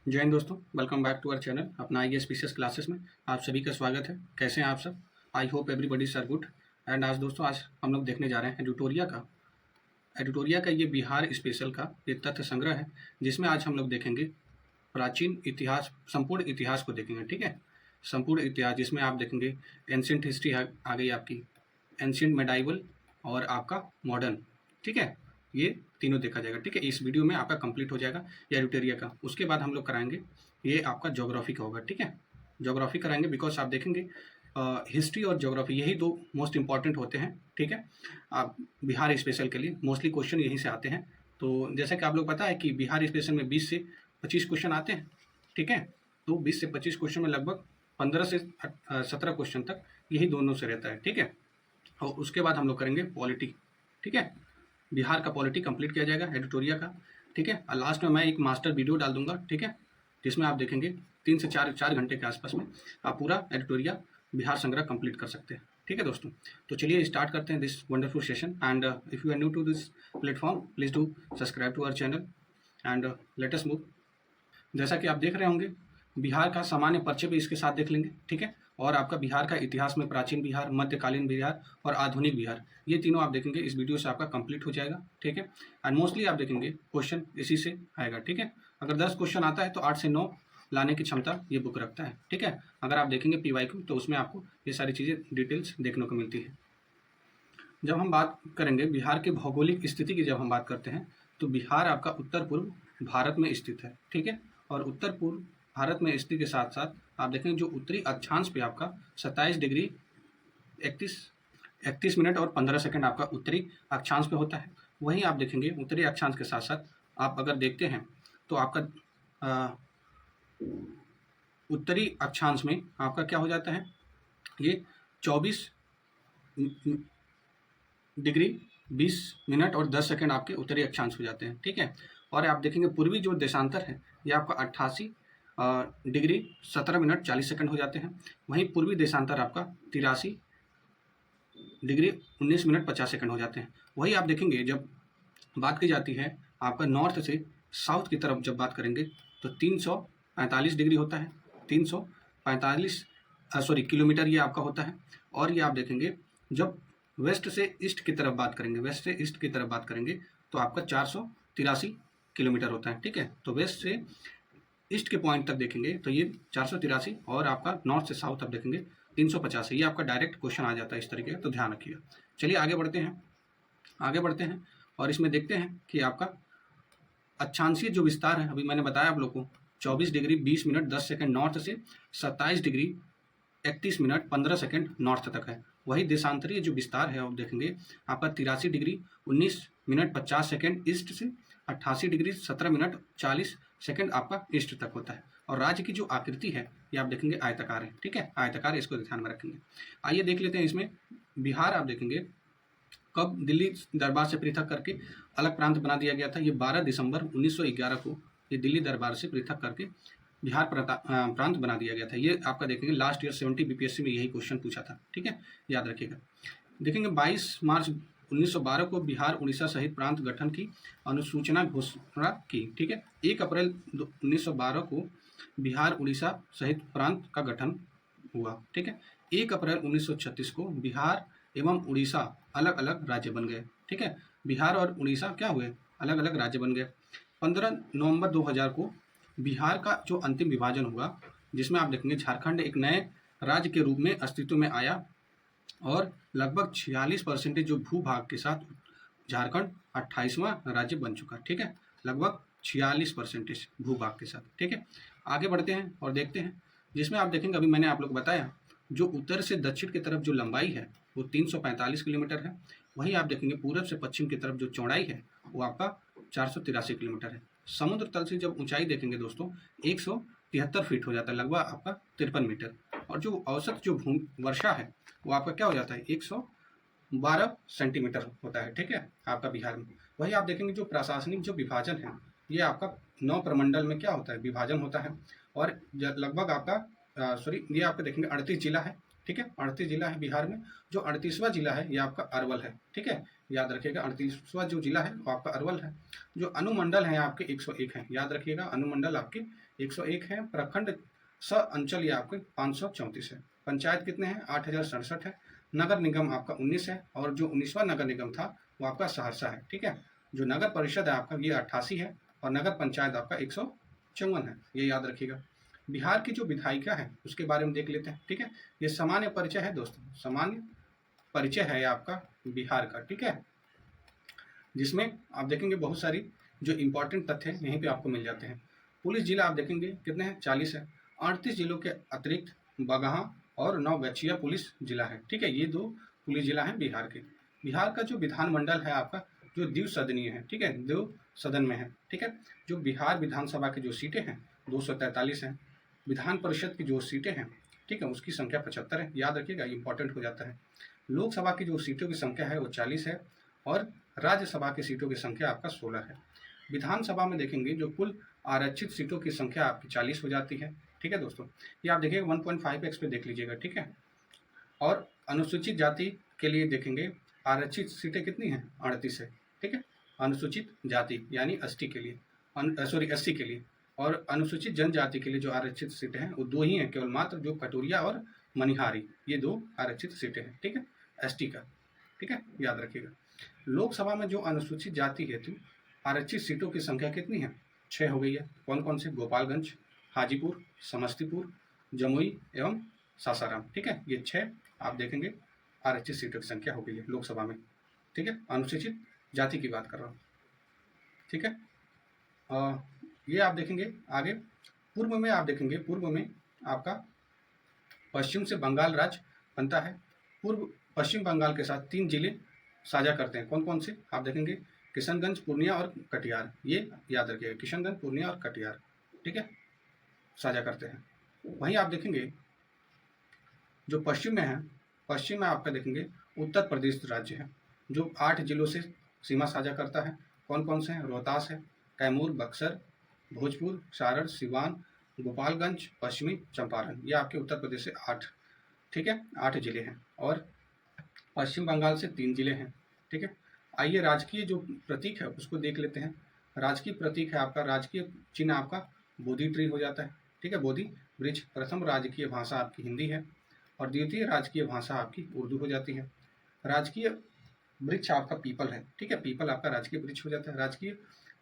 जय हिंद दोस्तों, welcome back to our channel अपना आईएएस पीसीएस क्लासेस में आप सभी का स्वागत है। कैसे हैं आप सब? I hope everybody are good. And आज दोस्तों हम लोग देखने जा रहे हैं एडिटोरिया का ये बिहार स्पेशल का एक तथ्य संग्रह है, जिसमें आज हम लोग देखेंगे प्राचीन इतिहास, संपूर्ण इतिहास को देखेंगे। ठीक है, संपूर्ण इतिहास जिसमें आप देखेंगे एंशियंट हिस्ट्री आ गई आपकी, एंशियंट मेडाइवल और आपका मॉडर्न। ठीक है, ये तीनों देखा जाएगा। ठीक है, इस वीडियो में आपका कंप्लीट हो जाएगा ये एडिटोरिया का। उसके बाद हम लोग कराएंगे ये आपका ज्योग्राफी का होगा। ठीक है, ज्योग्राफी कराएंगे बिकॉज आप देखेंगे हिस्ट्री और ज्योग्राफी यही दो मोस्ट इंपॉर्टेंट होते हैं। ठीक है, आप बिहार स्पेशल के लिए मोस्टली क्वेश्चन यहीं से आते हैं। तो जैसा कि आप लोग पता है कि बिहार स्पेशल में 20 से 25 क्वेश्चन आते हैं। ठीक है, तो 20 से 25 क्वेश्चन में लगभग 15 से 17 क्वेश्चन तक यही दोनों से रहता है। ठीक है, और उसके बाद हम लोग करेंगे पॉलिटी। ठीक है, बिहार का पॉलिटी कंप्लीट किया जाएगा एडिटोरिया का। ठीक है, और लास्ट में मैं एक मास्टर वीडियो डाल दूंगा। ठीक है, जिसमें आप देखेंगे 3 से 4 घंटे के आसपास में आप पूरा एडिटोरिया बिहार संग्रह कंप्लीट कर सकते हैं। ठीक है दोस्तों, तो चलिए स्टार्ट करते हैं this wonderful session. And if you are new to this platform please do subscribe to our channel and let us move. जैसा कि आप देख रहे होंगे, बिहार का सामान्य परिचय भी इसके साथ देख लेंगे। ठीक है, और आपका बिहार का इतिहास में प्राचीन बिहार, मध्यकालीन बिहार और आधुनिक बिहार, ये तीनों आप देखेंगे इस वीडियो से आपका कंप्लीट हो जाएगा। ठीक है, एंड मोस्टली आप देखेंगे क्वेश्चन इसी से आएगा। ठीक है, अगर 10 क्वेश्चन आता है तो 8 से 9 लाने की क्षमता ये बुक रखता है। ठीक है, अगर आप देखेंगे पीवाईक्यू तो उसमें आपको ये सारी चीज़ें डिटेल्स देखने को मिलती है। जब हम बात करेंगे बिहार के भौगोलिक स्थिति की, जब हम बात करते हैं तो बिहार आपका उत्तर पूर्व भारत में स्थित है। ठीक है, और उत्तर पूर्व भारत में स्थिति के साथ साथ आप देखेंगे जो उत्तरी अक्षांश पे आपका 27 डिग्री 31 मिनट और 15 सेकंड आपका उत्तरी अक्षांश पे होता है। वहीं आप देखेंगे उत्तरी अक्षांश के साथ साथ आप अगर देखते हैं तो आपका उत्तरी अक्षांश में आपका क्या हो जाता है, ये 24 डिग्री 20 मिनट और 10 सेकंड आपके उत्तरी अक्षांश हो जाते हैं। ठीक है, और आप देखेंगे पूर्वी जो देशांतर है ये आपका 88 डिग्री 17 मिनट 40 सेकंड हो जाते हैं। वहीं पूर्वी देशांतर आपका 83 डिग्री 19 मिनट 50 सेकंड हो जाते हैं। वही आप देखेंगे जब बात की जाती है आपका नॉर्थ से साउथ की तरफ जब बात करेंगे तो 345 डिग्री होता है, 345 किलोमीटर ये आपका होता है। और ये आप देखेंगे जब वेस्ट से ईस्ट की तरफ बात करेंगे, वेस्ट से ईस्ट की तरफ बात करेंगे तो आपका 483 किलोमीटर होता है। ठीक है, तो वेस्ट से ईस्ट के पॉइंट तक देखेंगे तो ये 483 और आपका नॉर्थ से साउथ आप देखेंगे 350 है। ये आपका डायरेक्ट क्वेश्चन आ जाता है इस तरीके का, तो ध्यान रखिएगा। चलिए आगे बढ़ते हैं और इसमें देखते हैं कि आपका अक्षांशीय जो विस्तार है, अभी मैंने बताया आप लोग को 24 डिग्री 20 मिनट 10 सेकंड नॉर्थ से 27 डिग्री 31 मिनट 15 सेकंड नॉर्थ तक है। वही देशांतरीय जो विस्तार है आप देखेंगे आपका 83 डिग्री 19 मिनट 50 सेकंड ईस्ट से 88 डिग्री 17 मिनट 40 सेकंड आपका ईस्ट तक होता है। और राज्य की जो आकृति है ये आप देखेंगे आयताकार है। ठीक है, आयताकार, इसको ध्यान में रखेंगे। आइए देख लेते हैं इसमें बिहार आप देखेंगे कब दिल्ली दरबार से पृथक करके अलग प्रांत बना दिया गया था। ये 12 दिसंबर 1911 को ये दिल्ली दरबार से पृथक करके बिहार प्रांत बना दिया गया था। ये आपका देखेंगे लास्ट ईयर 70 बीपीएससी में यही क्वेश्चन पूछा था। ठीक है, याद रखिएगा। देखेंगे 22 मार्च 1912 को बिहार उड़ीसा सहित प्रांत गठन की अनुसूचना घोषणा की। ठीक है, 1 अप्रैल 1912 को बिहार उड़ीसा सहित प्रांत का गठन हुआ। ठीक है, 1 अप्रैल 1936 को बिहार एवं उड़ीसा अलग अलग राज्य बन गए। ठीक है, बिहार और उड़ीसा क्या हुए, अलग अलग राज्य बन गए। 15 नवंबर 2000 को बिहार का जो अंतिम विभाजन हुआ, जिसमें आप देखेंगे झारखंड एक नए राज्य के रूप में अस्तित्व में आया और लगभग 46% जो भूभाग के साथ झारखंड 28वां राज्य बन चुका। ठीक है, लगभग 46% भूभाग के साथ। ठीक है, आगे बढ़ते हैं और देखते हैं, जिसमें आप देखेंगे अभी मैंने आप लोग को बताया जो उत्तर से दक्षिण की तरफ जो लंबाई है वो 345 किलोमीटर है। वहीं आप देखेंगे पूरब से पश्चिम की तरफ जो चौड़ाई है वो आपका 483 किलोमीटर है। समुद्र तल से जब ऊंचाई देखेंगे दोस्तों 173 फीट हो जाता है, लगभग आपका 53 मीटर। और जो औसत जो वर्षा है वो आपका क्या हो जाता है 112 सेंटीमीटर होता है। ठीक है, आपका बिहार में। वही आप देखेंगे जो प्रशासनिक जो विभाजन है ये आपका 9 प्रमंडल में क्या होता है, विभाजन होता है। और लगभग आपका ये आपका देखेंगे 38 जिला है। ठीक है, 38 जिला है बिहार में। जो 38वां जिला है ये आपका अरवल है। ठीक है, याद रखिएगा। 38वां जो जिला है वो आपका अरवल है। जो अनुमंडल हैं आपके 101 हैं, याद रखिएगा। अनुमंडल आपके 101 हैं। प्रखंड स अंचल ये आपके 534 है। पंचायत कितने हैं? 8067 है। नगर निगम आपका 19 है, और जो 19वां नगर निगम था वो आपका सहरसा है। ठीक है। जो नगर परिषद है आपका ये 88 है, और नगर पंचायत आपका 154 है, ये याद रखिएगा। बिहार की जो विधायिका है उसके बारे में देख लेते हैं। ठीक है। ये सामान्य परिचय है दोस्तों, सामान्य परिचय है आपका बिहार का। ठीक है। जिसमें आप देखेंगे बहुत सारी जो इंपॉर्टेंट तथ्य हैं यहीं पे आपको मिल जाते हैं। पुलिस जिला आप देखेंगे कितने हैं? 40 है। 38 जिलों के अतिरिक्त बगहा और नवगछिया पुलिस जिला है। ठीक है। ये 2 पुलिस जिला हैं बिहार के। बिहार का जो विधानमंडल है आपका जो द्विसदनीय है। ठीक है। 2 सदन में है। ठीक है। जो बिहार विधानसभा की जो सीटें हैं 243 हैं। विधान परिषद की जो सीटें हैं, ठीक है, उसकी संख्या 75 है। याद रखिएगा, इंपॉर्टेंट हो जाता है। लोकसभा की जो सीटों की संख्या है वो 40 है, और राज्यसभा की सीटों की संख्या आपका 16 है। विधानसभा में देखेंगे जो कुल आरक्षित सीटों की संख्या आपकी 40 हो जाती है। ठीक है दोस्तों, ये आप देखिएगा 1.5x पे देख लीजिएगा। ठीक है। और अनुसूचित जाति के लिए देखेंगे आरक्षित सीटें कितनी हैं? 38 है। ठीक है। अनुसूचित जाति यानी एसटी के लिए, एससी के लिए, और अनुसूचित जनजाति के लिए जो आरक्षित सीटें हैं वो 2 ही हैं केवल मात्र, जो कटोरिया और मनिहारी, ये 2 आरक्षित सीटें हैं। ठीक है। एसटी का। ठीक है, याद रखिएगा। लोकसभा में जो अनुसूचित जाति हेतु आरक्षित सीटों की संख्या कितनी है? 6 हो गई है। कौन कौन से? गोपालगंज, हाजीपुर, समस्तीपुर, जमुई एवं सासाराम। ठीक है। ये 6 आप देखेंगे आरक्षित सीटों की संख्या हो गई है लोकसभा में। ठीक है। अनुसूचित जाति की बात कर रहा हूँ। ठीक है। ये आप देखेंगे आगे। पूर्व में आप देखेंगे, पूर्व में आपका पश्चिम से बंगाल राज्य बनता है। पूर्व पश्चिम बंगाल के साथ 3 जिले साझा करते हैं। कौन कौन से? आप देखेंगे किशनगंज, पूर्णिया और कटिहार। ये याद रखिएगा, किशनगंज, पूर्णिया और कटिहार। ठीक है, साझा करते हैं। वहीं आप देखेंगे जो पश्चिम में है, पश्चिम में आपका देखेंगे उत्तर प्रदेश राज्य है, जो 8 जिलों से सीमा साझा करता है। कौन कौन से हैं? रोहतास है, कैमूर, बक्सर, भोजपुर, सारण, सिवान, गोपालगंज, पश्चिमी चंपारण। ये आपके उत्तर प्रदेश से 8, ठीक है, 8 जिले हैं। और पश्चिम बंगाल से 3 जिले हैं। ठीक है। आइए राजकीय जो प्रतीक है उसको देख लेते हैं। राजकीय प्रतीक है आपका, राजकीय चिन्ह आपका बोधि ट्री हो जाता है। ठीक है, बोधि वृक्ष। प्रथम राजकीय भाषा आपकी हिंदी है, और द्वितीय राजकीय भाषा आपकी उर्दू हो जाती है। राजकीय वृक्ष आपका पीपल है। ठीक है, पीपल आपका राजकीय वृक्ष हो जाता है। राजकीय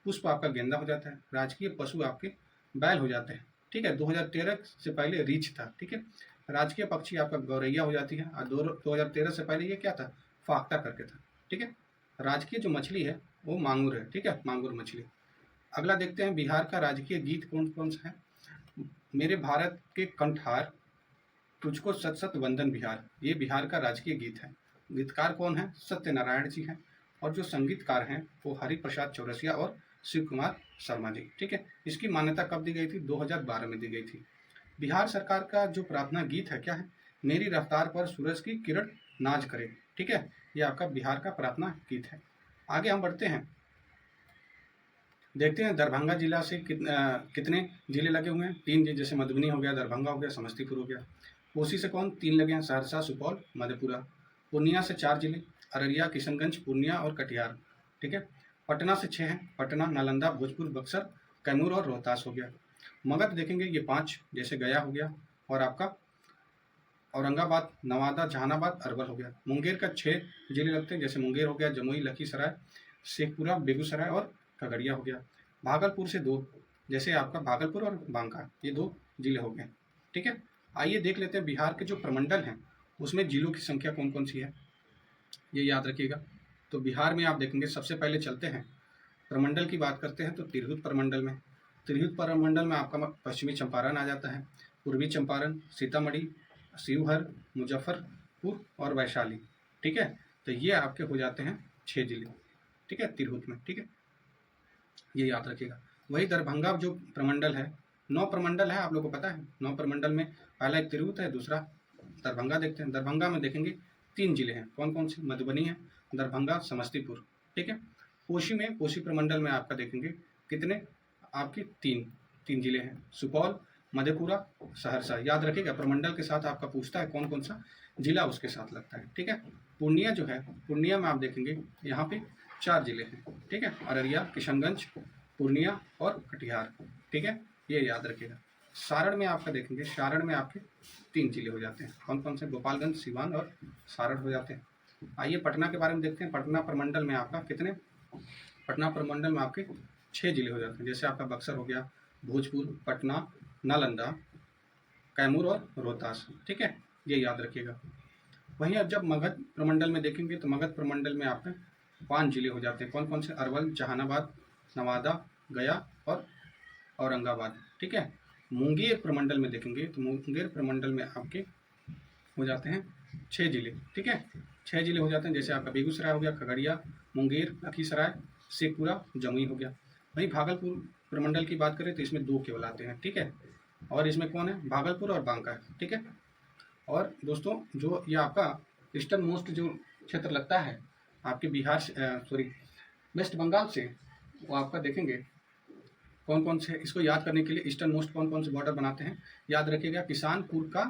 पुष्प आपका गेंदा हो जाता है। राजकीय पशु आपके बैल हो जाते हैं। ठीक है। 2013 से पहले रीछ था। ठीक है। राजकीय पक्षी आपका गौरैया हो जाती है, और 2013 से पहले ये क्या था? फाख्ता करके था। ठीक है। राजकीय जो मछली है वो मांगुर है। ठीक है, मांगुर मछली। अगला देखते हैं बिहार का राजकीय गीत कौन कौन सा है। मेरे भारत के कंठार, तुझको सत सत वंदन बिहार, ये बिहार का राजकीय गीत है। गीतकार कौन है? सत्यनारायण जी हैं। और जो संगीतकार हैं वो हरिप्रसाद चौरसिया और शिव कुमार शर्मा जी। ठीक है। इसकी मान्यता कब दी गई थी? 2012 में दी गई थी। बिहार सरकार का जो प्रार्थना गीत है क्या है? मेरी रफ्तार पर सूरज की किरण नाज करे। ठीक है, ये आपका बिहार का प्रार्थना गीत है। आगे हम बढ़ते हैं, देखते हैं दरभंगा जिला से कितने जिले लगे हुए हैं। 3 जिले, जैसे मधुबनी हो गया, दरभंगा हो गया, समस्तीपुर हो गया। कोसी से कौन? 3 लगे हैं, सहरसा, सुपौल, मधेपुरा। पूर्णिया से 4 जिले, अररिया, किशनगंज, पूर्णिया और कटिहार। ठीक है। पटना से 6 हैं, पटना, नालंदा, भोजपुर, बक्सर, कैमूर और रोहतास हो गया। मगध देखेंगे ये 5, जैसे गया हो गया, और आपका औरंगाबाद, नवादा, जहानाबाद, अरवल हो गया। मुंगेर का 6 जिले लगते हैं, जैसे मुंगेर हो गया, जमुई, लखीसराय, शेखपुरा, बेगूसराय और खगड़िया हो गया। भागलपुर से 2, जैसे आपका भागलपुर और बांका, ये 2 जिले हो गए। ठीक है। आइए देख लेते हैं बिहार के जो प्रमंडल हैं उसमें जिलों की संख्या कौन कौन सी है, ये याद रखिएगा। तो बिहार में आप देखेंगे, सबसे पहले चलते हैं प्रमंडल की बात करते हैं, तो तिरहुत प्रमंडल में, तिरहुत प्रमंडल में आपका पश्चिमी चंपारण आ जाता है, पूर्वी चंपारण, सीतामढ़ी, शिवहर, मुजफ्फरपुर और वैशाली। ठीक है। तो ये आपके हो जाते हैं 6 जिले। ठीक है, तिरहुत में। ठीक है, ये याद रखिएगा। वही दरभंगा जो प्रमंडल है, 9 प्रमंडल है, आप लोगों को पता है। 9 प्रमंडल में पहला एक तिरहुत है, दूसरा दरभंगा। देखते हैं दरभंगा में देखेंगे 3 जिले हैं। कौन कौन से? मधुबनी है, दरभंगा, समस्तीपुर। ठीक है। कोशी में, कोशी प्रमंडल में आपका देखेंगे कितने? आपके 3 जिले हैं, सुपौल, मधेपुरा, सहरसा। याद रखिएगा, प्रमंडल के साथ आपका पूछता है कौन कौन सा जिला उसके साथ लगता है। ठीक है। पूर्णिया जो है, पूर्णिया में आप देखेंगे यहाँ पे 4 जिले हैं, ठीक है, अररिया, किशनगंज, पूर्णिया और कटिहार, ठीक है, ये याद रखिएगा। सारण में आपका देखेंगे, सारण में आपके 3 जिले हो जाते हैं, कौन कौन से, गोपालगंज, सिवान और सारण हो जाते हैं। आइए पटना के बारे में देखते हैं। पटना प्रमंडल में आपका कितने, पटना प्रमंडल में आपके 6 जिले हो जाते हैं, जैसे आपका बक्सर हो गया, भोजपुर, पटना, नालंदा, कैमूर और रोहतास, ठीक है, ये याद रखिएगा। वहीं अब जब मगध प्रमंडल में देखेंगे तो मगध प्रमंडल में आपके 5 जिले हो जाते हैं, कौन कौन से, अरवल, जहानाबाद, नवादा, गया और औरंगाबाद, ठीक है। मुंगेर प्रमंडल में देखेंगे तो मुंगेर प्रमंडल में आपके हो जाते हैं 6 जिले, ठीक है, 6 जिले हो जाते हैं, जैसे आपका बेगूसराय हो गया, खगड़िया, मुंगेर, लखीसराय, शेखपुरा, जमुई हो गया। वहीं भागलपुर प्रमंडल की बात करें तो इसमें 2 केवल आते हैं, ठीक है, और इसमें कौन है, भागलपुर और बांका है, ठीक है। और दोस्तों जो ये आपका ईस्टर्न मोस्ट जो क्षेत्र लगता है आपके बिहार सॉरी वेस्ट बंगाल से, वो आपका देखेंगे कौन कौन से, इसको याद करने के लिए ईस्टर्न मोस्ट कौन कौन से बॉर्डर बनाते हैं, याद रखिएगा, किसानपुर का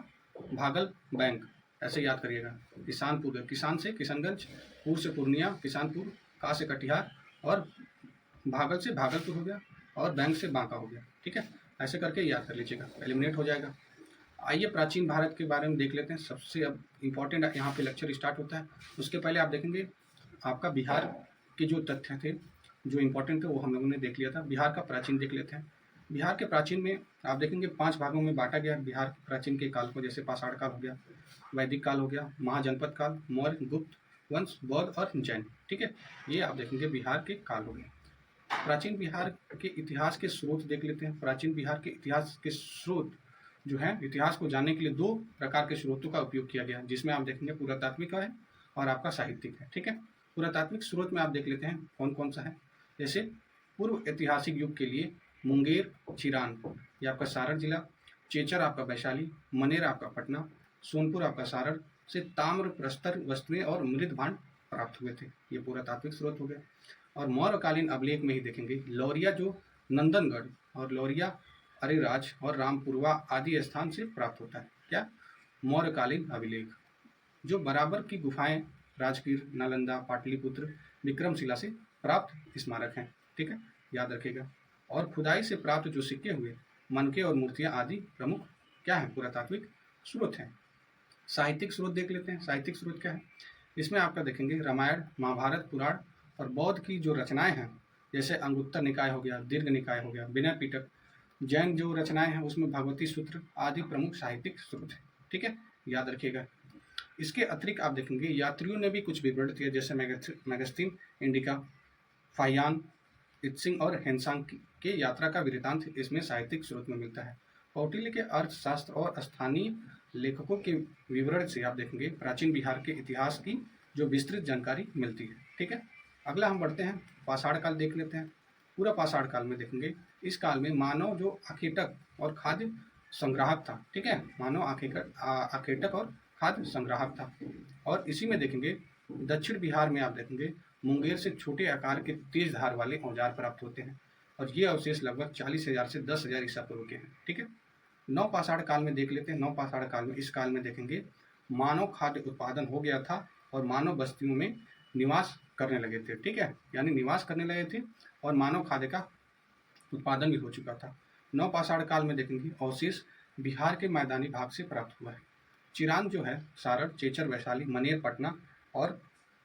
भागल बैंक, ऐसे याद करिएगा, किसानपुर, किसान से किशनगंज, पुर से पूर्णिया, किसानपुर, का से कटिहार और भागल से भागलपुर हो गया और बैंक से बांका हो गया, ठीक है, ऐसे करके याद कर लीजिएगा, एलिमिनेट हो जाएगा। आइए प्राचीन भारत के बारे में देख लेते हैं। सबसे अब इम्पोर्टेंट यहाँ पे लेक्चर स्टार्ट होता है, उसके पहले आप देखेंगे आपका बिहार के जो तथ्य थे जो इम्पोर्टेंट थे वो हम लोगों ने देख लिया था। बिहार का प्राचीन देख लेते हैं। बिहार के प्राचीन में आप देखेंगे 5 भागों में बांटा गया बिहार के प्राचीन के काल को, जैसे पाषाण काल हो गया, वैदिक काल हो गया, महाजनपद काल, मौर्य, गुप्त वंश, बौद्ध और जैन, ठीक है, ये आप देखेंगे बिहार के काल हो गए। प्राचीन बिहार के इतिहास के स्रोत देख लेते हैं। प्राचीन बिहार के इतिहास के स्रोत जो है, इतिहास को जानने के लिए 2 प्रकार के स्रोतों का उपयोग किया गया, जिसमें आप देखेंगे पुरातात्विक है और आपका साहित्यिक है, ठीक है। पुरातात्विक स्रोत में आप देख लेते हैं कौन कौन सा है, जैसे पूर्व ऐतिहासिक युग के लिए मुंगेर, चिरान ये आपका सारण जिला, चेचर आपका वैशाली, मनेर आपका पटना, सोनपुर आपका सारण से ताम्र प्रस्तर वस्तुएं और मृद भांड प्राप्त हुए थे, ये पुरातात्विक स्रोत हो गया। और मौर्यकालीन अभिलेख में ही देखेंगे लौरिया जो नंदनगढ़ और लौरिया अरिराज और रामपुरवा आदि स्थान से प्राप्त होता है, क्या, मौर्यकालीन अभिलेख, जो बराबर की गुफाएं राजगीर, नालंदा, पाटलिपुत्र, विक्रमशिला से प्राप्त स्मारक हैं, ठीक है, याद रखिएगा। और खुदाई से प्राप्त जो सिक्के हुए, मनके और मूर्तियां आदि प्रमुख क्या है, पुरातात्विक स्रोत हैं। साहित्यिक स्रोत देख लेते हैं। साहित्यिक स्रोत क्या है, इसमें आपका देखेंगे रामायण, महाभारत, पुराण और बौद्ध की जो रचनाएं हैं, जैसे अंगुत्तर निकाय हो गया, दीर्घ निकाय हो गया, विनय पिटक, जैन जो रचनाएं हैं उसमें भगवती सूत्र आदि प्रमुख साहित्यिक स्रोत है, ठीक है, याद रखिएगा। इसके अतिरिक्त आप देखेंगे यात्रियों ने भी कुछ विवरण दिया, जैसे मैगस्तीन इंडिका, फायान, इत्सिंग और हेनसांग के यात्रा का वृत्तांत इसमें साहित्यिक स्रोत में मिलता है। कौटिल्य के अर्थशास्त्र और स्थानीय लेखकों के विवरण से आप देखेंगे प्राचीन बिहार के इतिहास की जो विस्तृत जानकारी मिलती है, ठीक है। अगला हम बढ़ते हैं, पाषाण काल देख लेते हैं। पूरा पाषाण काल में देखेंगे, इस काल में मानव जो आखेटक और खाद्य संग्राहक था, ठीक है, मानव आखेटक और खाद्य संग्राहक था। और इसी में देखेंगे दक्षिण बिहार में आप देखेंगे मुंगेर से छोटे आकार के तेज धार वाले औजार प्राप्त होते हैं, और ये अवशेष लगभग 40,000 से 10,000 ईसा पूर्व के हैं, ठीक है। नवपाषाण काल में देख लेते हैं। नवपाषाण काल में, इस काल में देखेंगे मानव खाद्य उत्पादन हो गया था और मानव बस्तियों में निवास करने लगे थे, ठीक है, यानी निवास करने लगे थे और मानव खाद्य का उत्पादन भी हो चुका था। नवपाषाण काल में देखेंगे अवशेष बिहार के मैदानी भाग से प्राप्त हुआ है। चिरान जो है सारण, चेचर, वैशाली, मनेर, पटना और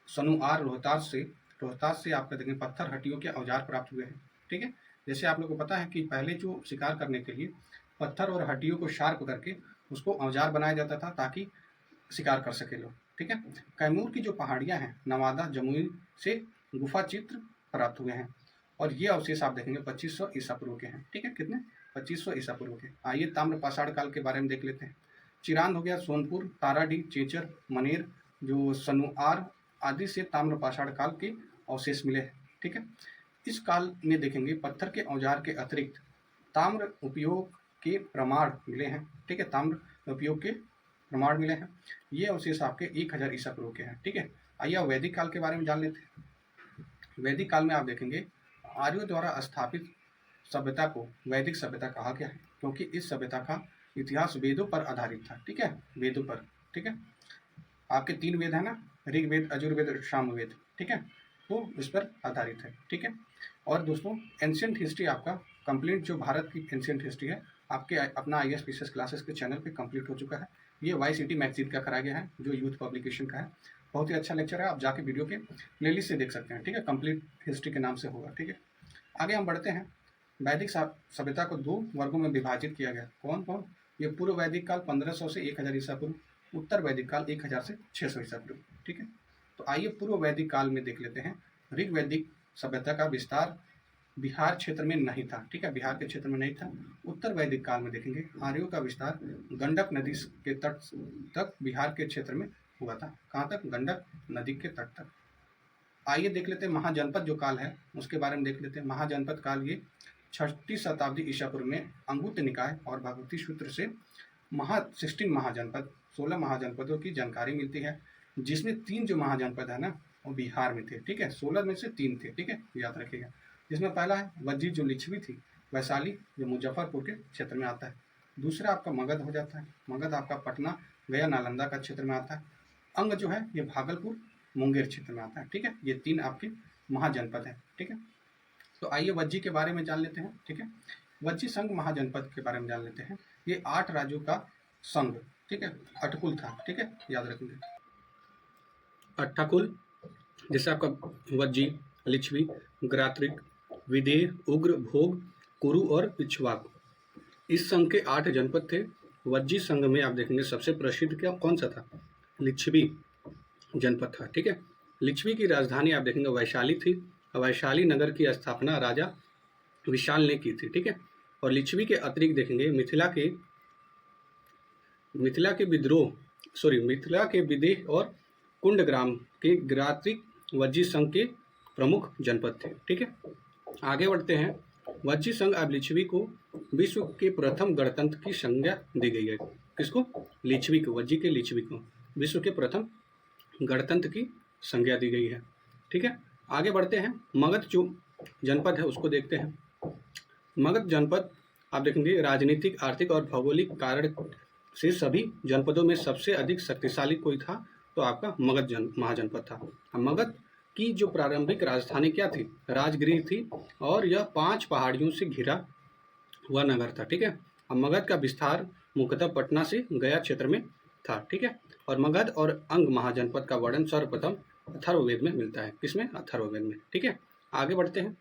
सनुआर, रोहतास से आपका देखेंगे पत्थर हड्डियों के औजार प्राप्त हुए हैं, ठीक है। जैसे आप लोग को पता है कि पहले जो शिकार करने के लिए पत्थर और हड्डियों को शार्प करके उसको औजार बनाया जाता था ताकि शिकार कर सके लोग, ठीक है। कैमूर की जो पहाड़ियां हैं, नवादा, जमुई से गुफा चित्र प्राप्त हुए हैं, और ये अवशेष आप देखेंगे 2500 ईसा पूर्व के हैं, ठीक है, कितने, 2500 ईसा पूर्व के। आइए ताम्र पाषाण काल के बारे में देख लेते हैं। चिरांद हो गया, सोनपुर, ताराडीह, चेचर, मनेर, जो सनुआर आदि से ताम्र पाषाण काल के अवशेष मिले हैं, ठीक है। इस काल में देखेंगे पत्थर के औजार के अतिरिक्त ताम्र उपयोग के प्रमाण मिले हैं, ठीक है, ताम्र उपयोग के प्रमाण मिले हैं। ये अवशेष आपके 1000 ईसा पूर्व के हैं, ठीक है। आइए वैदिक काल के बारे में जान लेते हैं। वैदिक काल में आप देखेंगे आर्यों द्वारा स्थापित सभ्यता को वैदिक सभ्यता कहा गया है, क्योंकि इस सभ्यता का इतिहास वेदों पर आधारित था, ठीक है, वेदों पर, ठीक है। आपके 3 वेद है ना, ऋग्वेद, यजुर्वेद और सामवेद, ठीक है, तो इस पर आधारित है, ठीक है। और दोस्तों एंशियंट हिस्ट्री आपका कंप्लीट, जो भारत की एंशियंट हिस्ट्री है आपके अपना IAS क्लासेस के चैनल पे कंप्लीट हो चुका है। ये YCT मैगजीन का कराया गया है, जो यूथ पब्लिकेशन का है। बहुत ही अच्छा लेक्चर है, आप जाके वीडियो के प्लेलिस्ट से देख सकते हैं, ठीक है, कंप्लीट हिस्ट्री के नाम से होगा, ठीक है। आगे हम बढ़ते हैं। वैदिक सभ्यता को 2 वर्गों में विभाजित किया गया। कौन कौन? ये पूर्व वैदिक काल 1500 से 1000 ईसा पूर्व, उत्तर वैदिक काल 1000 से 600 ईसा पूर्व, ठीक है। तो आइए पूर्व वैदिक काल में देख लेते हैं। ऋग वैदिक सभ्यता का विस्तार बिहार क्षेत्र में नहीं था, ठीक है, बिहार के क्षेत्र में नहीं था। उत्तर वैदिक काल में देखेंगे आर्यों का विस्तार गंडक नदी के तट तक बिहार के क्षेत्र में हुआ था। कहाँ तक? गंडक नदी के तट तक। आइए देख लेते हैं महाजनपद जो काल है उसके बारे में देख लेते हैं। महाजनपद काल ये 6ठी शताब्दी ईसा पूर्व में अंगुत्त निकाय और भगवती सूत्र से 16 महाजनपद, 16 महाजनपदों की जानकारी मिलती है, जिसमें 3 जो महाजनपद है ना वो बिहार में थे, ठीक है। 16 में से 3 थे, ठीक है, याद रखिएगा। जिसमें पहला है वज्जी जो लिच्छवी थी, वैशाली जो मुजफ्फरपुर के क्षेत्र में आता है। दूसरा आपका मगध हो जाता है, मगध आपका पटना, गया, नालंदा का क्षेत्र में आता है। अंग जो है ये भागलपुर, मुंगेर क्षेत्र में आता है, ठीक है। ये 3 आपके महाजनपद हैं, ठीक है। तो आइए वज्जी के बारे में जान लेते हैं, ठीक है। वज्जी संघ महाजनपद के बारे में जान लेते हैं। ये 8 राज्यों का संघ, ठीक है, अटकुल था, ठीक है, याद रखेंगे। अट्ठाकुल जैसे आपका वज्जी, लिच्छवी, ग्रात्रिक, विदेह, उग्र, भोग, कुरु और इक्ष्वाकु। इस संघ के 8 जनपद थे। वज्जी संघ में आप देखेंगे सबसे प्रसिद्ध क्या कौन सा था? लिच्छवी जनपद था, ठीक है। लिच्छवी की राजधानी आप देखेंगे वैशाली थी। वैशाली नगर की स्थापना राजा विशाल ने की थी, ठीक है। और लिच्छवी के अतिरिक्त देखेंगे मिथिला के विदेह और कुंडग्राम के ग्रात्रिक वज्जी संघ के प्रमुख जनपद थे, ठीक है। आगे बढ़ते हैं। वज्जी संघ अब लिच्छवी को विश्व के प्रथम गणतंत्र की संज्ञा दी गई है। किसको? लिच्छवी को, वज्जी के लिच्छवी को विश्व के प्रथम गणतंत्र की संज्ञा दी गई है, ठीक है। आगे बढ़ते हैं। मगध जो जनपद है उसको देखते हैं। मगध जनपद आप देखेंगे राजनीतिक, आर्थिक और भौगोलिक कारण से सभी जनपदों में सबसे अधिक शक्तिशाली कोई था तो आपका मगध महाजनपद था। मगध की जो प्रारंभिक राजधानी क्या थी? राजगृह थी और यह 5 पहाड़ियों से घिरा हुआ नगर था, ठीक है। अब मगध का विस्तार मुख्यतः पटना से गया क्षेत्र में था, ठीक है। और मगध और अंग महाजनपद का वर्णन सर्वप्रथम अथर्ववेद में मिलता है। किसमें? अथर्ववेद में, ठीक है। आगे बढ़ते हैं।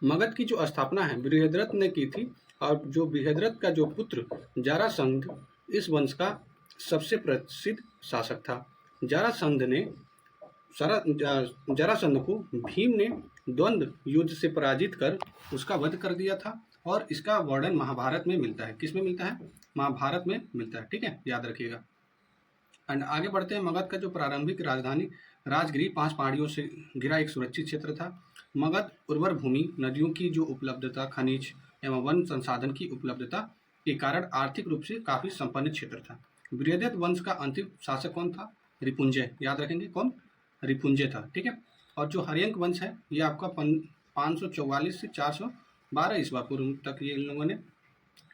मगध की जो स्थापना है बृहद्रथ ने की थी और जो बृहद्रथ का जो पुत्र जरासंध इस वंश का सबसे प्रसिद्ध शासक था। जरासंध को भीम ने द्वंद्व युद्ध से पराजित कर उसका वध कर दिया था और इसका वर्णन महाभारत में मिलता है। किस में मिलता है? महाभारत में मिलता है, ठीक है, याद रखिएगा। एंड आगे बढ़ते हैं। मगध का जो प्रारंभिक राजधानी राजगृह 5 पहाड़ियों से घिरा एक सुरक्षित क्षेत्र था। मगध उर्वर भूमि, नदियों की जो उपलब्धता, खनिज एवं वन संसाधन की उपलब्धता के कारण आर्थिक रूप से काफी संपन्न क्षेत्र था। बृहद्रथ वंश का अंतिम शासक कौन था? रिपुंजय, याद रखेंगे कौन? रिपुंजय था, ठीक है। और जो हर्यंक वंश है ये आपका 544 से 412 ईस्वी पूर्व तक ये इन लोगों ने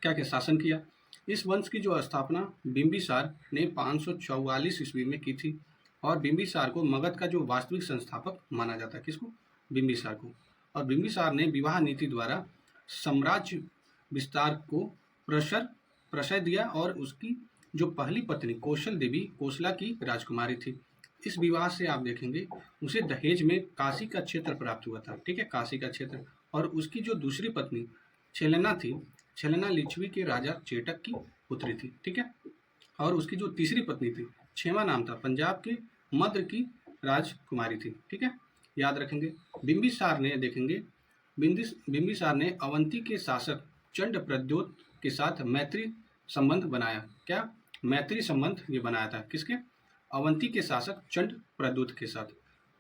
क्या क्या शासन किया। इस वंश की जो स्थापना बिंबिसार ने 544 ईस्वी में की थी और बिंबिसार को मगध का जो वास्तविक संस्थापक माना जाता है। किसको? बिंबिसार को। और बिंबिसार ने विवाह नीति द्वारा साम्राज्य विस्तार को प्रशय दिया और उसकी जो पहली पत्नी कौशल देवी कोसला की राजकुमारी थी। इस विवाह से आप देखेंगे उसे दहेज में काशी का क्षेत्र प्राप्त हुआ था, ठीक है, काशी का क्षेत्र। और उसकी जो दूसरी पत्नी छेलना थी, छेलना लिच्छवी के राजा चेटक की पुत्री थी, ठीक है। और उसकी जो तीसरी पत्नी थी क्षेमा नाम था, पंजाब के मद्र की राजकुमारी थी, ठीक है, याद रखेंगे। बिंबिसार ने देखेंगे बिंबिसार ने अवंती के शासक चंड प्रद्योत के साथ मैत्री संबंध बनाया। क्या? मैत्री संबंध ये बनाया था। किसके? अवंती के शासक चंड प्रद्योत के साथ।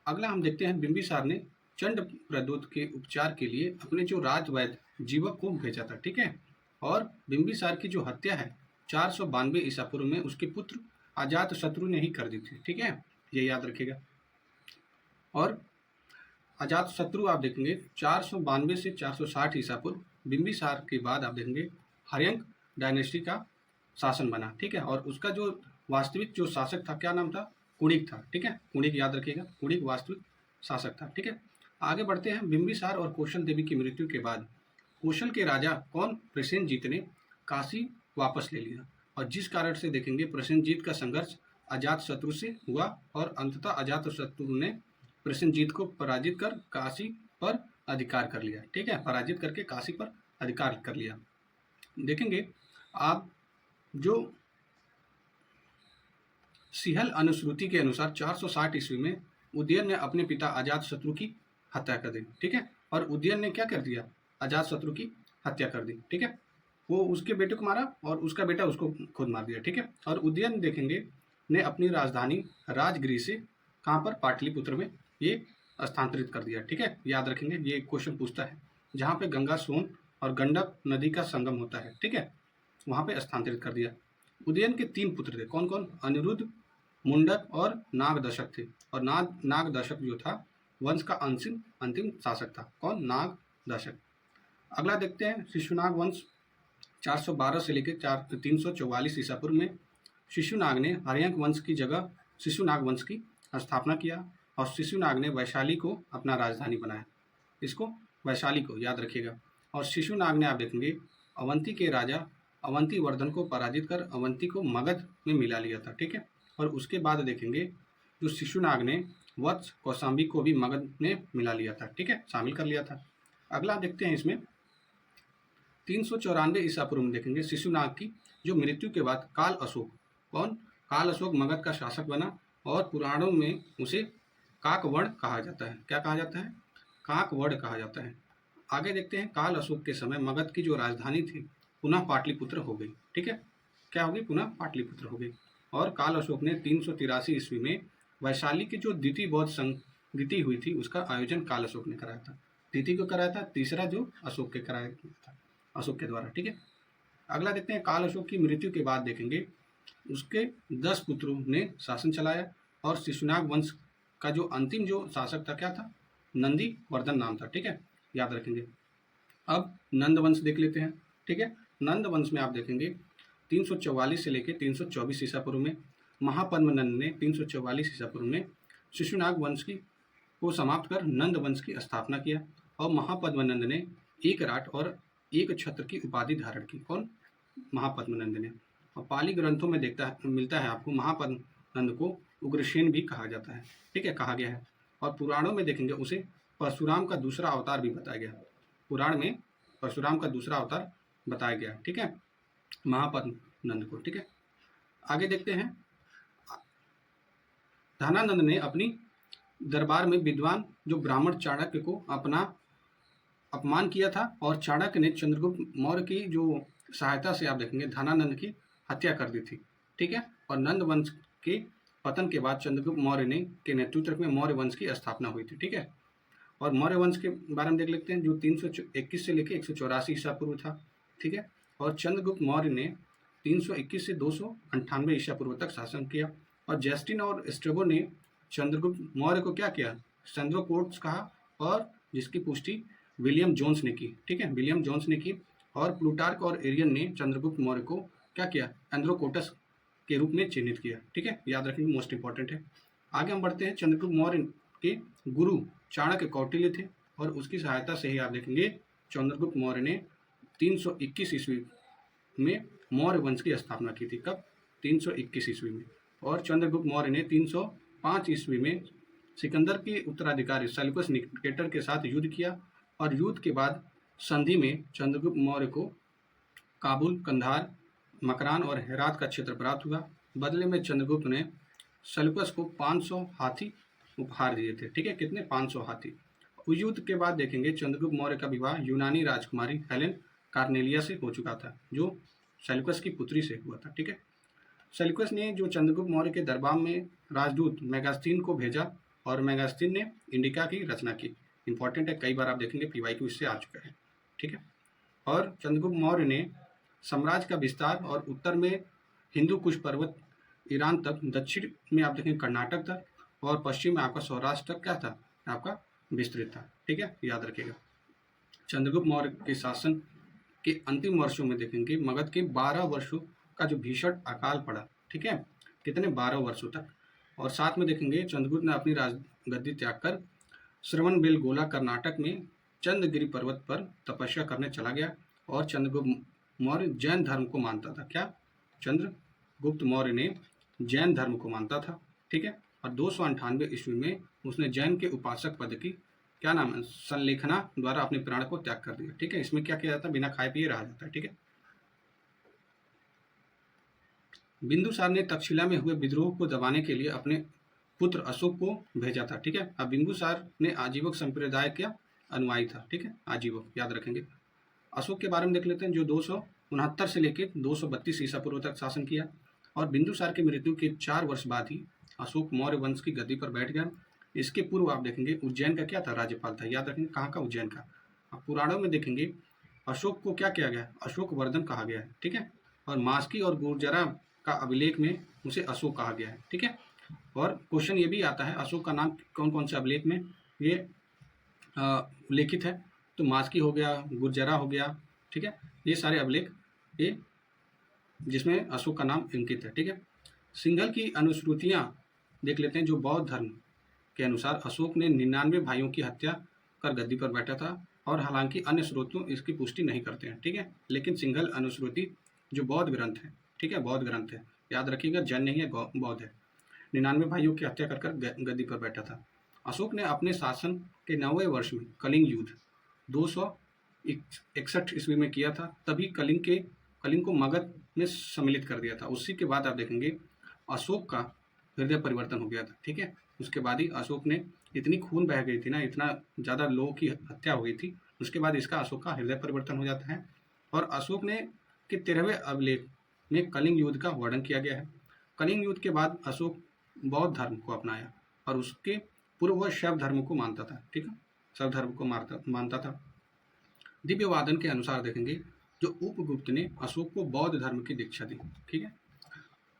अगला हम देखते हैं। बिंबिसार ने चंड प्रद्योत के उपचार के लिए अपने जो राजवैद्य जीवक को भेजा था, ठीक है। और बिंबिसार की जो हत्या है 492 ईसा पूर्व में उसके पुत्र अजात शत्रु ने ही कर दी थी, ठीक है, ये याद रखिएगा। और अजात शत्रु आप देखेंगे 492 से 460 ईसा पूर्व बिंबिसार के बाद आप देखेंगे हर्यंक डायनेस्टी का शासन बना, ठीक है। और उसका जो वास्तविक जो शासक था क्या नाम था? कुणिक था, ठीक है। कुणिक याद रखिएगा, कुणिक वास्तविक शासक था, ठीक है। आगे बढ़ते हैं। बिंबिसार और कौशल देवी की मृत्यु के बाद कौशल के राजा कौन प्रसेनजीत ने काशी वापस ले लिया, और जिस कारण से देखेंगे प्रसेनजीत का संघर्ष अजातशत्रु से हुआ और अंततः अजातशत्रु ने प्रसेनजीत को पराजित कर काशी पर अधिकार कर लिया, ठीक है। पराजित करके काशी पर अधिकार कर लिया। देखेंगे आप जो सिहल अनुश्रुति के अनुसार 460 ईस्वी में उदयन ने अपने पिता अजातशत्रु की हत्या कर दी, ठीक है। और उदयन ने क्या कर दिया, अजातशत्रु की हत्या कर दी, ठीक है। वो उसके बेटे को मारा और उसका बेटा उसको खुद मार दिया, ठीक है। और उदयन देखेंगे ने अपनी राजधानी राजगृह से कहाँ पर, पाटलिपुत्र में ये स्थानांतरित कर दिया, ठीक है। याद रखेंगे, ये क्वेश्चन पूछता है जहाँ पे गंगा, सोन और गंडक नदी का संगम होता है, ठीक है, वहाँ पे स्थानांतरित कर दिया। उदयन के 3 पुत्र थे, कौन कौन, अनिरुद्ध, मुंडक और नागदशक थे। और नागदशक जो था वंश का अंतिम शासक था, कौन, नागदशक। अगला देखते हैं शिशुनाग वंश। 412 से लेकर 344 ईसा पूर्व में शिशुनाग ने हर्यंक वंश की जगह शिशुनाग वंश की स्थापना किया और शिशुनाग ने वैशाली को अपना राजधानी बनाया। इसको वैशाली को याद रखिएगा। और शिशुनाग ने आप देखेंगे अवंती के राजा अवंतीवर्धन को पराजित कर अवंती को मगध में मिला लिया था, ठीक है। और उसके बाद देखेंगे जो शिशुनाग ने वत्स कौशाम्बी को भी मगध में मिला लिया था, ठीक है, शामिल कर लिया था। अगला देखते हैं इसमें 394 ईसा पूर्व में देखेंगे शिशुनाग की जो मृत्यु के बाद काल अशोक, कौन, काल अशोक मगध का शासक बना और पुराणों में उसे काकवड़ कहा जाता है। क्या कहा जाता है, काकवड़ कहा जाता है। आगे देखते हैं काल अशोक के समय मगध की जो राजधानी थी पुनः पाटलिपुत्र हो गई, ठीक है। क्या हो गई, पुनः पाटलिपुत्र हो गई। और काल अशोक ने 383 ईस्वी में वैशाली की जो द्वितीय बौद्ध संगीति हुई थी उसका आयोजन काल अशोक ने कराया था। द्वितीय को कराया था, तीसरा जो अशोक के कराया था, अशोक के द्वारा, ठीक है। अगला देखते हैं काल अशोक की मृत्यु के बाद देखेंगे उसके 10 पुत्रों ने शासन चलाया और शिशुनाग वंश का जो अंतिम जो शासक था क्या था, नंदी वर्धन नाम था, ठीक है, याद रखेंगे। अब नंद वंश देख लेते हैं, ठीक है। नंद वंश में आप देखेंगे 344 से लेकर 324 ईसा पूर्व में महापद्मनंद ने 344 ईसा पूर्व में शिशुनाग वंश की को समाप्त कर नंद वंश की स्थापना किया और महापद्मनंद ने एक राट और एक छत्र की उपाधि धारण की, कौन, महापद्मनंद ने। और पाली ग्रंथों में मिलता है आपको महापद्मनंद को उग्रसेन भी कहा जाता है, ठीक है, कहा गया है। और पुराणों में देखेंगे उसे परशुराम का दूसरा अवतार भी बताया गया, पुराण में परशुराम का दूसरा अवतार बताया गया, ठीक है, महापद्मनंद को, ठीक है। आगे देखते हैं धनानंद ने अपनी दरबार में विद्वान जो ब्राह्मण चाणक्य को अपना अपमान किया था और चाणक्य ने चंद्रगुप्त मौर्य की जो सहायता से आप देखेंगे धनानंद की हत्या कर दी थी, ठीक है। और नंद वंश के पतन के बाद चंद्रगुप्त मौर्य ने के नेतृत्व में मौर्य वंश की स्थापना हुई थी, ठीक है। और मौर्य वंश के बारे में देख लेते हैं जो 321 से लेकर 184 ईसा पूर्व था, ठीक है। और चंद्रगुप्त मौर्य ने 321 से 298 ईसा पूर्व तक शासन किया। और जस्टिन और स्ट्रेबो ने चंद्रगुप्त मौर्य को क्या किया, चंद्रोकोट्स कहा, और जिसकी पुष्टि विलियम जोन्स ने की, ठीक है, विलियम जोन्स ने की। और प्लूटार्क और एरियन ने चंद्रगुप्त मौर्य को क्या किया, एंड्रोकोटस के रूप में चिन्हित किया, ठीक है, याद रखना मोस्ट इंपॉर्टेंट है। आगे हम बढ़ते हैं। चंद्रगुप्त मौर्य के गुरु चाणक्य कौटिल्य थे और उसकी सहायता से ही आप देखेंगे चंद्रगुप्त मौर्य ने 321 ईस्वी में मौर्य वंश की स्थापना की थी। कब, 321 ईस्वी में। और चंद्रगुप्त मौर्य ने 305 ईस्वी में सिकंदर के उत्तराधिकारी सेल्यूकस निकेटर के साथ युद्ध किया और युद्ध के बाद संधि में चंद्रगुप्त मौर्य को काबुल, कंधार, मकरान और हेरात का क्षेत्र प्राप्त हुआ। बदले में चंद्रगुप्त ने सेल्यूकस को 500 हाथी उपहार दिए थे, ठीक है, कितने, 500 हाथी। उस युद्ध के बाद देखेंगे चंद्रगुप्त मौर्य का विवाह यूनानी राजकुमारी हेलेन कार्नेलिया से हो चुका था जो सेल्यूकस की पुत्री से हुआ था, ठीक है। सेल्यूकस ने जो चंद्रगुप्त मौर्य के दरबार में राजदूत मेगास्थीन को भेजा और मेगास्थीन ने इंडिका की रचना की। इंपॉर्टेंट है, कई बार आप देखेंगे PYQ इससे आ चुका है, ठीक है। और चंद्रगुप्त मौर्य ने साम्राज्य का विस्तार और उत्तर में हिंदू कुश पर्वत ईरान तक, दक्षिण में आप देखेंगे कर्नाटक तक और पश्चिम में आपका सौराष्ट्र तक क्या था, आपका विस्तृत था, ठीक है, याद रखिएगा। चंद्रगुप्त मौर्य के शासन के अंतिम वर्षों में देखेंगे मगध के 12 वर्षों का जो भीषण अकाल पड़ा, ठीक है, कितने, 12 वर्षों तक। और साथ में देखेंगे चंद्रगुप्त ने अपनी राजगद्दी त्याग कर श्रवणबेलगोला कर्नाटक में चंद्रगिरी पर्वत पर तपस्या करने चला गया। और चंद्रगुप्त मौर्य जैन धर्म को मानता था। क्या? चंद्रगुप्त मौर्य ने जैन धर्म को मानता था। ठीक है। और 298 ईस्वी में उसने जैन के उपासक पद की क्या नाम है संलेखना द्वारा अपने प्राण को त्याग कर दिया। ठीक है। इसमें क्या किया जाता है? बिना खाए पिए रहा जाता है। ठीक है। बिंदुसार ने तक्षशिला में हुए विद्रोह को दबाने के लिए अपने पुत्र अशोक को भेजा था। ठीक है। अब बिंदुसार ने आजीवक संप्रदाय का अनुयायी था। ठीक है। आजीवक याद रखेंगे। अशोक के बारे में देख लेते हैं, जो 269 से लेकर 232 ईसा पूर्व तक शासन किया। और बिंदुसार की मृत्यु के 4 वर्ष बाद ही अशोक मौर्य वंश की गद्दी पर बैठ गया। इसके पूर्व आप देखेंगे उज्जैन का क्या था? राज्यपाल था। याद रखेंगे कहाँ का? उज्जैन का। अब पुराणों में देखेंगे अशोक को क्या किया गया? अशोक वर्धन कहा गया है। ठीक है। और मास्की और गुर्जरा का अभिलेख में उसे अशोक कहा गया है। ठीक है। और क्वेश्चन ये भी आता है अशोक का नाम कौन कौन से अभिलेख में ये उल्लेखित है? तो मास्की हो गया, गुर्जरा हो गया। ठीक है। ये सारे अभिलेख ये जिसमें अशोक का नाम अंकित है। ठीक है। सिंघल की अनुश्रुतियां देख लेते हैं, जो बौद्ध धर्म के अनुसार अशोक ने 99 भाइयों की हत्या कर गद्दी पर बैठा था। और हालांकि अन्य स्रोतों इसकी पुष्टि नहीं करते हैं। ठीक है। लेकिन सिंघल अनुश्रुति जो बौद्ध ग्रंथ है, ठीक है, बौद्ध ग्रंथ है, याद रखिएगा, जैन नहीं है, बौद्ध है। 99 भाइयों की हत्या कर गद्दी पर बैठा था। अशोक ने अपने शासन के 9वें वर्ष में कलिंग युद्ध 261 ईस्वी में किया था। तभी कलिंग को मगध में सम्मिलित कर दिया था। उसी के बाद आप देखेंगे अशोक का हृदय परिवर्तन हो गया था। ठीक है। उसके बाद ही अशोक ने इतनी खून बह गई थी ना, इतना ज़्यादा लोगों की हत्या हो गई थी, उसके बाद इसका अशोक का हृदय परिवर्तन हो जाता है। और अशोक ने के 13वें अभिलेख में कलिंग युद्ध का वर्णन किया गया है। कलिंग युद्ध के बाद अशोक बौद्ध धर्म को अपनाया और उसके पूर्व वह शैव धर्म को मानता था। ठीक है। शैव धर्म को मानता था। दिव्यवादन के अनुसार देखेंगे जो उपगुप्त ने अशोक को बौद्ध धर्म की दीक्षा दी। ठीक है।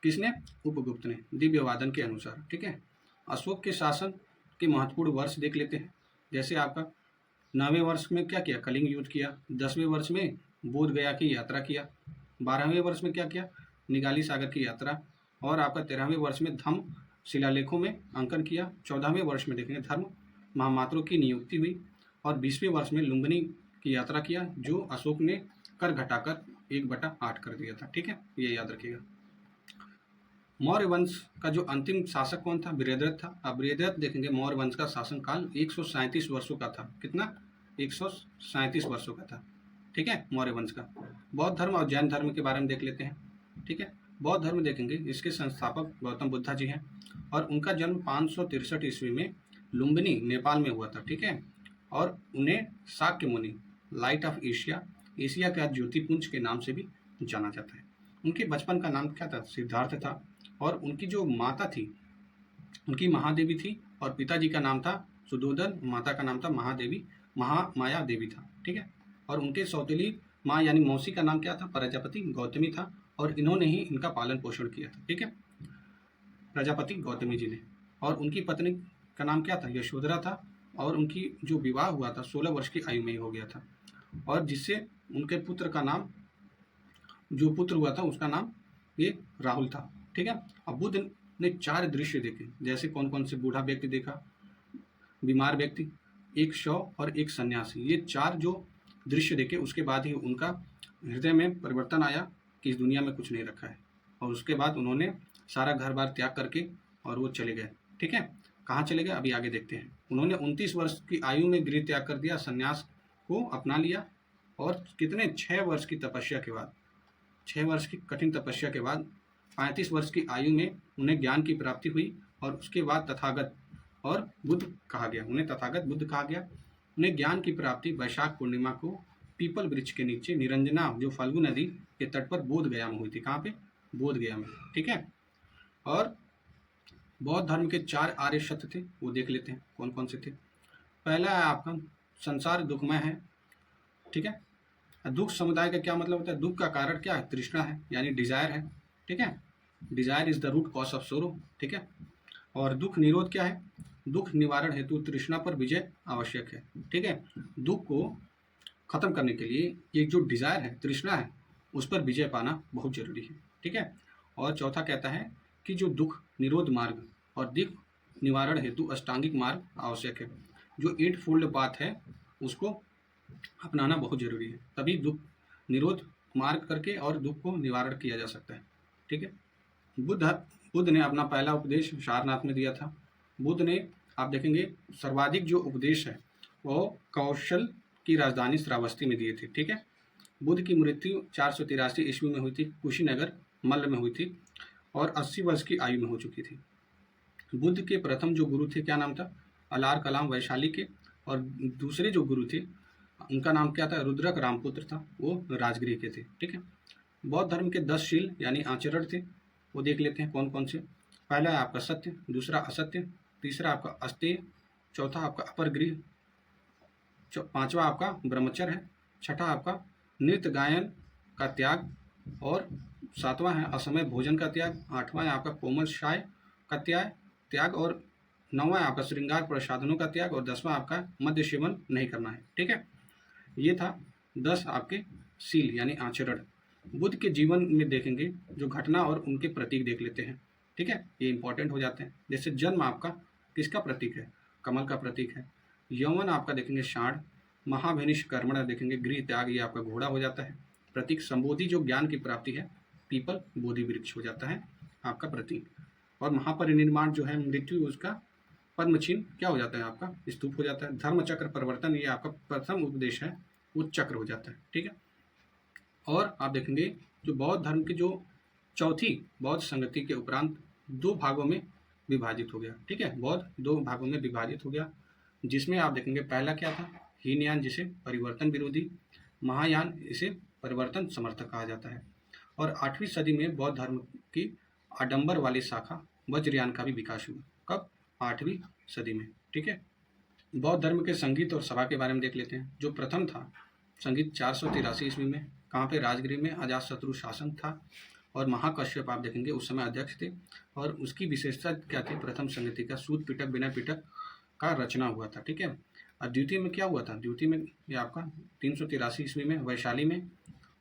किसने? उपगुप्त ने, दिव्यवादन के अनुसार। ठीक है। अशोक के शासन के महत्वपूर्ण वर्ष देख लेते हैं। जैसे आपका 9वें वर्ष में क्या किया? कलिंग युद्ध किया। 10वें वर्ष में बोध गया की यात्रा किया। 12वें वर्ष में क्या किया? निगाली सागर की यात्रा। और आपका 13वें वर्ष में धम्म शिलालेखों में अंकन किया। 14वें वर्ष में देखेंगे धर्म महामात्रों की नियुक्ति हुई। और 20वें वर्ष में लुम्बिनी की यात्रा किया, जो अशोक ने कर घटाकर 1/8 कर दिया था। ठीक है। ये याद रखिएगा। मौर्य वंश का जो अंतिम शासक कौन था? बृहद्रथ था। अब बृहद्रथ देखेंगे मौर्य वंश का शासनकाल 137 वर्षों का था। कितना? 137 वर्षों का था। ठीक है। मौर्य वंश का। बौद्ध धर्म और जैन धर्म के बारे में देख लेते हैं। ठीक है। बौद्ध धर्म देखेंगे, इसके संस्थापक गौतम बुद्धा जी हैं और उनका जन्म 563 ईस्वी में लुम्बिनी नेपाल में हुआ था। ठीक है। और उन्हें शाक्य मुनि, लाइट ऑफ एशिया, एशिया का ज्योतिपुंज के नाम से भी जाना जाता है। उनके बचपन का नाम क्या था? सिद्धार्थ था। और उनकी जो माता थी उनकी महादेवी थी और पिताजी का नाम था सुदोधन, माता का नाम था महादेवी, महामाया देवी था। ठीक है। और उनके सौतेली माँ यानी मौसी का नाम क्या था? प्रजापति गौतमी था। और इन्होंने ही इनका पालन पोषण किया था। ठीक है। प्रजापति गौतमी जी ने। और उनकी पत्नी का नाम क्या था? यशोधरा था। और उनकी जो विवाह हुआ था 16 वर्ष की आयु में ही हो गया था। और जिससे उनके पुत्र का नाम, जो पुत्र हुआ था उसका नाम ये राहुल था। ठीक है। अब बुद्ध ने 4 दृश्य देखे। जैसे कौन कौन से? बूढ़ा व्यक्ति देखा, बीमार व्यक्ति, एक शव और एक सन्यासी। ये 4 जो दृश्य देखे, उसके बाद ही उनका हृदय में परिवर्तन आया कि इस दुनिया में कुछ नहीं रखा है। और उसके बाद उन्होंने सारा घर बार त्याग करके और वो चले गए। ठीक है। कहाँ चले गए? अभी आगे देखते हैं। उन्होंने 29 वर्ष की आयु में गृह त्याग कर दिया, संन्यास को अपना लिया। और कितने? 6 वर्ष की तपस्या के बाद, 6 वर्ष की कठिन तपस्या के बाद 35 वर्ष की आयु में उन्हें ज्ञान की प्राप्ति हुई। और उसके बाद तथागत और बुद्ध कहा गया। उन्हें तथागत बुद्ध कहा गया। उन्हें ज्ञान की प्राप्ति वैशाख पूर्णिमा को पीपल वृक्ष के नीचे निरंजना, जो फाल्गु नदी के तट पर बोध गया में हुई थी। कहाँ पे? बोध गया में। ठीक है। और बौद्ध धर्म के 4 आर्य सत्य थे, वो देख लेते हैं कौन कौन से थे। पहला है आपका संसार दुखमय है। ठीक है। दुख समुदाय का क्या मतलब होता है? दुख का कारण क्या है? तृष्णा है, यानी डिजायर है। ठीक है। Desire is the root cause of sorrow. ठीक है। और दुख निरोध क्या है? दुख निवारण हेतु तृष्णा पर विजय आवश्यक है। ठीक है। दुख को खत्म करने के लिए ये जो डिजायर है, तृष्णा है, उस पर विजय पाना बहुत जरूरी है। ठीक है। और चौथा कहता है कि जो दुख निरोध मार्ग और दिक् निवारण हेतु अष्टांगिक मार्ग आवश्यक है। जो 8 फोल्ड पाथ है उसको अपनाना बहुत जरूरी है, तभी दुख निरोध मार्ग करके और दुख को निवारण किया जा सकता है। ठीक है। बुद्ध ने अपना पहला उपदेश सारनाथ में दिया था। बुद्ध ने आप देखेंगे सर्वाधिक जो उपदेश है वो कौशल की राजधानी श्रावस्ती में दिए थे। ठीक है। बुद्ध की मृत्यु 483 ईस्वी में हुई थी, कुशीनगर मल्ल में हुई थी और 80 वर्ष की आयु में हो चुकी थी। बुद्ध के प्रथम जो गुरु थे क्या नाम था? अलार कलाम वैशाली के, और दूसरे जो गुरु थे उनका नाम क्या था? रुद्रक रामपुत्र था, वो राजगृह के थे। ठीक है। बौद्ध धर्म के 10 शील यानी आचरण थे, वो देख लेते हैं कौन कौन से। पहला है आपका सत्य, दूसरा असत्य, तीसरा आपका अस्तेय, चौथा आपका अपरगृह, पांचवा आपका ब्रह्मचर्य है, छठा आपका नृत्य गायन का त्याग, और सातवां है असमय भोजन का त्याग, आठवां है आपका कोमल शाय का त्याग, और नौवां है आपका श्रृंगार प्रसाधनों का त्याग, और 10वां आपका मद्य सेवन नहीं करना है। ठीक है। ये था 10 आपके शील यानी आचरण। बुद्ध के जीवन में देखेंगे जो घटना और उनके प्रतीक देख लेते हैं। ठीक है। ये इंपॉर्टेंट हो जाते हैं। जैसे जन्म आपका किसका प्रतीक है? कमल का प्रतीक है। यौवन आपका देखेंगे षाढ़, महाभनिष कर्मण देखेंगे गृह त्याग, ये आपका घोड़ा हो जाता है प्रतीक। संबोधि जो ज्ञान की प्राप्ति है, पीपल बोधि वृक्ष हो जाता है आपका प्रतीक। और महापरिनिर्माण जो है मृत्यु, उसका पद्म चिन्ह क्या हो जाता है? आपका स्तूप हो जाता है। धर्म चक्र परिवर्तन, ये आपका प्रथम उपदेश है, वो चक्र हो जाता है। ठीक है। और आप देखेंगे जो बौद्ध धर्म की जो चौथी बौद्ध संगति के उपरांत 2 भागों में विभाजित हो गया। ठीक है। बौद्ध 2 भागों में विभाजित हो गया, जिसमें आप देखेंगे पहला क्या था? हीनयान, जिसे परिवर्तन विरोधी, महायान, इसे परिवर्तन समर्थक कहा जाता है। और 8वीं सदी में बौद्ध धर्म की आडंबर वाली शाखा वज्रयान का भी विकास हुआ। कब? 8वीं सदी में। ठीक है। बौद्ध धर्म के संगीत और सभा के बारे में देख लेते हैं। जो प्रथम था संगीत 483 ईस्वी में, कहाँ पे? राजगृह में अजातशत्रु शासन था, और महाकश्यप आप देखेंगे उस समय अध्यक्ष थे। और उसकी विशेषता क्या थी? प्रथम संगति का सूत पिटक विनय पिटक का रचना हुआ था। ठीक है। और द्वितीय में क्या हुआ था? द्वितीय में ये आपका 383 ईस्वी में वैशाली में,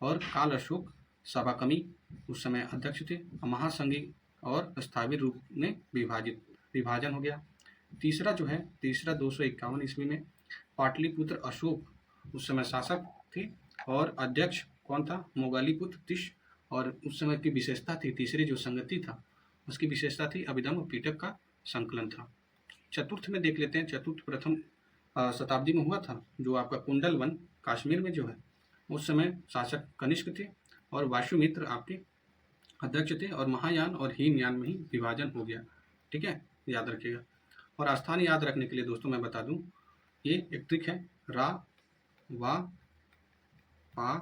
और काल अशोक सभाकमी उस समय अध्यक्ष थे। महासंघी और स्थायी रूप में विभाजन हो गया। तीसरा जो है, तीसरा 251 ईस्वी में पाटलिपुत्र अशोक उस समय शासक थे, और अध्यक्ष कौन था? मोगालीपुत्र तिश। और उस समय की विशेषता थी, तीसरी जो संगति था उसकी विशेषता थी अभिधम पीटक का संकलन था। चतुर्थ में देख लेते हैं। चतुर्थ प्रथम शताब्दी में हुआ था, जो आपका कुंडल वन कश्मीर में जो है, उस समय शासक कनिष्क थे, और वाशुमित्र आपके अध्यक्ष थे, और महायान और हीनयान में ही विभाजन हो गया। ठीक है, याद रखिएगा। और स्थान याद रखने के लिए दोस्तों मैं बता दूं, ये एक ट्रिक है, रा वा पा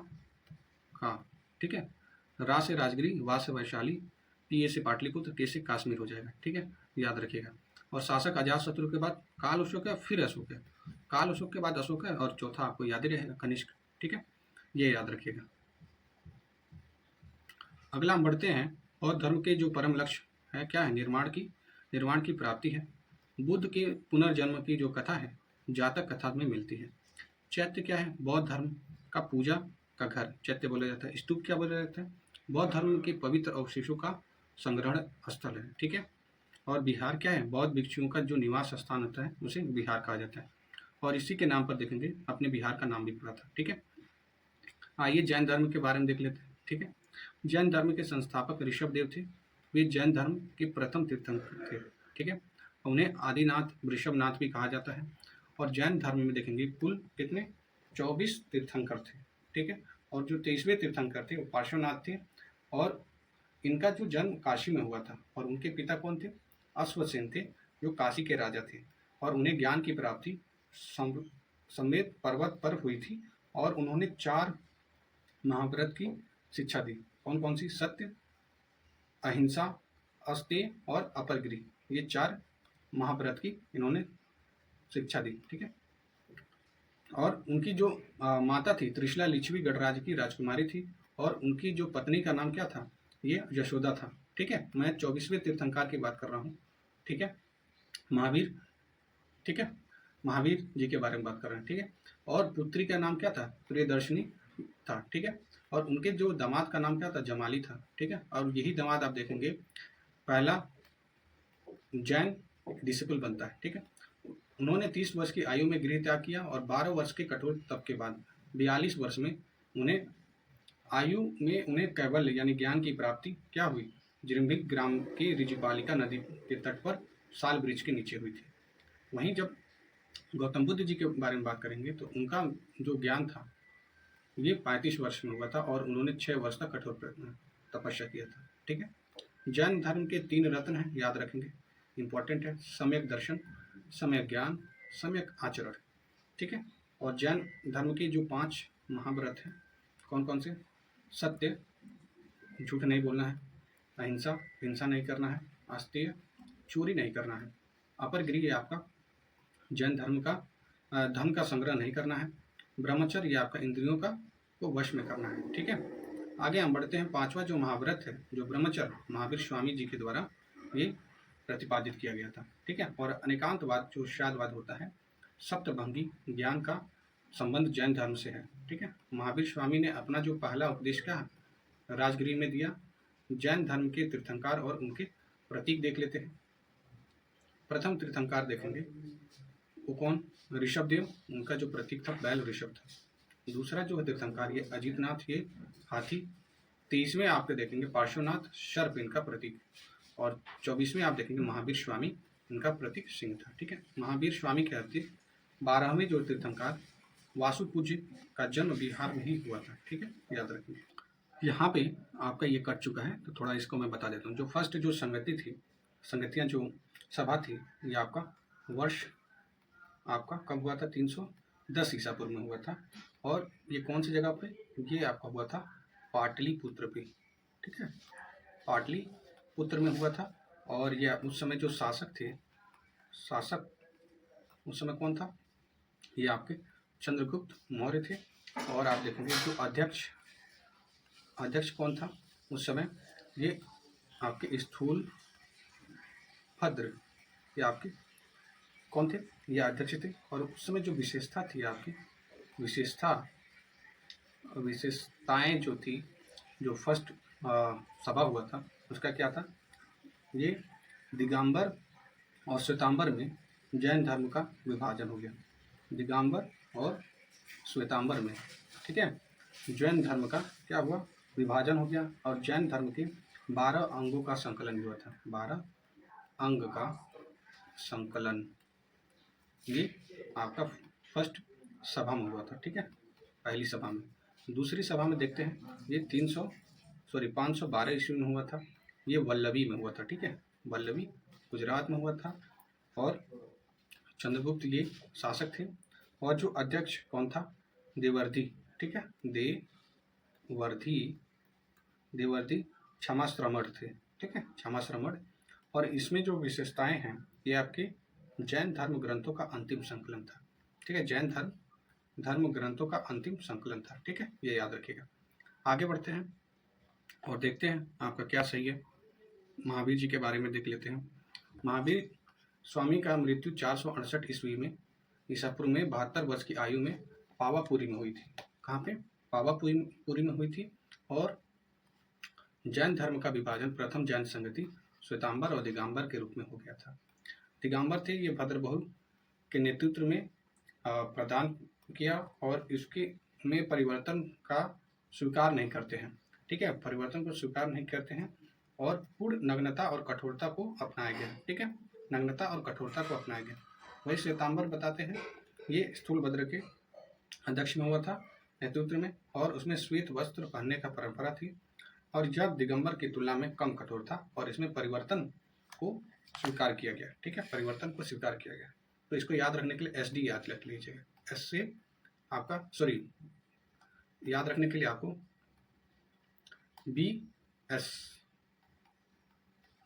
का। ठीक है। रा से राजगिरी, वा से वैशाली, पी से पाटलिपुत्र, के से कश्मीर हो जाएगा। ठीक है, याद रखिएगा। और शासक अजातशत्रु के बाद काल अशोक है, फिर अशोक है, काल अशोक के बाद अशोक है, और चौथा आपको याद ही रहेगा कनिष्क। ठीक है, ये याद रखिएगा। अगला हम बढ़ते हैं। बौद्ध धर्म के जो परम लक्ष्य है क्या है? निर्वाण की प्राप्ति है। बुद्ध के पुनर्जन्म की जो कथा है जातक कथा में मिलती है। चैत्य क्या है? बौद्ध धर्म का पूजा का घर चैत्य बोला जाता है। स्तूप क्या बोला जाता है? बौद्ध धर्म के पवित्र अवशेषों का संग्रहण स्थल है। ठीक है। और विहार क्या है? बौद्ध भिक्षुओं का जो निवास स्थान होता है उसे विहार कहा जाता है। और इसी के नाम पर देखेंगे अपने बिहार का नाम भी पड़ा था। ठीक है। आइए जैन धर्म के बारे में देख लेते हैं। ठीक है। जैन धर्म के संस्थापक ऋषभदेव थे। वे जैन धर्म के प्रथम तीर्थंकर थे। ठीक है। उन्हें आदिनाथ, वृषभनाथ भी कहा जाता है। और जैन धर्म में देखेंगे कुल कितने? 24 तीर्थंकर थे। ठीक है। और जो 23वें तीर्थंकर थे वो पार्श्वनाथ थे, और इनका जो जन्म काशी में हुआ था। और उनके पिता कौन थे? अश्वसेन थे, जो काशी के राजा थे। और उन्हें ज्ञान की प्राप्ति समेत पर्वत पर हुई थी। और उन्होंने 4 महाव्रत की शिक्षा दी। कौन कौन सी? सत्य, अहिंसा, अस्तेय और अपरगृह। ये 4 महाव्रत की इन्होंने शिक्षा दी। ठीक है। और उनकी जो माता थी त्रिशला लिच्छवी गणराज्य की राजकुमारी थी। और उनकी जो पत्नी का नाम क्या था? ये यशोदा था। ठीक है। मैं 24वें तीर्थंकर की बात कर रहा हूँ। ठीक है। महावीर। ठीक है। महावीर जी के बारे में बात कर रहे हैं। ठीक है। और पुत्री का नाम क्या था? प्रियदर्शनी था। ठीक है। और उनके जो दामाद का नाम क्या था? जमाली था। ठीक है। और यही दामाद आप देखेंगे पहला जैन एक डिसिपल बनता है, ठीक है। उन्होंने 30 वर्ष की आयु में गृह त्याग किया और 12 वर्ष के कठोर तप के बाद 42 वर्ष में उन्हें कैवल्य यानी ज्ञान की प्राप्ति क्या हुई? जिरम्भिक ग्राम की ऋजुपालिका नदी के तट पर साल वृक्ष के नीचे हुई थी। वहीं जब गौतम बुद्ध जी के बारे में बात करेंगे तो उनका जो ज्ञान था ये 35 वर्ष में हुआ था और उन्होंने 6 वर्ष तक कठोर तपस्या किया था, ठीक है। जैन धर्म के 3 रत्न हैं, याद रखेंगे, इंपॉर्टेंट है। सम्यक दर्शन, सम्यक ज्ञान, सम्यक आचरण, ठीक है। और जैन धर्म के जो 5 महाव्रत हैं कौन कौन से? सत्य, झूठ नहीं बोलना है, अहिंसा, हिंसा नहीं करना है, आस्तेय, चोरी नहीं करना है, अपरगृह आपका जैन धर्म का धन का संग्रह नहीं करना है, ब्रह्मचर्य आपका इंद्रियों का को वश में करना है, ठीक है। आगे हम बढ़ते हैं। 5वां जो महाव्रत है, जो ब्रह्मचर्य, महावीर स्वामी जी के द्वारा ये प्रतिपादित किया गया था, ठीक है। और अनेकांतवाद जो शादवाद होता है, सप्तभंगी ज्ञान का संबंध जैन धर्म से है, ठीक है। महावीर स्वामी ने अपना जो पहला उपदेश का राजगृह में दिया। जैन धर्म के तीर्थंकर और उनके प्रतीक देख लेते हैं। प्रथम तीर्थंकर देखेंगे वो कौन? ऋषभदेव, उनका जो प्रतीक था बैल ऋषभ था। दूसरा जो है तीर्थंकर ये अजितनाथ, ये हाथी। 23वें आपके देखेंगे पार्श्वनाथ, सर्प इनका प्रतीक। और 24वें आप देखेंगे महावीर स्वामी, इनका प्रतीक सिंह था, ठीक है। महावीर स्वामी के हत्या 12वें जो तीर्थंकर वासु पूज्य का जन्म बिहार में ही हुआ था, ठीक है, याद रखेंगे। यहाँ पे आपका ये कट चुका है तो थोड़ा इसको मैं बता देता हूँ। जो फर्स्ट जो संगति थी, संगतियाँ जो सभा थी, ये आपका वर्ष आपका कब हुआ था? 310 ईसा पूर्व में हुआ था। और ये कौन सी जगह पे? ये आपका हुआ था पाटलिपुत्र पे, ठीक है, पाटलिपुत्र में हुआ था। और ये उस समय जो शासक थे, शासक उस समय कौन था? ये आपके चंद्रगुप्त मौर्य थे। और आप देखेंगे जो अध्यक्ष कौन था उस समय? ये आपके स्थूल भद्र, ये आपके कौन थे? ये अध्यक्ष थे। और उस समय जो विशेषता थी आपकी, विशेषताएं जो थी, जो फर्स्ट सभा हुआ था उसका क्या था? ये दिगंबर और श्वेतांबर में जैन धर्म का विभाजन हो गया, दिगंबर और श्वेतांबर में, ठीक है। जैन धर्म का क्या हुआ? विभाजन हो गया। और जैन धर्म के 12 अंगों का संकलन हुआ था, 12 अंग का संकलन, ये आपका फर्स्ट सभा में हुआ था, ठीक है, पहली सभा में। दूसरी सभा में देखते हैं, ये 512 ईस्वी में हुआ था। ये वल्लभी में हुआ था, ठीक है, वल्लभी गुजरात में हुआ था। और चंद्रगुप्त ये शासक थे। और जो अध्यक्ष कौन था? देवर्धि, ठीक है, देवर्धि क्षमाश्रमण थे, ठीक है, क्षमाश्रमण। और इसमें जो विशेषताएं हैं, ये आपके जैन धर्म ग्रंथों का अंतिम संकलन था, ठीक है, जैन धर्म ग्रंथों का अंतिम संकलन था, ठीक है, ये याद रखिएगा। आगे बढ़ते हैं और देखते हैं आपका क्या सही है। महावीर जी के बारे में देख लेते हैं। महावीर स्वामी का मृत्यु 468 ईस्वी में ईसा पूर्व में 72 वर्ष की आयु में पावापुरी में हुई थी। कहाँ पे? पावापुरी में हुई थी। और जैन धर्म का विभाजन प्रथम जैन संगति श्वेतांबर और दिगंबर के रूप में हो गया था। दिगंबर थे, ये भद्रबहु के नेतृत्व में प्रदान किया और इसके में परिवर्तन का स्वीकार नहीं करते हैं, ठीक है, परिवर्तन को स्वीकार नहीं करते हैं। और पूर्ण नग्नता और कठोरता को अपनाया गया, ठीक है, नग्नता और कठोरता को अपनाया गया। वही श्वेतांबर बताते हैं, ये स्थूलभद्र के अध्यक्ष में हुआ था, नेतृत्व में, और उसमें श्वेत वस्त्र पहनने का परंपरा थी। और जब दिगंबर की तुलना में कम कठोर था और इसमें परिवर्तन को स्वीकार किया गया, ठीक है, परिवर्तन को स्वीकार किया गया। तो इसको याद रखने के लिए SD याद रख लीजिएगा, एस से आपका याद रखने के लिए आपको BS,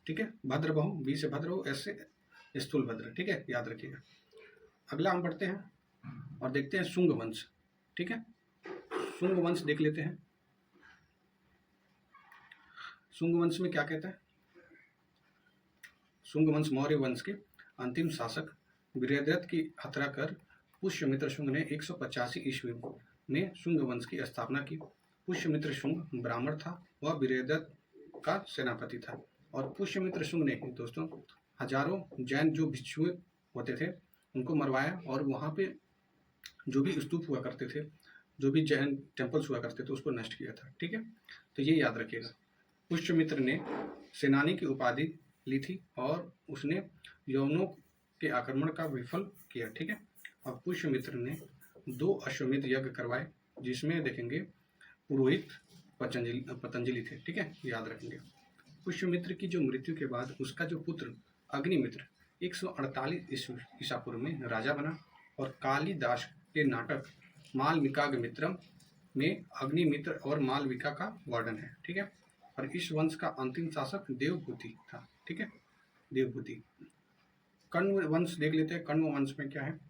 ठीक है, भद्रबहु, B से भद्रबहु, S से स्थूलभद्र, ठीक है, याद रखिएगा। अगला हम बढ़ते हैं और देखते हैं शुंग वंश, ठीक है, शुंग वंश देख लेते हैं। शुंग वंश में क्या कहता है? शुंग वंश मौर्य वंश के अंतिम शासक वीरद्रथ की हत्या कर पुष्यमित्र शुंग ने 185 ईस्वी में शुंग वंश की स्थापना की। पुष्यमित्र शुंग ब्राह्मण था, वह वीरद्रथ का सेनापति था। और पुष्यमित्र शुंग ने दोस्तों हजारों जैन जो भिक्षु होते थे उनको मरवाया, और वहाँ पे जो भी स्तूप हुआ करते थे, जो भी जैन टेम्पल्स हुआ करते थे, उसको नष्ट किया था। ठीक है, तो ये याद रखिएगा। पुष्यमित्र ने सेनानी की उपाधि ली थी और उसने यवनों के आक्रमण का विफल किया। ठीक है, और पुष्यमित्र ने 2 अश्वमेध यज्ञ करवाए, जिसमें देखेंगे पुरोहित पतंजलि थे। ठीक है, याद रखेंगे। पुष्यमित्र की जो मृत्यु के बाद उसका जो पुत्र अग्निमित्र 148 ईसा पूर्व में राजा बना, और कालिदास के नाटक मालविकाग्निमित्रम में अग्निमित्र और मालविका का वर्णन है। ठीक है, और इस वंश का अंतिम शासक देवभूति था। ठीक है, देवभूति। कण्व वंश देख लेते हैं। कण्व वंश में क्या है?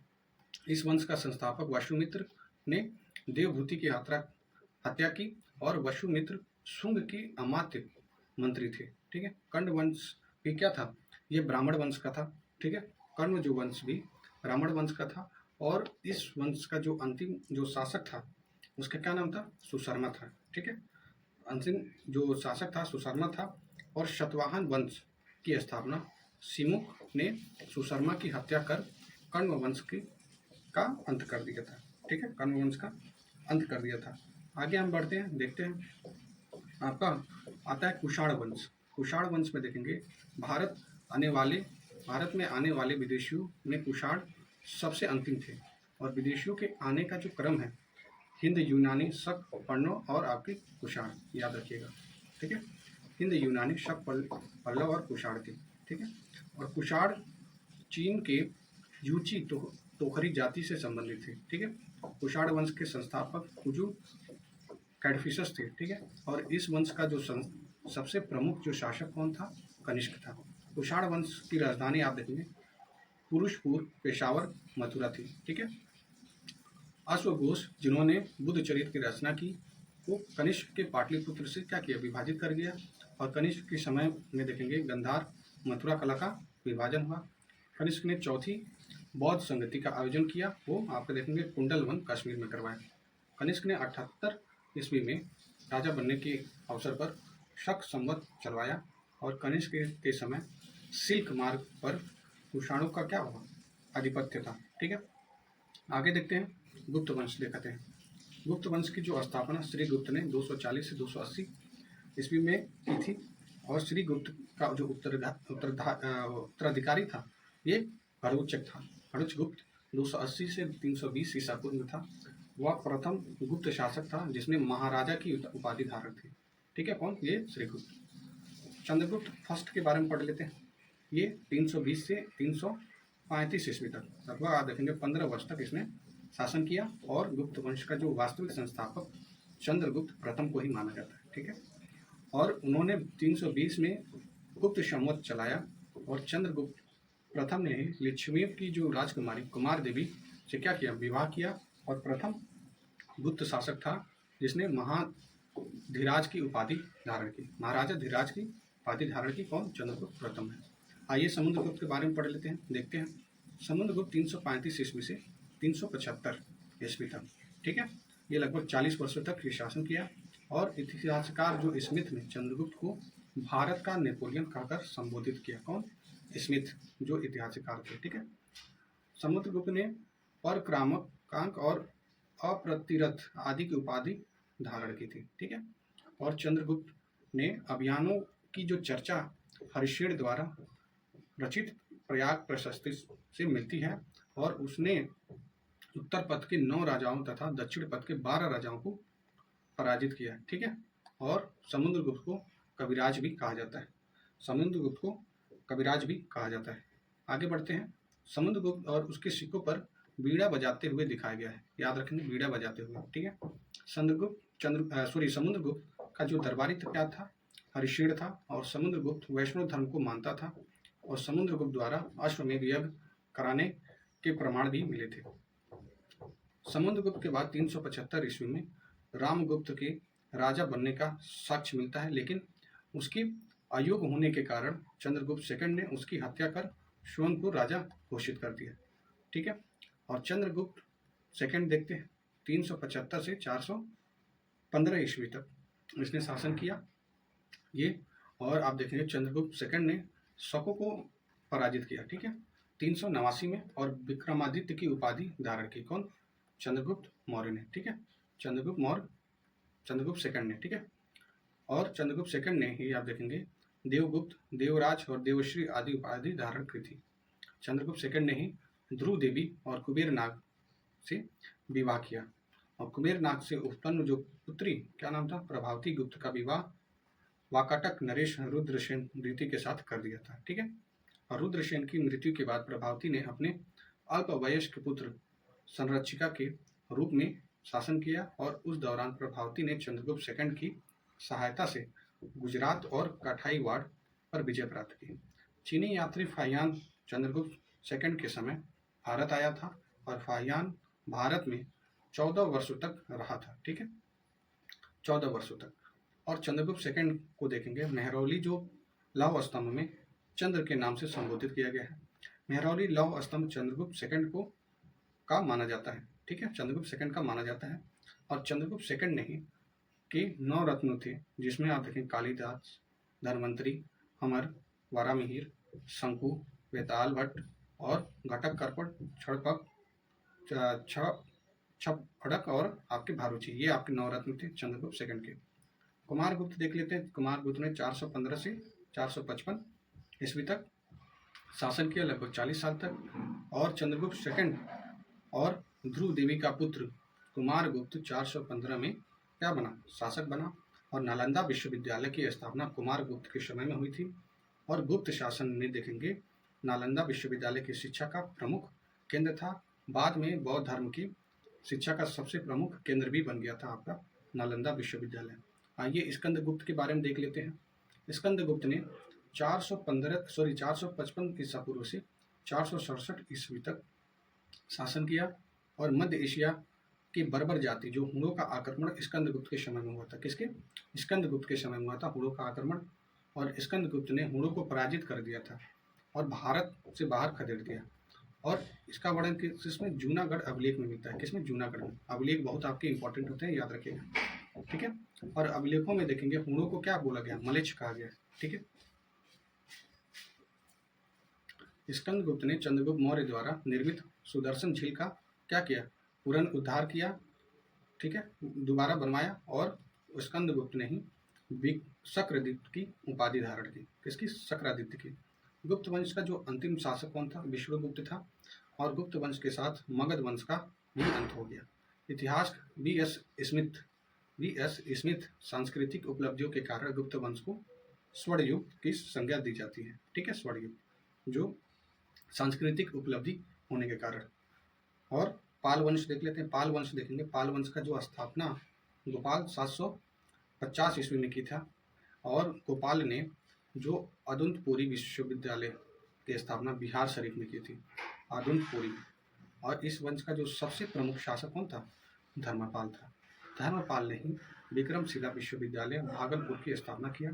इस वंश का संस्थापक वसुमित्र ने देवभूति की हत्या की, और वसुमित्र शुंग के अमात्य मंत्री थे। ठीक है, कण्व वंश भी क्या था? ये ब्राह्मण वंश का था। ठीक है, कण्व जो वंश भी ब्राह्मण वंश का था, और इस वंश का जो अंतिम जो शासक था उसका क्या नाम था? सुशर्मा था। ठीक है, अंतिम जो शासक था सुशर्मा था, और शतवाहन वंश की स्थापना सिमुक ने सुशर्मा की हत्या कर कण्व वंश का अंत कर दिया था। ठीक है, कण्व वंश का अंत कर दिया था। आगे हम बढ़ते हैं, देखते हैं। आपका आता है कुषाण वंश। कुषाण वंश में देखेंगे भारत में आने वाले विदेशियों में कुषाण सबसे अंतिम थे, और विदेशियों के आने का जो क्रम है हिंद, यूनानी, शक, पल्लव और आपके कुषाण, याद रखिएगा। ठीक है, हिंद, यूनानी, शक, पल्लव और कुषाण थे। ठीक है, और कुषाण चीन के यूची तोखरी जाति से संबंधित थे। ठीक है, कुषाण वंश के संस्थापक कुजू कैडफिसस थे। ठीक है, और इस वंश का जो सबसे प्रमुख जो शासक कौन था? कनिष्क था। कुषाण वंश की राजधानी आप देखेंगे पुरुषपुर, पेशावर, मथुरा थी। ठीक है, अश्वघोष जिन्होंने बुद्ध चरित्र की रचना की, वो कनिष्क के पाटलिपुत्र से क्या किया? विभाजित कर गया, और कनिष्क के समय में देखेंगे गंधार, मथुरा कला का विभाजन हुआ। कनिष्क ने चौथी बौद्ध संगति का आयोजन किया, वो आपको देखेंगे कुंडलवन कश्मीर में करवाया। कनिष्क ने 78 ईस्वी में राजा बनने के अवसर पर शक संवत चलवाया, और कनिष्क के समय सिल्क मार्ग पर कुषाणों का क्या हुआ? आधिपत्य था। ठीक है, आगे देखते हैं। गुप्त वंश देखते हैं। गुप्त वंश की जो स्थापना श्री गुप्त ने 240 से 280 ईस्वी में की थी, और श्री गुप्त का जो उत्तराधिकारी था ये हड़ुचक था। हड़ुच गुप्त 280 से 320 ईसा पूर्व में था। वह प्रथम गुप्त शासक था जिसने महाराजा की उपाधि धारण थी। ठीक है, कौन? ये श्रीगुप्त। चंद्रगुप्त फर्स्ट के बारे में पढ़ लेते हैं। ये 320 से 335 ईस्वी तक लगभग आप देखेंगे 15 वर्ष तक इसने शासन किया, और गुप्त वंश का जो वास्तविक संस्थापक चंद्रगुप्त प्रथम को ही माना जाता है। ठीक है, और उन्होंने 320 में गुप्त संवत चलाया, और चंद्रगुप्त प्रथम ने लिच्छवी की जो राजकुमारी कुमार देवी से क्या किया? विवाह किया, और प्रथम गुप्त शासक था जिसने महाधीराज की उपाधि धारण की। महाराजा धीराज की उपाधि धारण की कौन? चंद्रगुप्त प्रथम है। आइए समुद्रगुप्त के बारे में पढ़ लेते हैं, देखते हैं। समुद्रगुप्त 335 ईस्वी से 375 ईस्वी तक। ठीक है, ये लगभग 40 वर्षों तक ये शासन किया, और इतिहासकार जो स्मिथ ने चंद्रगुप्त को भारत का नेपोलियन कहकर संबोधित किया। कौन? स्मिथ, जो इतिहासकार थे। ठीक है, समुद्रगुप्त ने परक्रामकांक और अप्रतिरथ आदि की उपाधि धारण की थी। ठीक है, और चंद्रगुप्त ने अभियानों की जो चर्चा हरिश्चंद्र द्वारा रचित प्रयाग प्रशस्ति से मिलती है, और उसने उत्तर पथ के 9 राजाओं तथा दक्षिण पथ के 12 राजाओं को पराजित किया। ठीक है, और समुद्रगुप्त को कविराज भी कहा जाता है। समुद्रगुप्त को कविराज भी कहा जाता है। आगे बढ़ते हैं। समुद्रगुप्त और उसके सिक्कों पर बीड़ा बजाते हुए दिखाया गया है, याद रखेंगे, बीड़ा बजाते हुए। ठीक है, समुद्रगुप्त का जो दरबारी क्या था? हरिश्चंद्र था, और समुद्रगुप्त वैष्णव धर्म को मानता था, और समुद्रगुप्त द्वारा अश्वमेध यज्ञ कराने के प्रमाण भी मिले थे। समुद्रगुप्त के बाद 375 ईस्वी में रामगुप्त के राजा बनने का साक्ष्य मिलता है, लेकिन उसके अयोग्य होने के कारण चंद्रगुप्त सेकंड ने उसकी हत्या कर स्वयं को राजा घोषित कर दिया। ठीक है, और चंद्रगुप्त सेकंड देखते हैं 375 से 415 ईस्वी तक इसने शासन किया ये। और आप देखेंगे चंद्रगुप्त सेकंड ने शकों को पराजित किया, ठीक है, 389 में। और विक्रमादित्य की उपाधि धारण की, कौन? चंद्रगुप्त मौर्य ने, ठीक है, चंद्रगुप्त सेकंड ने, ठीक है। और चंद्रगुप्त सेकंड ने ही आप देखेंगे देवगुप्त, देवराज और देवश्री आदि उपाधि धारण की थी। चंद्रगुप्त सेकंड ने ही ध्रुव देवी और कुबेर नाग से विवाह किया, और कुबेर नाग से उत्पन्न जो पुत्री, क्या नाम था, प्रभावती गुप्त, का विवाह वाकाटक नरेश रुद्रसेन द्वितीय के साथ कर दिया था, ठीक है। और रुद्रसेन की मृत्यु के बाद प्रभावती ने अपने अल्पवयस्क पुत्र संरक्षिका के रूप में शासन किया, और उस दौरान प्रभावती ने चंद्रगुप्त सेकंड की सहायता से गुजरात और काठियावाड़ पर विजय प्राप्त की। चीनी यात्री फाहियान चंद्रगुप्त सेकंड के समय भारत आया था, और फाहियान भारत में 14 वर्षों तक रहा था, ठीक है, 14 वर्षों तक। और चंद्रगुप्त सेकंड को देखेंगे मेहरौली जो लौह स्तंभ में चंद्र के नाम से संबोधित किया गया है। मेहरौली लौह स्तंभ चंद्रगुप्त सेकंड को का माना जाता है, ठीक है, चंद्रगुप्त सेकंड का माना जाता है। और चंद्रगुप्त सेकंड ने ही के 9 रत्न थे, जिसमें आप देखें कालिदास, धन्वंतरी, अमर, वारामिहिर, शंकु, वेताल भट्ट और घटक कर्पण, छड़पक, छपड़क और आपके भारुची, ये आपके 9 रत्न थे चंद्रगुप्त सेकंड के। कुमारगुप्त देख लेते हैं। कुमारगुप्त ने 415 से 455 ईस्वी तक शासन किया, लगभग 40 साल तक। और चंद्रगुप्त सेकंड और ध्रुव देवी का पुत्र कुमारगुप्त 415 में क्या बना, शासक बना। और नालंदा विश्वविद्यालय की स्थापना कुमारगुप्त के समय में हुई थी। और गुप्त शासन में देखेंगे नालंदा विश्वविद्यालय की शिक्षा का प्रमुख केंद्र था। बाद में बौद्ध धर्म की शिक्षा का सबसे प्रमुख केंद्र भी बन गया था आपका नालंदा विश्वविद्यालय। आइए स्कंदगुप्त के बारे में देख लेते हैं। स्कंदगुप्त ने 455 ईसा पूर्व से 467 ईस्वी तक शासन किया। और मध्य एशिया की बर्बर जाति जो हुणों का आक्रमण स्कंदगुप्त के समय में हुआ था, किसके? स्कंदगुप्त के समय में हुआ था हुणों का आक्रमण। और स्कंदगुप्त ने हुणों को पराजित कर दिया था और भारत से बाहर खदेड़ दिया। और इसका वर्णन किसमें? जूनागढ़ अभिलेख में मिलता है। किसमें? जूनागढ़ में। अभिलेख बहुत आपके इंपॉर्टेंट होते हैं, याद रखिएगा, ठीक है। और अभिलेखों में देखेंगे हुणों को क्या बोला गया? मलेच्छ कहा गया, ठीक है। स्कंदगुप्त ने चंद्रगुप्त मौर्य द्वारा निर्मित सुदर्शन झील का क्या किया? पुनरुद्धार किया, ठीक है, दोबारा बनवाया। और स्कंदगुप्त ने ही शक्रादित्य की उपाधि धारण की। किसकी? शक्रादित्य की। गुप्त वंश का जो अंतिम शासक कौन था? विष्णुगुप्त था। और गुप्त वंश के साथ मगध वंश का भी अंत हो गया। इतिहास वी.एस. स्मिथ सांस्कृतिक उपलब्धियों के कारण गुप्त वंश को स्वर्ण युग की संज्ञा दी जाती है, ठीक है, स्वर्ण युग, जो सांस्कृतिक उपलब्धि होने के कारण। और पाल वंश देख लेते हैं। पाल वंश देखेंगे। पाल वंश का जो स्थापना गोपाल 750 ईस्वी में की था। और गोपाल ने जो अदुंतपुरी विश्वविद्यालय की स्थापना बिहार शरीफ में की थी, अदुंतपुरी। और इस वंश का जो सबसे प्रमुख शासक कौन था? धर्मपाल था। धर्मपाल ने ही विक्रमशिला विश्वविद्यालय भागलपुर की स्थापना किया।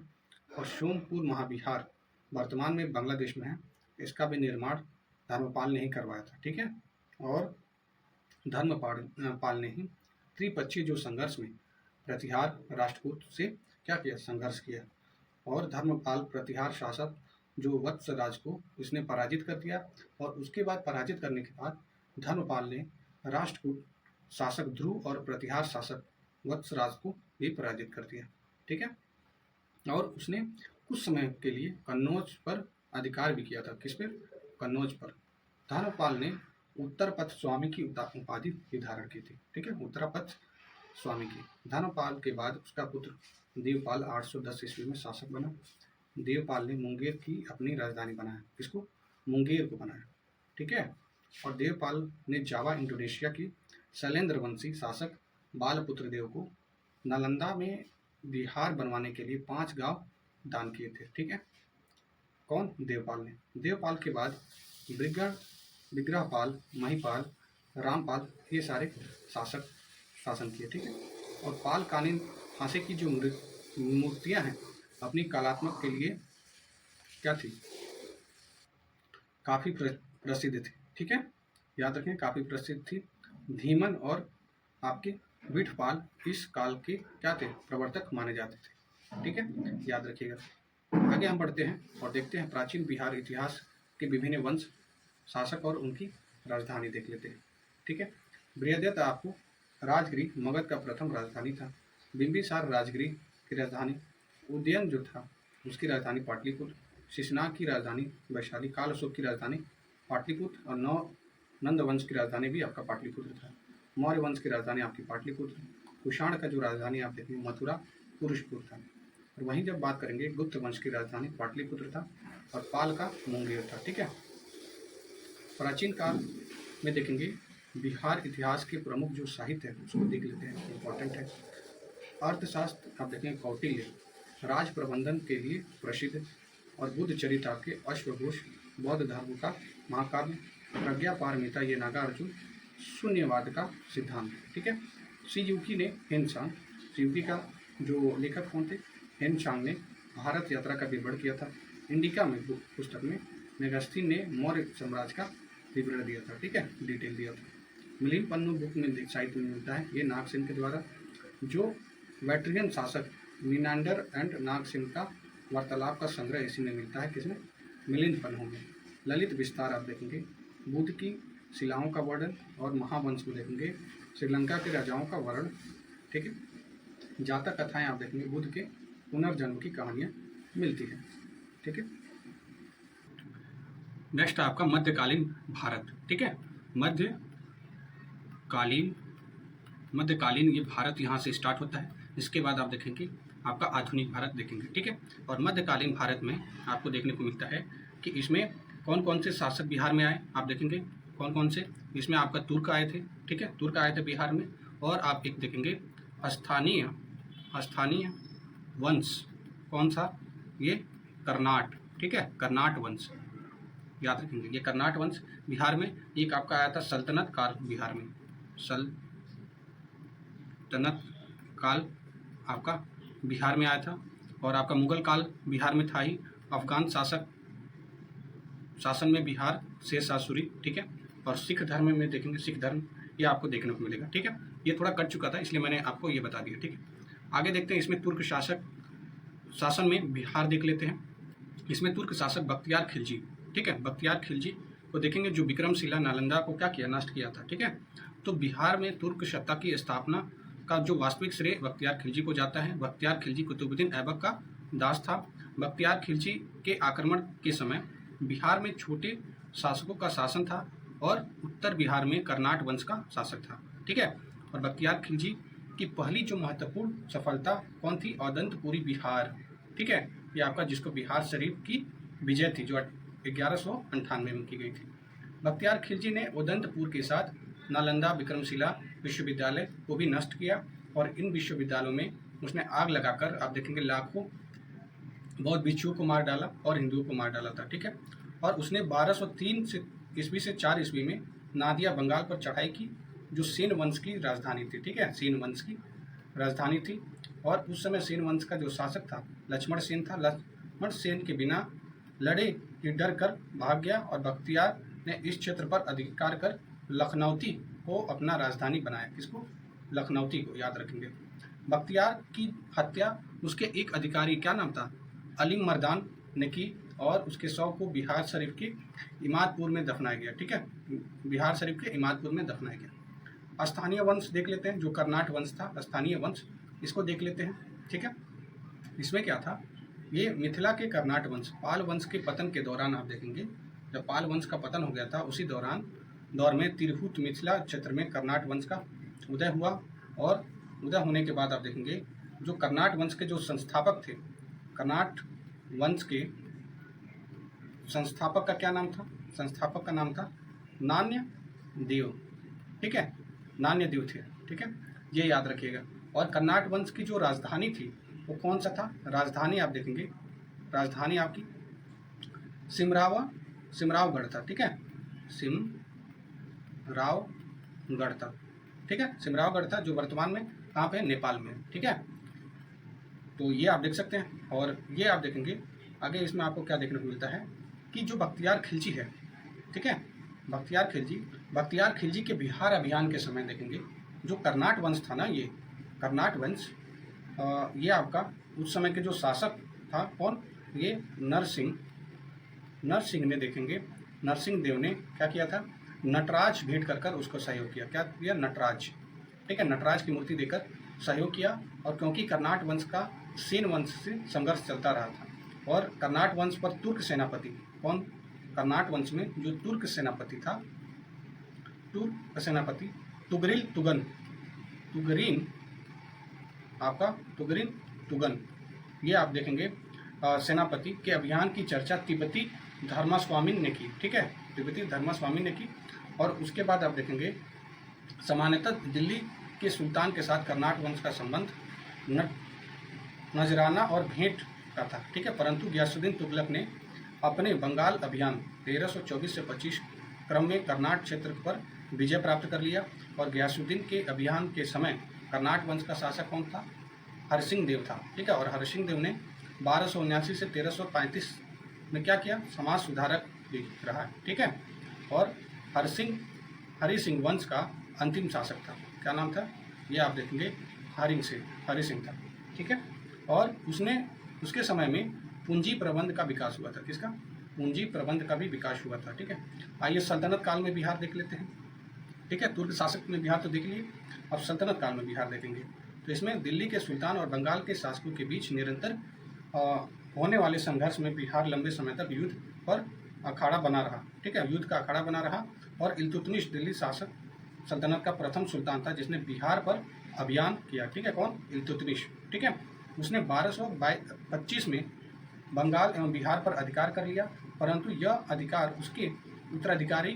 और सोमपुर महाविहार वर्तमान में बांग्लादेश में है, इसका भी निर्माण धर्मपाल ने ही करवाया था, ठीक है। और धर्मपाल ने ही त्रिपक्षीय जो संघर्ष में प्रतिहार राष्ट्रकूट से क्या किया? संघर्ष किया। और धर्मपाल प्रतिहार शासक जो वत्सराज को इसने पराजित कर दिया। और उसके बाद पराजित करने के बाद धर्मपाल ने राष्ट्रकूट शासक ध्रुव और प्रतिहार शासक वत्सराज को भी पराजित कर दिया, ठीक है। और उसने कुछ समय के लिए कन्नौज पर अधिकार भी किया था। किस पर? कन्नौज पर। धर्मपाल ने उत्तरपथ स्वामी की उपाधि भी धारण की थी, ठीक है, उत्तरपथ स्वामी की। धर्मपाल के बाद उसका पुत्र देवपाल 810 ईस्वी में शासक बना। देवपाल ने मुंगेर की अपनी राजधानी बनाया। किसको? मुंगेर को बनाया, ठीक है। और देवपाल ने जावा इंडोनेशिया की शैलेंद्र वंशी शासक बालपुत्र देव को नालंदा में बिहार बनवाने के लिए 5 गांव दान किए थे, ठीक है। कौन? देवपाल ने। देवपाल के बाद विग्रहपाल, महिपाल, रामपाल, ये सारे शासक शासन किए, ठीक है। और पाल कालीन फांसी की जो मूर्तियां हैं अपनी कलात्मक के लिए क्या थी? काफ़ी प्रसिद्ध थी, ठीक है, याद रखें, काफ़ी प्रसिद्ध थी। धीमन और आपके विठपाल इस काल के क्या थे? प्रवर्तक माने जाते थे, ठीक है, याद रखिएगा। आगे हम बढ़ते हैं और देखते हैं प्राचीन बिहार इतिहास के विभिन्न वंश, शासक और उनकी राजधानी देख लेते हैं। ठीक है, बृहद्रथ आपको राजगिरी मगध का प्रथम राजधानी था। बिंबिसार राजगिरी की राजधानी। उदयन जो था उसकी राजधानी पाटलिपुत्र। शिशुनाग की राजधानी वैशाली। काल अशोक की राजधानी पाटलिपुत्र और नंद वंश की राजधानी भी आपका पाटलिपुत्र था। मौर्य वंश की राजधानी आपकी पाटलिपुत्र। कुषाण का जो राजधानी आप देखेंगे मथुरा पुरुषपुर था। और वहीं जब बात करेंगे गुप्त वंश की राजधानी पाटलिपुत्र था और पाल का मुंगेर था। ठीक है, प्राचीन काल में देखेंगे बिहार इतिहास के प्रमुख जो साहित्य है उसको देख लेते हैं, इंपॉर्टेंट है। अर्थशास्त्र आप देखेंगे कौटिल्य, राज प्रबंधन के लिए प्रसिद्ध, और बुद्ध चरित्र आपके अश्वघोष, बौद्ध धर्म का महाकाव्य, प्रज्ञा पारमिता ये नागार्जुन, शून्यवाद का सिद्धांत। ठीक है, शिजुकी ने हेनसांग, शिजुकी का जो लेखक कौन थे? हेनसांग ने भारत यात्रा का विवरण किया था। इंडिका में पुस्तक में मेगास्थीन ने मौर्य साम्राज्य का विवरण दिया था। ठीक है, डिटेल दिया था। मिलिंद पन्नू बुक में साहित्य में मिलता है, ये नागसेन के द्वारा। जो बैट्रियन शासक मिनांडर एंड नागसेन का वार्तालाप का संग्रह इसी में मिलता है, किसमें? मिलिंद पन्नू में। ललित विस्तार आप देखेंगे बुद्ध की शिलाओं का वर्णन, और महावंश में देखेंगे श्रीलंका के राजाओं का वर्णन। ठीक है, जातक कथाएं आप देखेंगे बुद्ध के पुनर्जन्म की कहानियां मिलती है। ठीक है, नेक्स्ट आपका मध्यकालीन भारत। ठीक है, मध्यकालीन ये भारत यहाँ से स्टार्ट होता है। इसके बाद आप देखेंगे आपका आधुनिक भारत देखेंगे। ठीक है, और मध्यकालीन भारत में आपको देखने को मिलता है कि इसमें कौन कौन से शासक बिहार में आए, आप देखेंगे कौन कौन से। इसमें आपका तुर्क आए थे। ठीक है, तुर्क आए थे बिहार में। और आप एक देखेंगे स्थानीय वंश, कौन सा? ये कर्नाट। ठीक है, कर्नाट वंश याद रखेंगे, ये कर्नाट वंश बिहार में। एक आपका आया था सल्तनत काल बिहार में, सल्तनत काल आपका बिहार में आया था। और आपका मुगल काल बिहार में था ही। अफगान शासन में बिहार शेष आसुरी। ठीक है, और सिख धर्म में देखेंगे सिख धर्म, ये आपको देखने को मिलेगा। ठीक है, ये थोड़ा कट चुका था इसलिए मैंने आपको ये बता दिया। ठीक है, आगे देखते हैं इसमें तुर्क शासन में बिहार देख लेते हैं। इसमें तुर्क शासक बख्तियार खिलजी। ठीक है, बख्तियार खिलजी को देखेंगे जो विक्रमशिला नालंदा को क्या किया? नष्ट किया था। ठीक है, तो बिहार में तुर्क सत्ता की स्थापना का जो वास्तविक श्रेय बख्तियार खिलजी को जाता है। बख्तियार खिलजी कुतुबुद्दीन ऐबक का दास था। बख्तियार खिलजी के आक्रमण के समय बिहार में छोटे शासकों का शासन था और उत्तर बिहार में कर्नाट वंश का शासक था। ठीक है, और बख्तियार खिलजी की पहली जो महत्वपूर्ण सफलता कौन थी? औदंतपुरी बिहार। ठीक है, ये आपका जिसको बिहार शरीफ की विजय थी जो 1198 में की गई थी। बख्तियार खिलजी ने औदंतपुर के साथ नालंदा विक्रमशिला विश्वविद्यालय को भी नष्ट किया, और इन विश्वविद्यालयों में उसने आग लगाकर आप देखेंगे लाखों बौद्ध भिक्षुओं को मार डाला और हिंदुओं को मार डाला था। ठीक है, और उसने 1203 ईस्वी से 4 ईस्वी में नादिया बंगाल पर चढ़ाई की, जो सेन वंश की राजधानी थी। ठीक है, सेन वंश की राजधानी थी। और उस समय सेन वंश का जो शासक था लक्ष्मण सेन था। लक्ष्मण सेन के बिना लड़े ही डर कर भाग गया, और बख्तियार ने इस क्षेत्र पर अधिकार कर लखनौती को अपना राजधानी बनाया। किसको? लखनौती को, याद रखेंगे। बख्तियार की हत्या उसके एक अधिकारी, क्या नाम था? अलीम मर्दान ने की, और उसके शव को बिहार शरीफ के इमादपुर में दफनाया गया। ठीक है, बिहार शरीफ के इमादपुर में दफनाया गया। स्थानीय वंश देख लेते हैं, जो कर्नाट वंश था, स्थानीय वंश, इसको देख लेते हैं। ठीक है, इसमें क्या था? ये मिथिला के कर्नाट वंश पाल वंश के पतन के दौरान आप देखेंगे, जब पाल वंश का पतन हो गया था उसी दौर में तिरहुत मिथिला क्षेत्र में कर्नाट वंश का उदय हुआ। और उदय होने के बाद आप देखेंगे जो कर्नाट वंश के जो संस्थापक थे, कर्नाट वंश के संस्थापक का क्या नाम था? संस्थापक का नाम था नान्य देव। ठीक है, नान्य देव थे। ठीक है, ये याद रखिएगा। और कर्नाट वंश की जो राजधानी थी वो कौन सा था? राजधानी आप देखेंगे, राजधानी आपकी सिमरावगढ़ था। ठीक है, सिमरावगढ़ था। ठीक है, सिमरावगढ़ था, जो वर्तमान में कहाँ पे? नेपाल में। ठीक है, तो ये आप देख सकते हैं। और ये आप देखेंगे आगे, इसमें आपको क्या देखने को मिलता है कि जो बख्तियार खिलजी है, ठीक है, बख्तियार खिलजी के बिहार अभियान के समय देखेंगे जो कर्नाट वंश था ना, ये कर्नाट वंश, ये आपका उस समय के जो शासक था कौन? ये नरसिंह ने देखेंगे, नरसिंह देव ने क्या किया था, नटराज भेंट कर कर उसको सहयोग किया। क्या किया, नटराज, ठीक है, नटराज की मूर्ति देकर सहयोग किया। और क्योंकि कर्नाट वंश का सेन वंश से संघर्ष चलता रहा था और कर्नाट वंश पर तुर्क सेनापति, कौन, कर्नाट वंश में जो तुर्क सेनापति था, तुर्क सेनापति तुगरिल तुगन, तुगरिन, आपका तुगरिन तुगन, ये आप देखेंगे सेनापति के अभियान की चर्चा तिब्बती धर्मास्वामी ने की, ठीक है, तिब्बती धर्मास्वामी ने की। और उसके बाद आप देखेंगे सामान्यतः दिल्ली के सुल्तान के साथ कर्नाट वंश का संबंध नजराना और भेंट का था, ठीक है, परंतु गियासुद्दीन तुगलक ने अपने बंगाल अभियान 1324 से 25 क्रम में कर्नाट क्षेत्र पर विजय प्राप्त कर लिया। और गियासुद्दीन के अभियान के समय कर्नाट वंश का शासक कौन था, हरसिंह देव था, ठीक है, और हरसिंह देव ने 1279 से 1335 में क्या किया, समाज सुधारक भी रहा, ठीक है। और हरि सिंह वंश का अंतिम शासक था, क्या नाम था, ये आप देखेंगे हरि सिंह था, ठीक है। और उसके समय में पूंजी प्रबंध का विकास हुआ था, किसका, पूंजी प्रबंध का भी विकास हुआ था, ठीक है। आइए सल्तनत काल में बिहार देख लेते हैं, ठीक है, तुर्क शासक में बिहार तो देख लिए, अब सल्तनत काल में बिहार देखेंगे। तो इसमें दिल्ली के सुल्तान और बंगाल के शासकों के बीच निरंतर होने वाले संघर्ष में बिहार लंबे समय तक युद्ध पर अखाड़ा बना रहा, ठीक है, युद्ध का अखाड़ा बना रहा। और इल्तुतमिश दिल्ली शासक सल्तनत का प्रथम सुल्तान था जिसने बिहार पर अभियान किया, ठीक है, कौन, इल्तुतमिश, ठीक है। उसने 1225 में बंगाल एवं बिहार पर अधिकार कर लिया, परंतु यह अधिकार उसके उत्तराधिकारी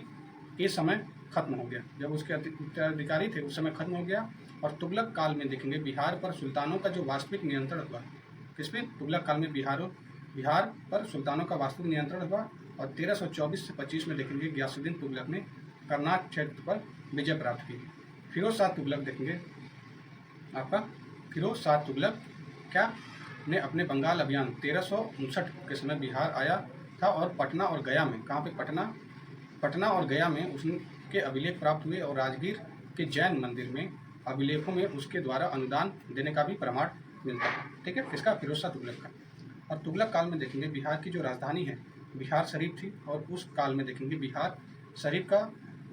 के समय खत्म हो गया, जब उसके उत्तराधिकारी थे उस समय खत्म हो गया। और तुगलक काल में देखेंगे बिहार पर सुल्तानों का जो वास्तविक नियंत्रण हुआ, किस पे, तुगलक काल में बिहार पर सुल्तानों का वास्तविक नियंत्रण हुआ। और 1324 से 25 में देखेंगे गियासुद्दीन तुगलक ने कर्नाट क्षेत्र पर विजय प्राप्त की। फिरोज शाह तुगलक देखेंगे, आपका फिरोज शाह तुगलक क्या ने अपने बंगाल अभियान 1359 के समय बिहार आया था और पटना और गया में, कहाँ पे, पटना और गया में उसके अभिलेख प्राप्त हुए। और राजगीर के जैन मंदिर में अभिलेखों में उसके द्वारा अनुदान देने का भी प्रमाण मिलता है, ठीक है, किसका, फिरोज शाह तुगलक का। और तुगलक काल में देखेंगे बिहार की जो राजधानी है बिहार शरीफ थी। और उस काल में देखेंगे बिहार शरीफ का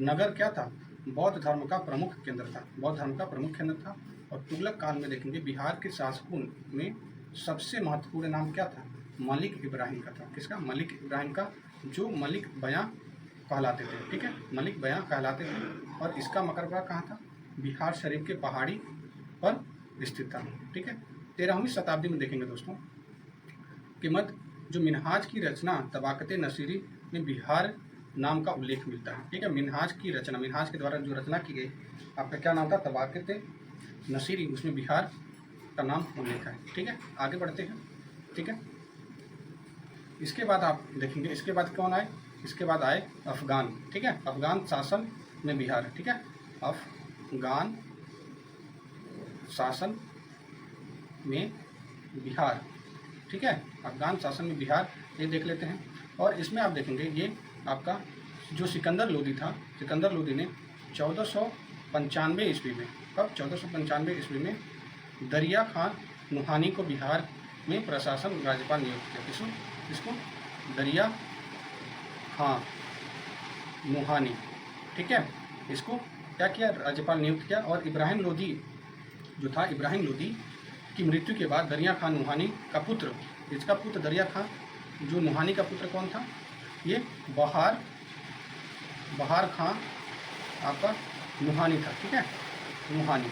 नगर क्या था, बौद्ध धर्म का प्रमुख केंद्र था, बौद्ध धर्म का प्रमुख केंद्र था। और तुगलक काल में देखेंगे बिहार के शासकों में सबसे महत्वपूर्ण नाम क्या था, मलिक इब्राहिम का था, किसका, मलिक इब्राहिम का, जो मलिक बयां कहलाते थे, ठीक है, मलिक बयां कहलाते थे। और इसका मकबरा कहाँ था, बिहार शरीफ के पहाड़ी पर स्थित था, ठीक है। 13वीं शताब्दी में देखेंगे दोस्तों कि मध्य जो मिनहाज की रचना तबाकत नसीरी में बिहार नाम का उल्लेख मिलता है, ठीक है, मिनहाज की रचना, मिनहाज के द्वारा जो रचना की गई, आपका क्या नाम था, तबाकत नसीरी, उसमें बिहार का नाम उल्लेख है, ठीक है। आगे बढ़ते हैं, ठीक है। इसके बाद आप देखेंगे, इसके बाद कौन आए, इसके बाद आए अफगान, ठीक है, अफगान शासन में बिहार, ठीक है, अफगान शासन में बिहार, ठीक है, अफगान शासन में बिहार, ये देख लेते हैं। और इसमें आप देखेंगे ये आपका जो सिकंदर लोदी था, सिकंदर लोदी ने 1495 ईस्वी में, कब, 1495 ईस्वी में दरिया खान नुहानी को बिहार में प्रशासन राज्यपाल नियुक्त किया, किसको, दरिया खान नुहानी, ठीक है, इसको क्या किया, राज्यपाल नियुक्त किया। और इब्राहिम लोदी जो था, इब्राहिम लोदी की मृत्यु के बाद दरिया खान नुहानी का पुत्र, इसका पुत्र दरिया खान, जो नुहानी का पुत्र कौन था, ये बहार खान आपका नुहानी था, ठीक है, नुहानी,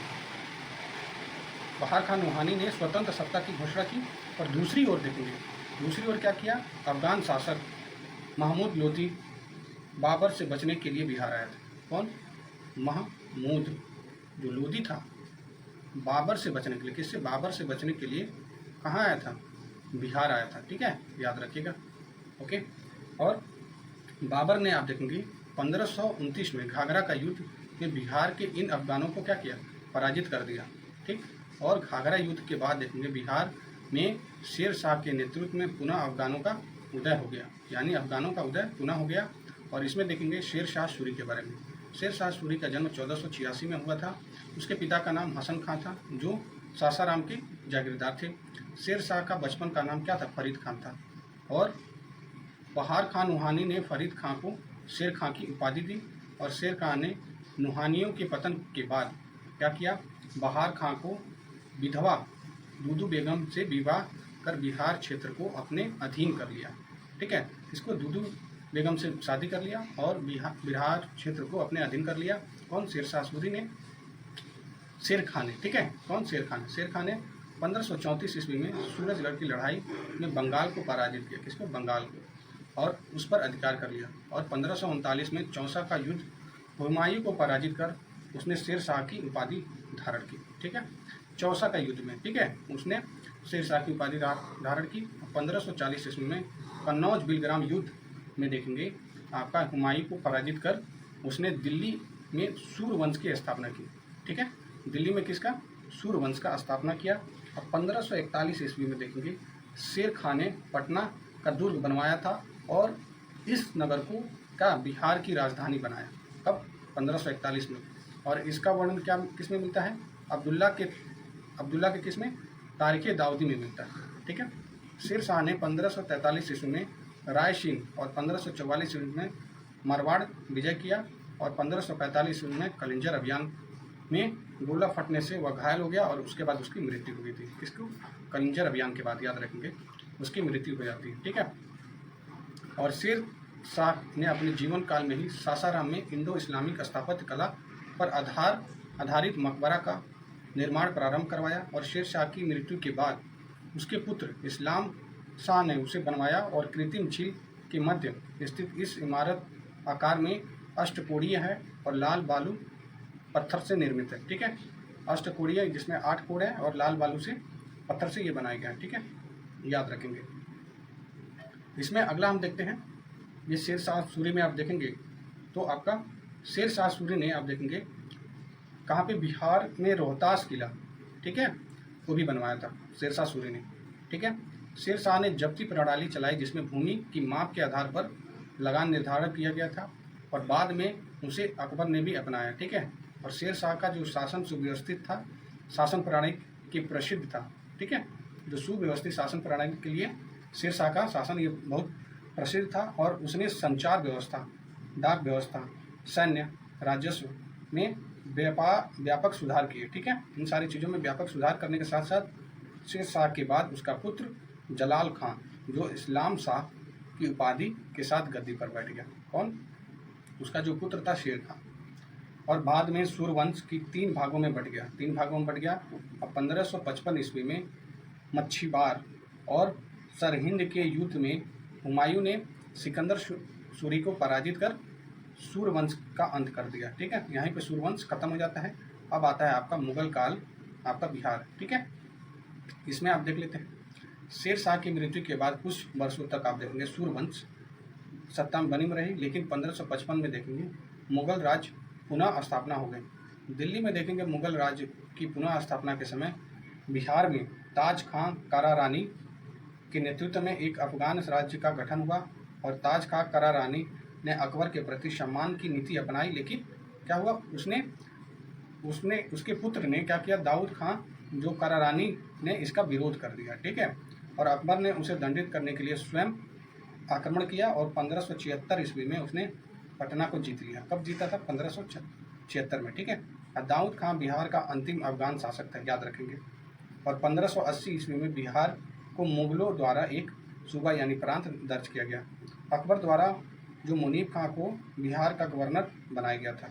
बहार खान नुहानी ने स्वतंत्र सत्ता की घोषणा की। और दूसरी ओर देखेंगे, दूसरी ओर क्या किया, अफगान शासक महमूद लोदी बाबर से बचने के लिए बिहार आया था, कौन, महमूद जो लोदी था, बाबर से बचने के लिए, किससे, बाबर से बचने के लिए कहाँ आया था, बिहार आया था, ठीक है, याद रखिएगा, ओके। और बाबर ने आप देखेंगे 1529 में घाघरा का युद्ध में बिहार के इन अफगानों को क्या किया, पराजित कर दिया, ठीक। और घाघरा युद्ध के बाद देखेंगे बिहार में शेर शाह के नेतृत्व में पुनः अफगानों का उदय हो गया, यानी अफगानों का उदय पुनः हो गया। और इसमें देखेंगे शेर शाह सूरी के बारे में, शेर शाह सूरी का जन्म 1486 में हुआ था। उसके पिता का नाम हसन खां था जो सासाराम के जागीरदार थे। शेर शाह का बचपन का नाम क्या था, फरीद खान था। और बहार खां नुहानी ने फरीद खां को शेर खां की उपाधि दी और शेर खां ने नुहानियों के पतन के बाद क्या किया, बहार खां को विधवा दूदू बेगम से विवाह कर बिहार क्षेत्र को अपने अधीन कर लिया। ठीक है, इसको दूदू बेगम से शादी कर लिया और बिहार क्षेत्र को अपने अधीन कर लिया। कौन? शेरशाह सूरी ने, शेर खां ने। ठीक है, कौन? शेर खां ने। शेर खां ने 1534 ईस्वी में सूरजगढ़ की लड़ाई में बंगाल को पराजित किया। किसको? बंगाल को, और उस पर अधिकार कर लिया। और 1539 में चौसा का युद्ध हुमायूं को पराजित कर उसने शेरशाह की उपाधि धारण की। ठीक है, चौसा का युद्ध में, ठीक है, उसने शेरशाह की उपाधि धारण की। 1540 ईस्वी में कन्नौज बिलग्राम युद्ध में देखेंगे आपका हुमायूं को पराजित कर उसने दिल्ली में सूर्यवंश की स्थापना की। ठीक है, दिल्ली में किसका? सूर्यवंश का स्थापना किया। और 1541 ईस्वी में देखेंगे शेर खां ने पटना का दुर्ग बनवाया था और इस नगर को का बिहार की राजधानी बनाया। कब? 1541 में। और इसका वर्णन क्या किस में मिलता है? अब्दुल्ला के किस में? तारीख़ दाऊदी में मिलता है। ठीक है, शेर शाह ने 1543 ईस्वी में रायसीन और 1544 ईस्वी में मारवाड़ विजय किया और 1545 ईस्वी में कलिंजर अभियान में गोला फटने से वह घायल हो गया और उसके बाद उसकी मृत्यु हो गई थी। किसको? कलिंजर अभियान के बाद, याद रखेंगे, उसकी मृत्यु हो जाती है। ठीक है, और शेर शाह ने अपने जीवन काल में ही सासाराम में इंडो इस्लामिक स्थापत्य कला पर आधारित मकबरा का निर्माण प्रारंभ करवाया और शेर शाह की मृत्यु के बाद उसके पुत्र इस्लाम शाह ने उसे बनवाया और कृत्रिम झील के मध्य स्थित इस इमारत आकार में अष्टकोणीय है और लाल बालू पत्थर से निर्मित है। ठीक है, अष्टकोणीय जिसमें 8 कोण है और लाल बालू से पत्थर से ये बनाया गया है। ठीक है, याद रखेंगे। इसमें अगला हम देखते हैं, ये शेर शाह सूरी में आप देखेंगे तो आपका शेर शाह सूरी ने आप देखेंगे कहाँ पे? बिहार में रोहतास किला, ठीक है, वो भी बनवाया था शेर शाह सूरी ने। ठीक है, शेर शाह ने जब्ती प्रणाली चलाई जिसमें भूमि की माप के आधार पर लगान निर्धारण किया गया था और बाद में उसे अकबर ने भी अपनाया। ठीक है, और शेर शाह का जो शासन सुव्यवस्थित था, शासन प्रणाली के प्रसिद्ध था। ठीक है, जो सुव्यवस्थित शासन प्रणाली के लिए शेर शाह का शासन ये बहुत प्रसिद्ध था और उसने संचार व्यवस्था, डाक व्यवस्था, सैन्य, राजस्व में व्यापक सुधार किए। ठीक है, इन सारी चीज़ों में व्यापक सुधार करने के साथ साथ शेर शाह के बाद उसका पुत्र जलाल खां जो इस्लाम शाह की उपाधि के साथ गद्दी पर बैठ गया। कौन? उसका जो पुत्र था शेर खां, और बाद में सूर्यवंश की 3 भागों में बट गया। 3 भागों में बट गया। और 1555 ईस्वी में मच्छीबार और सरहिंद के युद्ध में हुमायूं ने सिकंदर सूरी को पराजित कर सूर्यवंश का अंत कर दिया। ठीक है, यहीं पे सूर्यवंश खत्म हो जाता है। अब आता है आपका मुगल काल, आपका बिहार। ठीक है, इसमें आप देख लेते हैं शेर शाह की मृत्यु के बाद कुछ वर्षों तक आप देखेंगे सूर्यवंश सत्ता में बनी रही, लेकिन 1555 में देखेंगे मुगल राज पुनः स्थापना हो गई। दिल्ली में देखेंगे मुगल राज्य की पुनः स्थापना के समय बिहार में ताज खां कारा रानी के नेतृत्व में एक अफगान राज्य का गठन हुआ और ताज खां कारा रानी ने अकबर के प्रति सम्मान की नीति अपनाई। लेकिन क्या हुआ? उसके पुत्र ने क्या किया? दाऊद खां जो कारा रानी ने इसका विरोध कर दिया। ठीक है, और अकबर ने उसे दंडित करने के लिए स्वयं आक्रमण किया और 1576 ईस्वी में उसने पटना को जीत लिया। कब जीता था? 1576 में। ठीक है, दाऊद खां बिहार का अंतिम अफगान शासक था, याद रखेंगे। और 1580 ईस्वी में बिहार को मुगलों द्वारा एक सूबा यानी प्रांत दर्ज किया गया। अकबर द्वारा जो मुनीब खां को बिहार का गवर्नर बनाया गया था।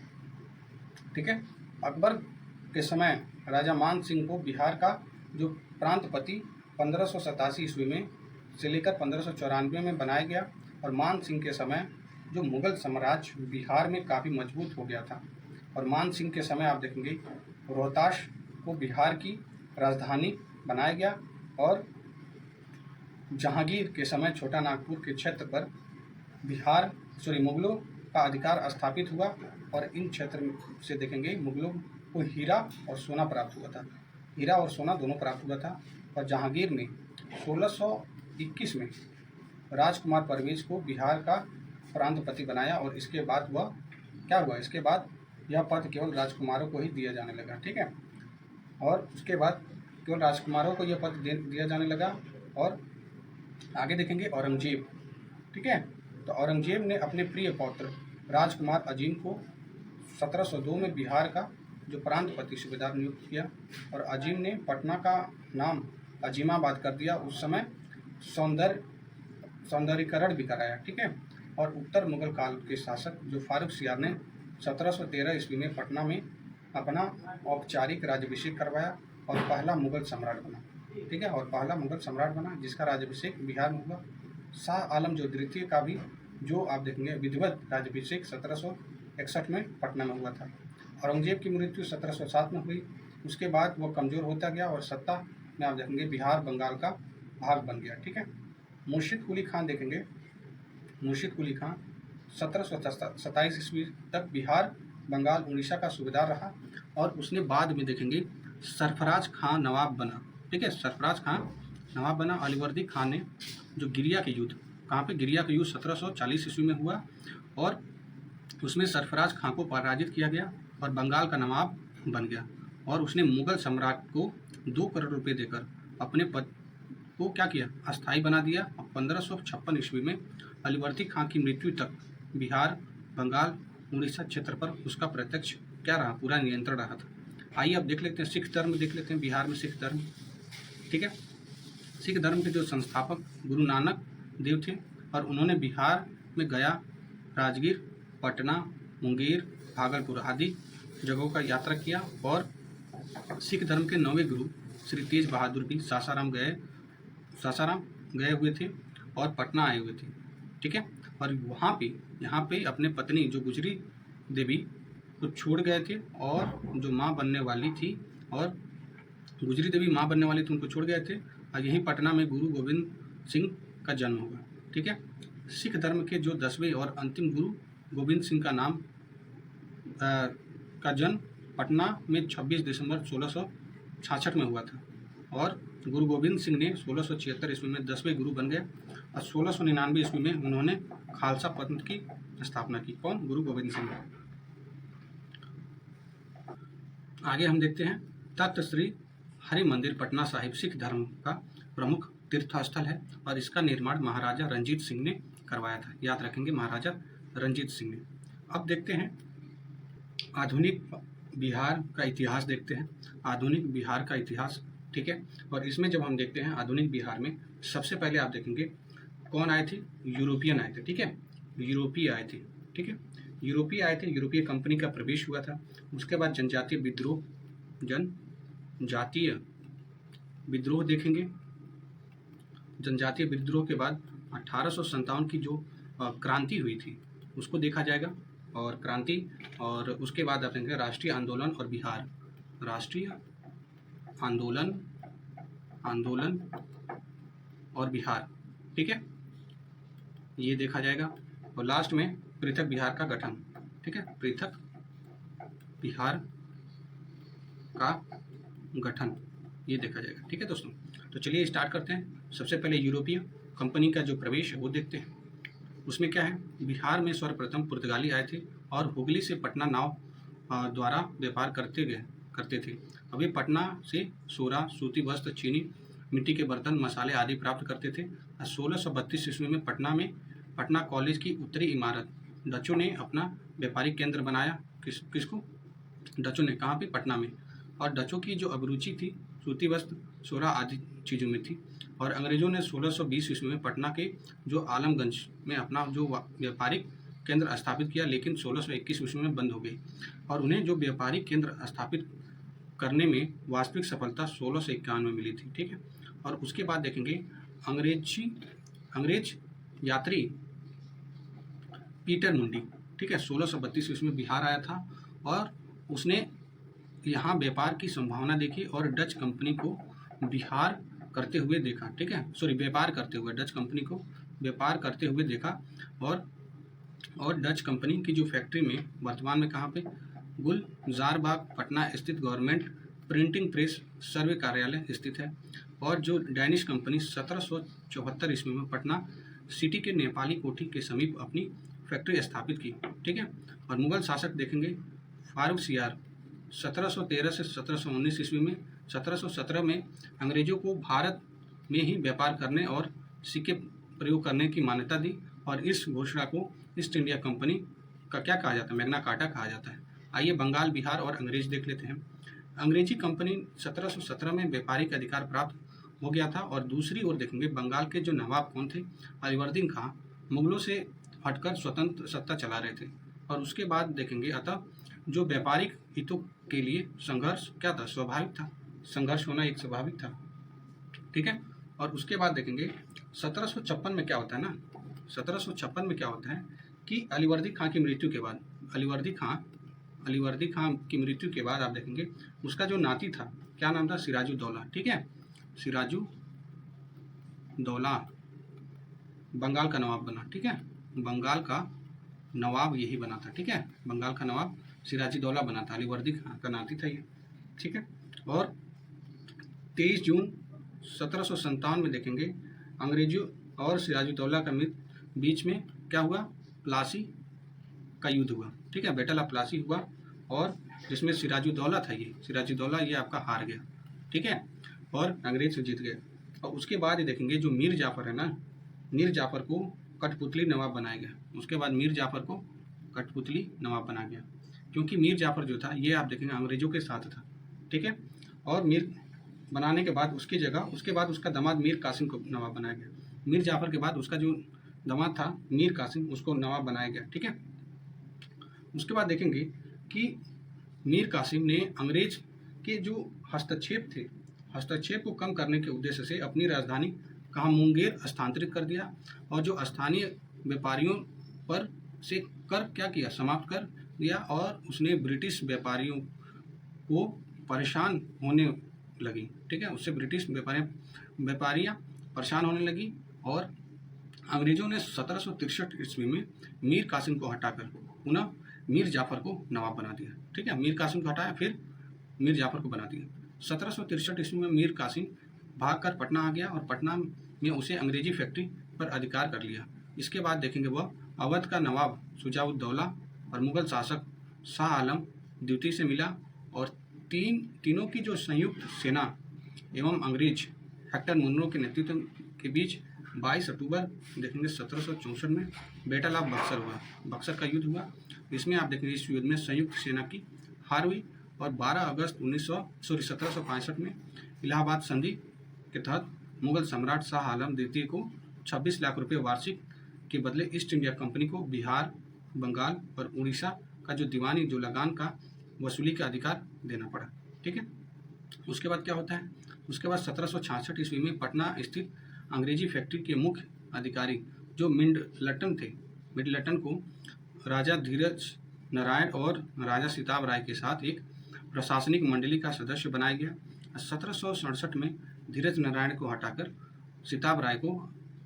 ठीक है, अकबर के समय राजा मान सिंह को बिहार का जो प्रांतपति 1587 ईस्वी में से लेकर 1594 में बनाया गया और मान सिंह के समय जो मुगल साम्राज्य बिहार में काफ़ी मजबूत हो गया था। और मान सिंह के समय आप देखेंगे रोहतास को बिहार की राजधानी बनाया गया और जहांगीर के समय छोटा नागपुर के क्षेत्र पर मुगलों का अधिकार स्थापित हुआ और इन क्षेत्र से देखेंगे मुगलों को हीरा और सोना प्राप्त हुआ था। हीरा और सोना दोनों प्राप्त हुआ था। और जहांगीर ने 1621 में राजकुमार परवेज को बिहार का प्रांतपति बनाया और इसके बाद वह क्या हुआ? इसके बाद यह पद केवल राजकुमारों को ही दिया जाने लगा। ठीक है, और उसके बाद केवल राजकुमारों को यह पद दिया जाने लगा। और आगे देखेंगे औरंगजेब ठीक है। तो औरंगजेब ने अपने प्रिय पौत्र राजकुमार अजीम को 1702 में बिहार का जो प्रांतपति सूबेदार नियुक्त किया और अजीम ने पटना का नाम अजीमाबाद कर दिया। उस समय सौंदर्यीकरण भी कराया, ठीक है। और उत्तर मुगल काल के शासक जो फारूक सियार ने 1713 ईस्वी में पटना में अपना औपचारिक राज्याभिषेक करवाया और पहला मुगल सम्राट बना, ठीक है। और पहला मुगल सम्राट बना जिसका राज्याभिषेक बिहार में हुआ। शाह आलम जो द्वितीय का भी जो आप देखेंगे विधिवत राज्याभिषेक 1761 में पटना में हुआ था। औरंगजेब की मृत्यु 1707 में हुई। उसके बाद वो कमज़ोर होता गया और सत्ता में आप देखेंगे बिहार बंगाल का भाग बन गया, ठीक है। मुर्शिद कुली खान देखेंगे, मुर्शिद कुली खान 1727 ईस्वी तक बिहार बंगाल उड़ीसा का सूबेदार रहा और उसने बाद में देखेंगे सरफराज खान नवाब बना, ठीक है। सरफराज खान नवाब बना। अलीवर्दी खान ने जो गिरिया के युद्ध, कहाँ पे गिरिया का युद्ध 1740 ईस्वी में हुआ और उसमें सरफराज खान को पराजित किया गया और बंगाल का नवाब बन गया और उसने मुगल सम्राट को 2 करोड़ रुपए देकर अपने पद को क्या किया, अस्थायी बना दिया। 1556 ईस्वी में अलीवर्दी खान की मृत्यु तक बिहार बंगाल उड़ीसा क्षेत्र पर उसका प्रत्यक्ष क्या रहा, पूरा नियंत्रण रहा था। आइए अब देख लेते हैं सिख धर्म देख लेते हैं, बिहार में सिख धर्म, ठीक है। सिख धर्म के जो संस्थापक गुरु नानक देव थे और उन्होंने बिहार में गया, राजगीर, पटना, मुंगेर, भागलपुर आदि जगहों का यात्रा किया और सिख धर्म के 9वें गुरु श्री तेज बहादुर भी सासाराम गए हुए थे और पटना आए हुए थे, ठीक है। और वहाँ पे यहाँ पे अपने पत्नी जो गुजरी देवी को छोड़ गए थे और जो माँ बनने वाली थी और गुजरी देवी माँ बनने वाली थी उनको छोड़ गए थे और यहीं पटना में गुरु गोविंद सिंह का जन्म हुआ, ठीक है। सिख धर्म के जो 10वें और अंतिम गुरु गोविंद सिंह का नाम का जन्म पटना में 26 दिसंबर 1666 में हुआ था और गुरु गोविंद सिंह ने 1676 ईस्वी में 10वें गुरु बन गए और 1699 ईस्वी में उन्होंने खालसा पंथ की स्थापना की। कौन? गुरु गोविंद सिंह। आगे हम देखते हैं तख्त श्री हरि मंदिर पटना साहिब सिख धर्म का प्रमुख तीर्थ स्थल है और इसका निर्माण महाराजा रंजीत सिंह ने करवाया था। याद रखेंगे, महाराजा रंजीत सिंह ने। अब देखते हैं आधुनिक बिहार का इतिहास, देखते हैं आधुनिक बिहार का इतिहास, ठीक है। और इसमें जब हम देखते हैं आधुनिक बिहार में सबसे पहले आप देखेंगे कौन आए थे, यूरोपियन आए थे, ठीक है। यूरोपीय आए थे, ठीक है। यूरोपीय आए थे, यूरोपीय कंपनी का प्रवेश हुआ था। उसके बाद जनजातीय विद्रोह देखेंगे। जनजातीय विद्रोह के बाद 1857 की जो क्रांति हुई थी उसको देखा जाएगा और क्रांति, और उसके बाद आप देखेंगे राष्ट्रीय आंदोलन और बिहार, राष्ट्रीय आंदोलन और बिहार, ठीक है, ये देखा जाएगा। और लास्ट में पृथक बिहार का गठन, ठीक है, पृथक बिहार का गठन ये देखा जाएगा, ठीक है दोस्तों। तो चलिए स्टार्ट करते हैं। सबसे पहले यूरोपीय कंपनी का जो प्रवेश है वो देखते हैं। उसमें क्या है, बिहार में सर्वप्रथम पुर्तगाली आए थे और हुगली से पटना नाव द्वारा व्यापार करते थे। अभी पटना से सोरा, सूती वस्त्र, चीनी, मिट्टी के बर्तन, मसाले आदि प्राप्त करते थे। 1632 ईस्वी में पटना कॉलेज की उत्तरी इमारत डचों ने अपना व्यापारिक केंद्र बनाया। किसको? डचों ने। कहाँ पे? पटना में। और डचों की जो अभिरुचि थी सूती वस्त्र, सोरा आदि चीज़ों में थी। और अंग्रेजों ने 1620 ईस्वी में पटना के जो आलमगंज में अपना जो व्यापारिक केंद्र स्थापित किया, लेकिन 1621 ईस्वी में बंद हो गई। और उन्हें जो व्यापारिक केंद्र स्थापित करने में वास्तविक सफलता 1651 में मिली थी, ठीक है। और उसके बाद देखेंगे अंग्रेज यात्री पीटर मुंडी, ठीक है, 1632 ईस्वी में बिहार आया था और उसने यहाँ व्यापार की संभावना देखी और डच कंपनी को बिहार करते हुए देखा, ठीक है, व्यापार करते हुए, डच कंपनी को व्यापार करते हुए देखा। और डच कंपनी की जो फैक्ट्री में वर्तमान में कहाँ पे, गुलजारबाग पटना स्थित गवर्नमेंट प्रिंटिंग प्रेस सर्वे कार्यालय स्थित है। और जो डैनिश कंपनी 1774 ईस्वी में पटना सिटी के नेपाली कोठी के समीप अपनी फैक्ट्री स्थापित की, ठीक है। और मुगल शासक देखेंगे फारूक सियार 1713 से 1719 ईस्वी में। 1717 में अंग्रेजों को भारत में ही व्यापार करने और सिक्के प्रयोग करने की मान्यता दी और इस घोषणा को ईस्ट इंडिया कंपनी का क्या कहा जाता है, मैग्ना कार्टा कहा जाता है। आइए बंगाल, बिहार और अंग्रेज देख लेते हैं। अंग्रेजी कंपनी 1717 में व्यापारिक अधिकार प्राप्त हो गया था। और दूसरी ओर देखेंगे बंगाल के जो नवाब कौन थे, अलीवर्दीन खां, मुगलों से हटकर स्वतंत्र सत्ता चला रहे थे। और उसके बाद देखेंगे अतः जो व्यापारिक हितों के लिए संघर्ष क्या था, स्वाभाविक था, संघर्ष होना एक स्वाभाविक था, ठीक है। और उसके बाद देखेंगे 1756 में क्या होता है ना, 1756 में क्या होता है कि अलीवर्दी खां की मृत्यु के बाद, अलीवर्दी खां की मृत्यु के बाद आप देखेंगे उसका जो नाती था, क्या नाम था, सिराजुद्दौला, ठीक है। सिराजुद्दौला बंगाल का नवाब बना, ठीक है। बंगाल का नवाब यही बना था, ठीक है। बंगाल का नवाब सिराजुद्दौला बना था, अलीवर्दी खां का नाती था ये, ठीक है। और 23 जून 1757 में देखेंगे अंग्रेजों और सिराजुद्दौला के बीच में क्या हुआ, प्लासी का युद्ध हुआ, ठीक है। बैटल ऑफ प्लासी हुआ और जिसमें सिराजुद्दौला था, ये सिराजुद्दौला ये आपका हार गया, ठीक है, और अंग्रेज से जीत गए। और उसके बाद ये देखेंगे जो मीर जाफर है ना, मीर जाफर को कठपुतली नवाब बनाया गया। उसके बाद मीर जाफर को कठपुतली नवाब बनाया गया, क्योंकि मीर जाफर जो था ये आप देखेंगे अंग्रेजों के साथ था, ठीक है। और मीर बनाने के बाद उसकी जगह उसके बाद उसका दामाद मीर कासिम को नवाब बनाया गया। मीर जाफर के बाद उसका जो दामाद था मीर कासिम, उसको नवाब बनाया गया, ठीक है। उसके बाद देखेंगे कि मीर कासिम ने अंग्रेज के जो हस्तक्षेप को कम करने के उद्देश्य से अपनी राजधानी कहाँ, मुंगेर स्थानांतरित कर दिया। और जो स्थानीय व्यापारियों पर से कर क्या किया, समाप्त कर दिया। और उसने ब्रिटिश व्यापारियों को परेशान होने लगी, ठीक है, उससे ब्रिटिश व्यापारियाँ परेशान होने लगी। और अंग्रेजों ने 1763 ईस्वी में मीर कासिम को हटाकर पुनः मीर जाफर को नवाब बना दिया, ठीक है। मीर कासिम को हटाया, फिर मीर जाफर को बना दिया। 1763 ईस्वी में मीर कासिम भागकर पटना आ गया और पटना में उसे अंग्रेजी फैक्ट्री पर अधिकार कर लिया। इसके बाद देखेंगे वह अवध का नवाब शुजाउद्दौला और मुगल शासक शाह आलम द्वितीय से मिला। और तीनों की जो संयुक्त सेना एवं अंग्रेज हेक्टर मुनरो के नेतृत्व के बीच 22 अक्टूबर देखेंगे 1764 में बैटल ऑफ बक्सर हुआ, बक्सर का युद्ध हुआ। इसमें आप देखेंगे इस युद्ध में संयुक्त सेना की हार हुई। और 12 अगस्त 1765 में इलाहाबाद संधि के तहत मुगल सम्राट शाह आलम द्वितीय को 26 लाख रुपए वार्षिक के बदले ईस्ट इंडिया कंपनी को बिहार, बंगाल और उड़ीसा का जो दीवानी, जो लगान का वसूली का अधिकार देना पड़ा, ठीक है। उसके बाद क्या होता है, उसके बाद 1766 ईस्वी में पटना स्थित अंग्रेजी फैक्ट्री के मुख्य अधिकारी जो मिडलटन थे, मिडलटन को राजा धीरज नारायण और राजा सिताब राय के साथ एक प्रशासनिक मंडली का सदस्य बनाया गया। 1767 में धीरज नारायण को हटाकर सिताब राय को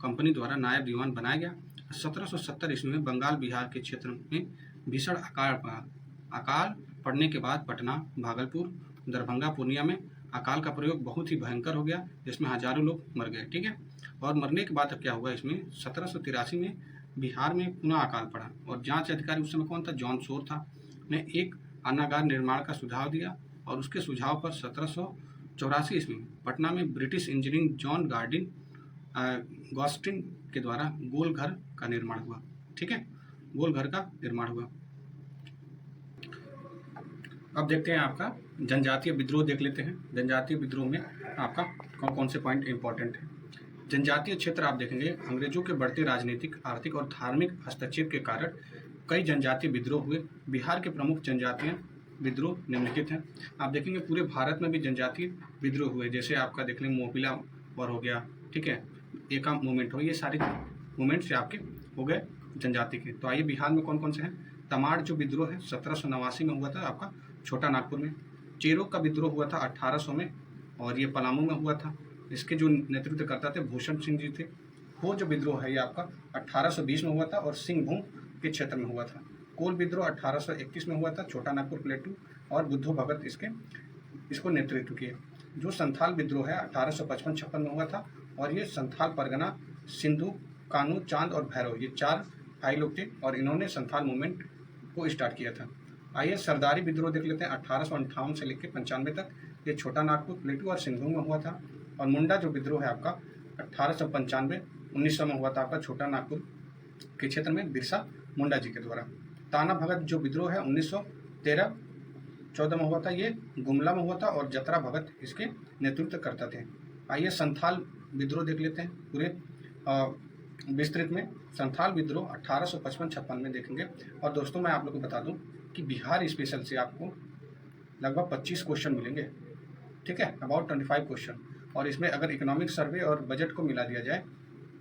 कंपनी द्वारा नायब दीवान बनाया गया। 1770 ईस्वी में बंगाल, बिहार के क्षेत्र में भीषण अकाल पड़ने के बाद पटना, भागलपुर, दरभंगा, पूर्णिया में अकाल का प्रयोग बहुत ही भयंकर हो गया, जिसमें हजारों लोग मर गए, ठीक है। और मरने के बाद क्या हुआ, इसमें 1783 में बिहार में पुनः अकाल पड़ा। और जांच अधिकारी उस समय कौन था, जॉन शोर था, ने एक अन्नागार निर्माण का सुझाव दिया। और उसके सुझाव पर 1784 ईस्वी में पटना में ब्रिटिश इंजीनियर जॉन गॉस्टिन के द्वारा गोलघर का निर्माण हुआ, ठीक है, गोलघर का निर्माण हुआ। अब देखते हैं आपका जनजातीय विद्रोह देख लेते हैं। जनजातीय विद्रोह में आपका कौन कौन से पॉइंट इंपॉर्टेंट है। जनजातीय क्षेत्र आप देखेंगे अंग्रेजों के बढ़ते राजनीतिक, आर्थिक और धार्मिक हस्तक्षेप के कारण कई जनजातीय विद्रोह हुए। बिहार के प्रमुख जनजातीय विद्रोह निम्नलिखित हैं। आप देखेंगे पूरे भारत में भी जनजातीय विद्रोह हुए, जैसे आपका देख लें मोपिला वॉर हो गया, ठीक है, एका मूवमेंट हो, ये सारे मूवमेंट से आपके हो गए जनजाति के। तो आइए बिहार में कौन कौन से हैं। तमाड़ जो विद्रोह है 1789 में हुआ था आपका छोटा नागपुर में। चेरों का विद्रोह हुआ था 1800 में और ये पलामू में हुआ था। इसके जो नेतृत्व करता थे भूषण सिंह जी थे। वो जो विद्रोह है ये आपका 1820 में हुआ था और सिंहभूम के क्षेत्र में हुआ था। कोल विद्रोह 1831 में हुआ था, छोटा नागपुर प्लेटू, और बुद्धू भगत इसको नेतृत्व किए। जो संथाल विद्रोह है 1855-56 में हुआ था और ये संथाल परगना, सिंधु, कानू, चांद और भैरव, ये 4 भाई लोग थे और इन्होंने संथाल मूवमेंट को स्टार्ट किया था। आइए सरदारी विद्रोह देख लेते हैं 1858 से लेकर 95 तक। ये छोटा नागपुर, प्लेटू और सिंधु में हुआ था। और मुंडा जो विद्रोह है आपका 1895 1900 में हुआ था आपका छोटा नागपुर, के क्षेत्र में बिरसा मुंडा जी के द्वारा। ताना भगत जो विद्रोह है 1913-14 में हुआ था, ये गुमला में हुआ था और जतरा भगत इसके नेतृत्व करते थे। आइए संथाल विद्रोह देख लेते हैं पूरे विस्तृत में। संथाल विद्रोह 1855-56 में देखेंगे। और दोस्तों मैं आप लोग को बता दूं कि बिहार स्पेशल से आपको लगभग 25 क्वेश्चन मिलेंगे, ठीक है, अबाउट 25 क्वेश्चन। और इसमें अगर इकोनॉमिक सर्वे और बजट को मिला दिया जाए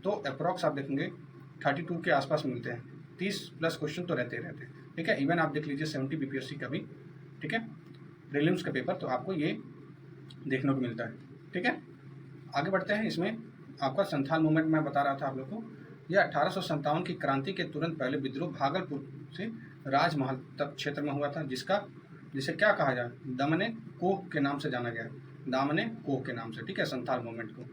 तो अप्रॉक्स आप देखेंगे 32 के आसपास मिलते हैं। 30+ क्वेश्चन तो रहते हैं, ठीक है। इवन आप देख लीजिए 70 बीपीएससी का भी, ठीक है, प्रीलिम्स का पेपर, तो आपको ये देखने को मिलता है, ठीक है। आगे बढ़ते हैं। इसमें आपका संथाल मूवमेंट मैं बता रहा था आप लोग को, यह 1857 की क्रांति के तुरंत पहले विद्रोह भागलपुर से राजमहल तक क्षेत्र में हुआ था, जिसे क्या कहा जाए, दमने कोह के नाम से जाना गया, दामने कोह के नाम से, ठीक है, संथाल मूवमेंट को।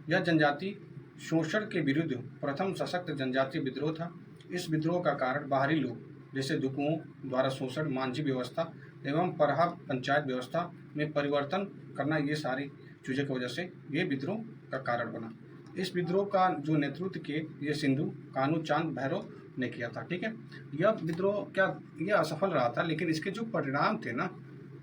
यह जनजाति शोषण के विरुद्ध प्रथम सशक्त जनजातीय विद्रोह था। इस विद्रोह का कारण बाहरी लोग जैसे दुकुओं द्वारा शोषण, मांझी व्यवस्था एवं परहा पंचायत व्यवस्था में परिवर्तन करना, ये सारी चीज़ों की वजह से ये विद्रोह का कारण बना। इस विद्रोह का जो नेतृत्व किए ये सिंधु कानू चांद भैरव ने किया था, ठीक है। यह विद्रोह यह असफल रहा था, लेकिन इसके जो परिणाम थे ना,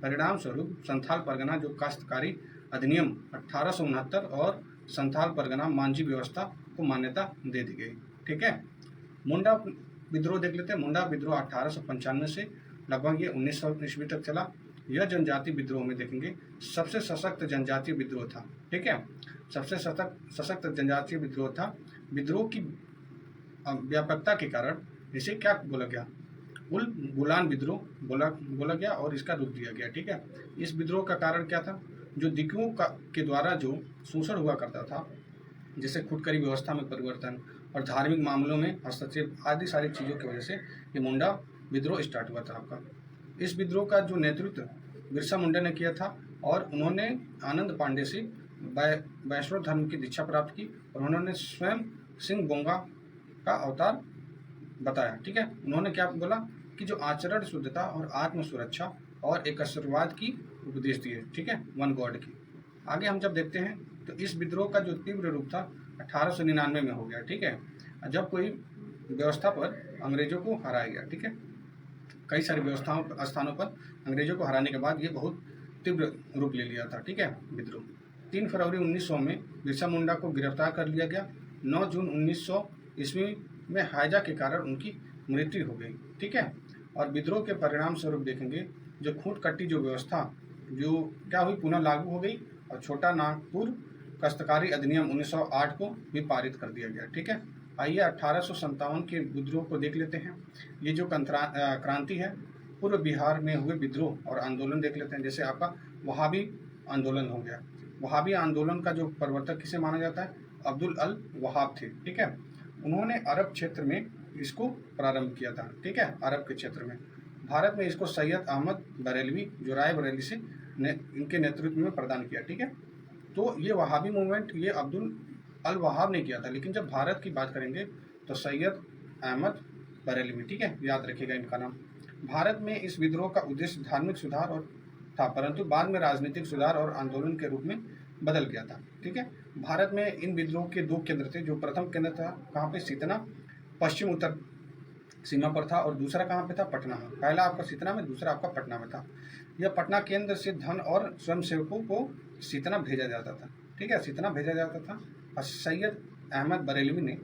परिणाम स्वरूप संथाल परगना जो काश्तकारी अधिनियम 1869 और संथाल परगना मांझी व्यवस्था को मान्यता दे दी गई, ठीक है। मुंडा विद्रोह देख लेते हैं। मुंडा विद्रोह 1895 से लगभग ये 1900 ईस्वी तक चला। यह जनजातीय विद्रोह में देखेंगे सबसे सशक्त जनजातीय विद्रोह था, ठीक है, सबसे सशक्त जनजातीय विद्रोह था। विद्रोह की व्यापकता के कारण इसे क्या बोला गया, उल गुलान विद्रोह बोला गया और इसका रूप दिया गया, ठीक है। इस विद्रोह का कारण क्या था, जो दिकुओं के द्वारा जो शोषण हुआ करता था, जैसे खुदकरी व्यवस्था में परिवर्तन और धार्मिक मामलों में हस्तक्षेप आदि सारी चीज़ों की वजह से ये मुंडा विद्रोह स्टार्ट हुआ था आपका। इस विद्रोह का जो नेतृत्व बिरसा मुंडा ने किया था और उन्होंने आनंद पांडे से वैष्णव धर्म की दीक्षा प्राप्त की और उन्होंने स्वयं सिंह बोंगा का अवतार बताया, ठीक है। उन्होंने क्या बोला कि जो आचरण शुद्धता और आत्म सुरक्षा और एकस्वरवाद की उपदेश दिए, ठीक है, वन गॉड की। आगे हम जब देखते हैं तो इस विद्रोह का जो तीव्र रूप था 1899 में हो गया, ठीक है, जब कोई व्यवस्था पर अंग्रेजों को हराया गया, ठीक है। कई सारी व्यवस्थाओं स्थानों पर अंग्रेजों को हराने के बाद ये बहुत तीव्र रूप ले लिया था, ठीक है, विद्रोह। 3 फरवरी 1900 में बिरसा मुंडा को गिरफ्तार कर लिया गया। 9 जून 1900 ईस्वी में हैजा के कारण उनकी मृत्यु हो गई, ठीक है। और विद्रोह के परिणाम स्वरूप देखेंगे जो खूंट कट्टी जो व्यवस्था जो क्या हुई, पुनः लागू हो गई और छोटा नागपुर काश्तकारी अधिनियम 1908 को भी पारित कर दिया गया, ठीक है। आइए 1857 के विद्रोह को देख लेते हैं। ये जो क्रांति है, पूर्व बिहार में हुए विद्रोह और आंदोलन देख लेते हैं। जैसे आपका वहाबी आंदोलन हो गया। वहाबी आंदोलन का जो प्रवर्तक किसे माना जाता है, अब्दुल अल वहाब थे, ठीक है। उन्होंने अरब क्षेत्र में इसको प्रारंभ किया था, ठीक है, अरब के क्षेत्र में। भारत में इसको सैयद अहमद बरेलवी जो राय बरेली से इनके नेतृत्व में प्रदान किया, ठीक है। तो ये वहाबी मूवमेंट ये अब्दुल अल वहाब ने किया था, लेकिन जब भारत की बात करेंगे तो सैयद अहमद बरेलवी, ठीक है, याद रखिएगा इनका नाम। भारत में इस विद्रोह का उद्देश्य धार्मिक सुधार और था, परंतु बाद में राजनीतिक सुधार और आंदोलन के रूप में बदल गया था, ठीक है। भारत में इन विद्रोह के 2 केंद्र थे। जो प्रथम केंद्र था कहाँ पे, सीतना, पश्चिम उत्तर सीमा पर था, और दूसरा कहाँ पे था, पटना में। पहला आपका सीतना में, दूसरा आपका पटना में था। यह पटना केंद्र से धन और स्वयंसेवकों को सीतना भेजा जाता था, ठीक है, सीतना भेजा जाता था। और सैयद अहमद बरेलवी ने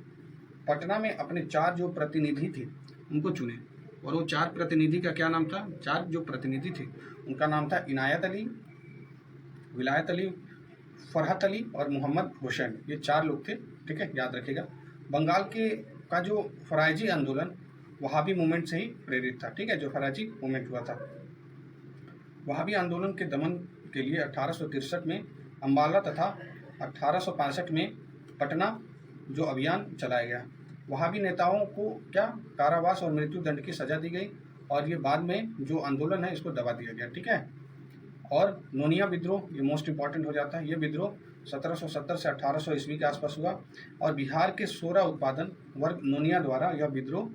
पटना में अपने 4 जो प्रतिनिधि थे उनको चुने, और वो 4 प्रतिनिधि का क्या नाम था, 4 जो प्रतिनिधि थे उनका नाम था इनायत अली, विलायत अली, फरहत अली और मोहम्मद हुसैन। ये 4 लोग थे, ठीक है, याद रखिएगा। बंगाल का जो फराइजी आंदोलन वहाबी मूवमेंट से ही प्रेरित था, ठीक है, जो फराइजी मूवमेंट हुआ था। वहाबी आंदोलन के दमन के लिए 1863 में अम्बाला तथा 1865 में पटना जो अभियान चलाया गया। वहाबी नेताओं को क्या कारावास और मृत्यु दंड की सजा दी गई, और ये बाद में जो आंदोलन है इसको दबा दिया गया, ठीक है। और नोनिया विद्रोह ये मोस्ट इंपॉर्टेंट हो जाता है। ये विद्रोह 1770 से 1800 ईस्वी के आसपास हुआ, और बिहार के सोरा उत्पादन वर्ग नोनिया द्वारा यह विद्रोह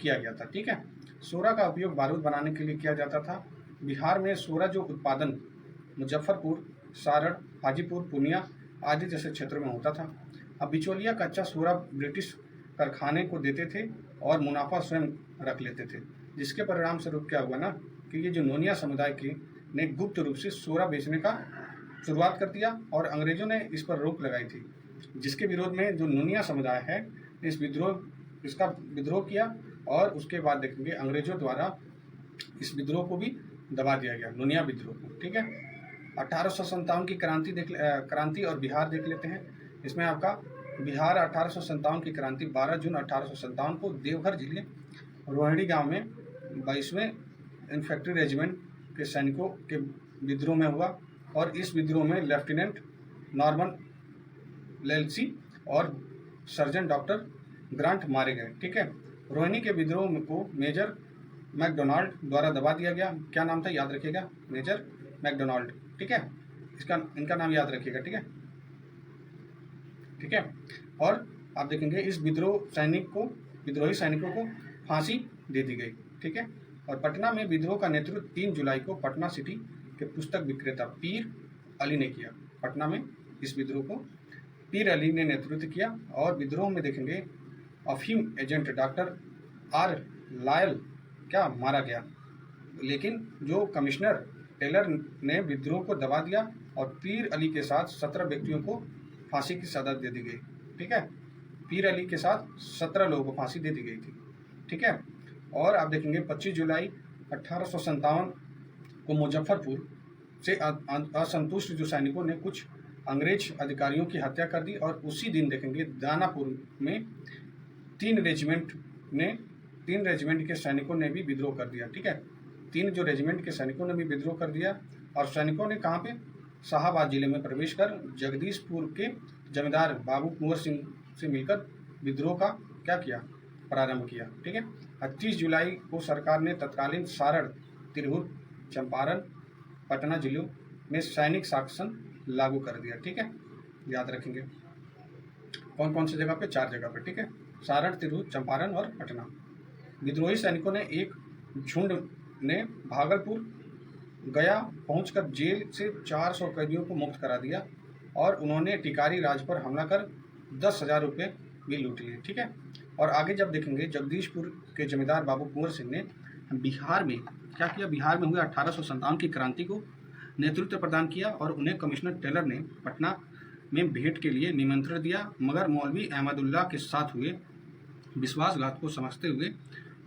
किया गया था, ठीक है। सोरा का उपयोग बारूद बनाने के लिए किया जाता था। बिहार में सोरा जो उत्पादन मुजफ्फरपुर, सारण, हाजीपुर, पूर्णिया आदि जैसे क्षेत्रों में होता था। अब बिचौलिया कच्चा सोरा ब्रिटिश कारखाने को देते थे और मुनाफा स्वयं रख लेते थे, जिसके परिणाम स्वरूप क्या हुआ ना कि ये जो नोनिया समुदाय के ने गुप्त रूप से सोरा बेचने का शुरुआत कर दिया और अंग्रेजों ने इस पर रोक लगाई थी, जिसके विरोध में जो नोनिया समुदाय है इसका विद्रोह किया और उसके बाद देखेंगे अंग्रेजों द्वारा इस विद्रोह को भी दबा दिया गया, नोनिया विद्रोह को। ठीक है, 1857 की क्रांति और बिहार देख लेते हैं। इसमें आपका बिहार 1857 की क्रांति 12 जून 1857 को देवघर जिले रोहिणी गांव में 22वें इन्फेंट्री रेजिमेंट के सैनिकों के विद्रोह में हुआ और इस विद्रोह में लेफ्टिनेंट नॉर्मन लेल्सी और सर्जन डॉक्टर ग्रांट मारे गए। ठीक है, रोहिणी के विद्रोह को मेजर मैकडोनाल्ड द्वारा दबा दिया गया। क्या नाम था, याद रखिएगा, मेजर मैकडोनाल्ड। ठीक है, इनका नाम याद रखिएगा। ठीक है, ठीक है। और आप देखेंगे इस विद्रोही सैनिकों को फांसी दे दी गई। ठीक है, और पटना में विद्रोह का नेतृत्व 3 जुलाई को पटना सिटी के पुस्तक विक्रेता पीर अली ने किया। पटना में इस विद्रोह को पीर अली ने नेतृत्व किया और विद्रोह में देखेंगे अफीम एजेंट डॉक्टर आर लायल क्या मारा गया, लेकिन जो कमिश्नर टेलर ने विद्रोह को दबा दिया और पीर अली के साथ 17 व्यक्तियों को फांसी की सजा दे दी गई। ठीक है, पीर अली के साथ 17 लोगों को फांसी दे दी गई थी। ठीक है, और आप देखेंगे 25 जुलाई 1857 को मुजफ्फरपुर से असंतुष्ट जो सैनिकों ने कुछ अंग्रेज अधिकारियों की हत्या कर दी और उसी दिन देखेंगे दानापुर में 3 रेजिमेंट के सैनिकों ने भी विद्रोह कर दिया। ठीक है, 3 जो रेजिमेंट के सैनिकों ने भी विद्रोह कर दिया और सैनिकों ने कहाँ पे, शाहाबाद जिले में प्रवेश कर जगदीशपुर के जमींदार बाबू कुंवर सिंह से मिलकर विद्रोह का क्या किया, प्रारंभ किया। ठीक है, 30 जुलाई को सरकार ने तत्कालीन सारण, तिरहुत, चंपारण, पटना जिलों में सैनिक शासन लागू कर दिया। ठीक है, याद रखेंगे कौन कौन सी जगह पे, 4 जगह पे। ठीक है, सारण, तिरहुत, चंपारण और पटना। विद्रोही सैनिकों ने एक झुंड ने भागलपुर गया पहुंचकर जेल से 400 कैदियों को मुक्त करा दिया और उन्होंने टिकारी राज पर हमला कर 10,000 रुपये भी लूट लिए। ठीक है, और आगे जब देखेंगे जगदीशपुर के जमींदार बाबू कुंवर सिंह ने बिहार में क्या किया, बिहार में हुए 1857 की क्रांति को नेतृत्व प्रदान किया और उन्हें कमिश्नर टेलर ने पटना में भेंट के लिए निमंत्रण दिया, मगर मौलवी अहमदुल्लाह के साथ हुए विश्वासघात को समझते हुए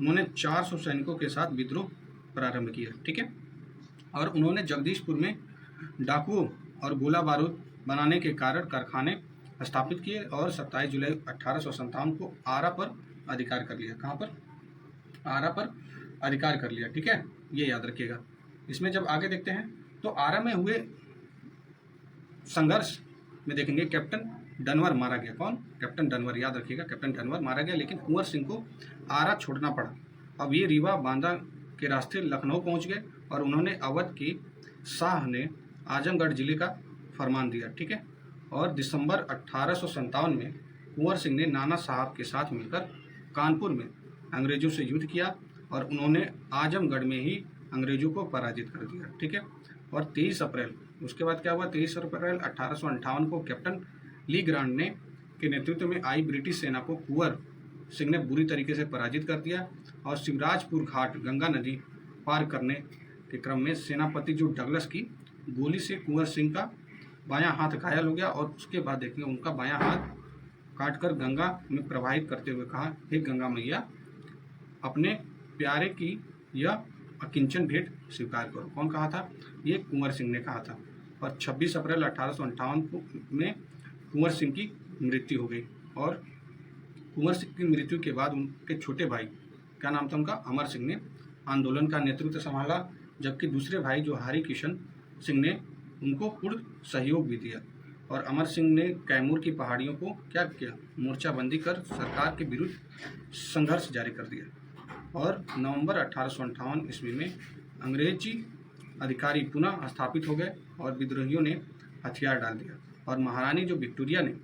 उन्होंने 400 सैनिकों के साथ विद्रोह प्रारंभ किया। ठीक है, और उन्होंने जगदीशपुर में डाकुओं और गोला बारूद बनाने के कारण कारखाने स्थापित किए और 27 जुलाई 1857 को आरा पर अधिकार कर लिया। कहाँ पर, आरा पर अधिकार कर लिया। ठीक है, ये याद रखिएगा। इसमें जब आगे देखते हैं तो आरा में हुए संघर्ष में देखेंगे कैप्टन डनवर मारा गया। कौन, कैप्टन डनवर, याद रखिएगा, कैप्टन डनवर मारा गया, लेकिन कुंवर सिंह को आरा छोड़ना पड़ा। अब ये रीवा बांदा के रास्ते लखनऊ पहुंच गए और उन्होंने अवध के शाह ने आजमगढ़ जिले का फरमान दिया। ठीक है, और दिसंबर 1857 में कुंवर सिंह ने नाना साहब के साथ मिलकर कानपुर में अंग्रेजों से युद्ध किया और उन्होंने आजमगढ़ में ही अंग्रेजों को पराजित कर दिया। ठीक है, और 23 अप्रैल उसके बाद क्या हुआ, 23 अप्रैल 1858 को कैप्टन ली ग्रांट ने के नेतृत्व में आई ब्रिटिश सेना को कुंवर सिंह ने बुरी तरीके से पराजित कर दिया और शिवराजपुर घाट गंगा नदी पार करने के क्रम में सेनापति जो डगलस की गोली से कुंवर सिंह का बायां हाथ घायल हो गया और उसके बाद देखिए उनका बायां हाथ काटकर गंगा में प्रवाहित करते हुए कहा, हे गंगा मैया, अपने प्यारे की यह अकिंचन भेंट स्वीकार करो। कौन कहा था, ये कुंवर सिंह ने कहा था। और 26 अप्रैल 1858 में कुंवर सिंह की मृत्यु हो गई और कुंवर सिंह की मृत्यु के बाद उनके छोटे भाई, क्या नाम था उनका, अमर सिंह ने आंदोलन का नेतृत्व संभाला, जबकि दूसरे भाई जो हरि किशन सिंह ने उनको पूर्ण सहयोग भी दिया और अमर सिंह ने कैमूर की पहाड़ियों को क्या किया, मोर्चाबंदी कर सरकार के विरुद्ध संघर्ष जारी कर दिया और नवंबर 1858 ईस्वी में अंग्रेजी अधिकारी पुनः स्थापित हो गए और विद्रोहियों ने हथियार डाल दिया और महारानी जो विक्टोरिया ने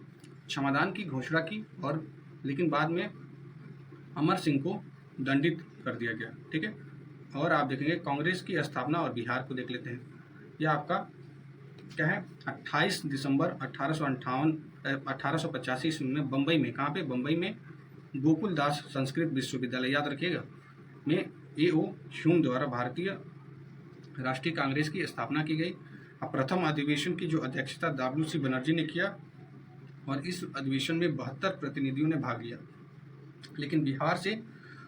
क्षमादान की घोषणा की और लेकिन बाद में अमर सिंह को दंडित कर दिया गया। ठीक है, और आप देखेंगे कांग्रेस की स्थापना और बिहार को देख लेते हैं। यह आपका क्या है, 28 दिसंबर 1885 ईस्वी में बम्बई में, कहाँ पे, बम्बई में गोकुल दास संस्कृत विश्वविद्यालय, याद रखिएगा, में A.O. ह्यूम द्वारा भारतीय राष्ट्रीय कांग्रेस की स्थापना की गई। अब प्रथम अधिवेशन की जो अध्यक्षता W.C. बनर्जी ने किया और इस अधिवेशन में 72 प्रतिनिधियों ने भाग लिया, लेकिन बिहार से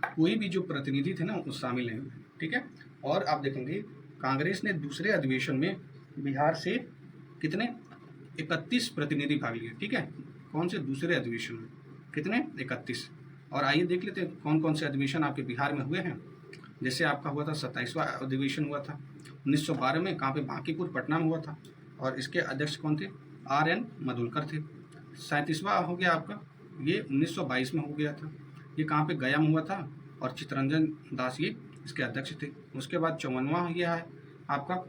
कोई भी जो प्रतिनिधि थे ना वो शामिल नहीं हुए। ठीक है, और आप देखेंगे कांग्रेस ने दूसरे अधिवेशन में बिहार से कितने 31 प्रतिनिधि भाग लिए। ठीक है, कौन से दूसरे अधिवेशन में कितने 31। और आइए देख लेते हैं कौन कौन से अधिवेशन आपके बिहार में हुए हैं। जैसे आपका हुआ था 27वां अधिवेशन हुआ था 1912 में, कहाँ पे, बांकीपुर पटना में हुआ था, और इसके अध्यक्ष कौन थे, R.N. मधुलकर थे। 37वां हो गया आपका, ये 1922 में हो गया था, ये कहाँ पे, गया में हुआ था, और चित्तरंजन दास ये इसके अध्यक्ष थे। उसके बाद 54वां हो गया है आपका,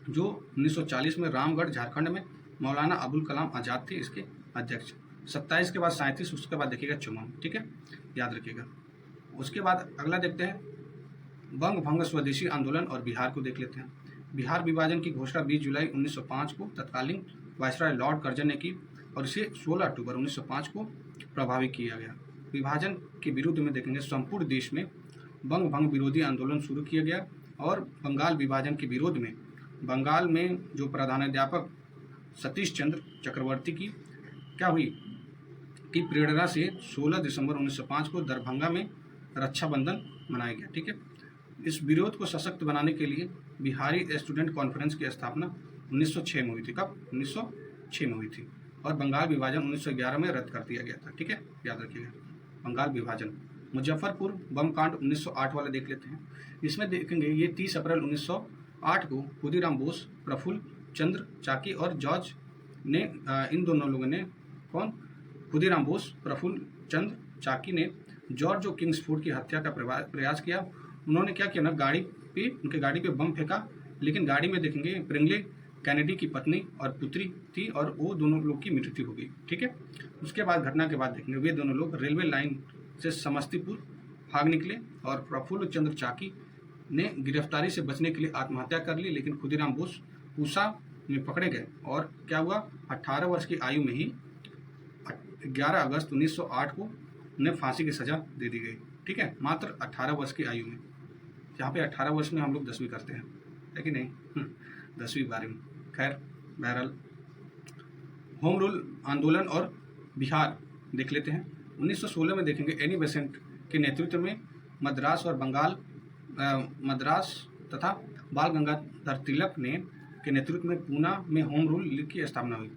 जो 1940 में रामगढ़ झारखंड में मौलाना अबुल कलाम आज़ाद थे इसके अध्यक्ष। 27 के बाद 37, उसके बाद देखिएगा 54। ठीक है, याद रखिएगा। उसके बाद अगला देखते हैं बंग भंग स्वदेशी आंदोलन और बिहार को देख लेते हैं। बिहार विभाजन की घोषणा 20 जुलाई 1905 को तत्कालीन वायसराय लॉर्ड कर्जन ने की और इसे 16 अक्टूबर 1905 को प्रभावी किया गया। विभाजन के विरुद्ध में देखेंगे संपूर्ण देश में बंग भंग विरोधी आंदोलन शुरू किया गया, और बंगाल विभाजन के विरोध में बंगाल में जो प्रधानाध्यापक सतीश चंद्र चक्रवर्ती की क्या हुई की प्रेरणा से 16 दिसंबर 1905 को दरभंगा में रक्षाबंधन मनाया गया। ठीक है, इस विरोध को सशक्त बनाने के लिए बिहारी स्टूडेंट कॉन्फ्रेंस की स्थापना 1906 में हुई थी। कब, 1906 में हुई थी, और बंगाल विभाजन 1911 में रद्द कर दिया गया था। ठीक है, याद रखिएगा, बंगाल विभाजन। मुजफ्फरपुर बम कांड 1908 वाले देख लेते हैं। इसमें देखेंगे ये 30 अप्रैल 1908 को खुदीराम बोस, प्रफुल्ल चंद्र चाकी और जॉर्ज ने इन दोनों लोगों ने, कौन, खुदीराम बोस, प्रफुल्ल चंद्र चाकी ने जॉर्ज और किंग्सफोर्ड की हत्या का प्रयास किया। उन्होंने क्या किया ना, उनके गाड़ी पे बम फेंका, लेकिन गाड़ी में देखेंगे प्रिंगले कैनेडी की पत्नी और पुत्री थी, और वो दोनों लोग की मृत्यु हो गई। ठीक है, उसके बाद घटना के बाद देखेंगे वे दोनों लोग रेलवे लाइन से समस्तीपुर भाग निकले, और प्रफुल्ल चंद्र चाकी ने गिरफ्तारी से बचने के लिए आत्महत्या कर ली, लेकिन खुदीराम बोस पूसा में पकड़े गए, और क्या हुआ, 18 वर्ष की आयु में ही 11 अगस्त 1908 को उन्हें फांसी की सजा दे दी गई। ठीक है, मात्र 18 वर्ष की आयु में, जहाँ पे 18 वर्ष में हम लोग 10वीं करते हैं, है कि नहीं, 10वीं 12वीं। खैर, बहरहाल होम रूल आंदोलन और बिहार देख लेते हैं। 1916 में देखेंगे एनी बेसेंट के नेतृत्व में मद्रास और बंगाल मद्रास तथा बाल गंगाधर तिलक ने के नेतृत्व में पूना में होम रूल लीग की स्थापना हुई।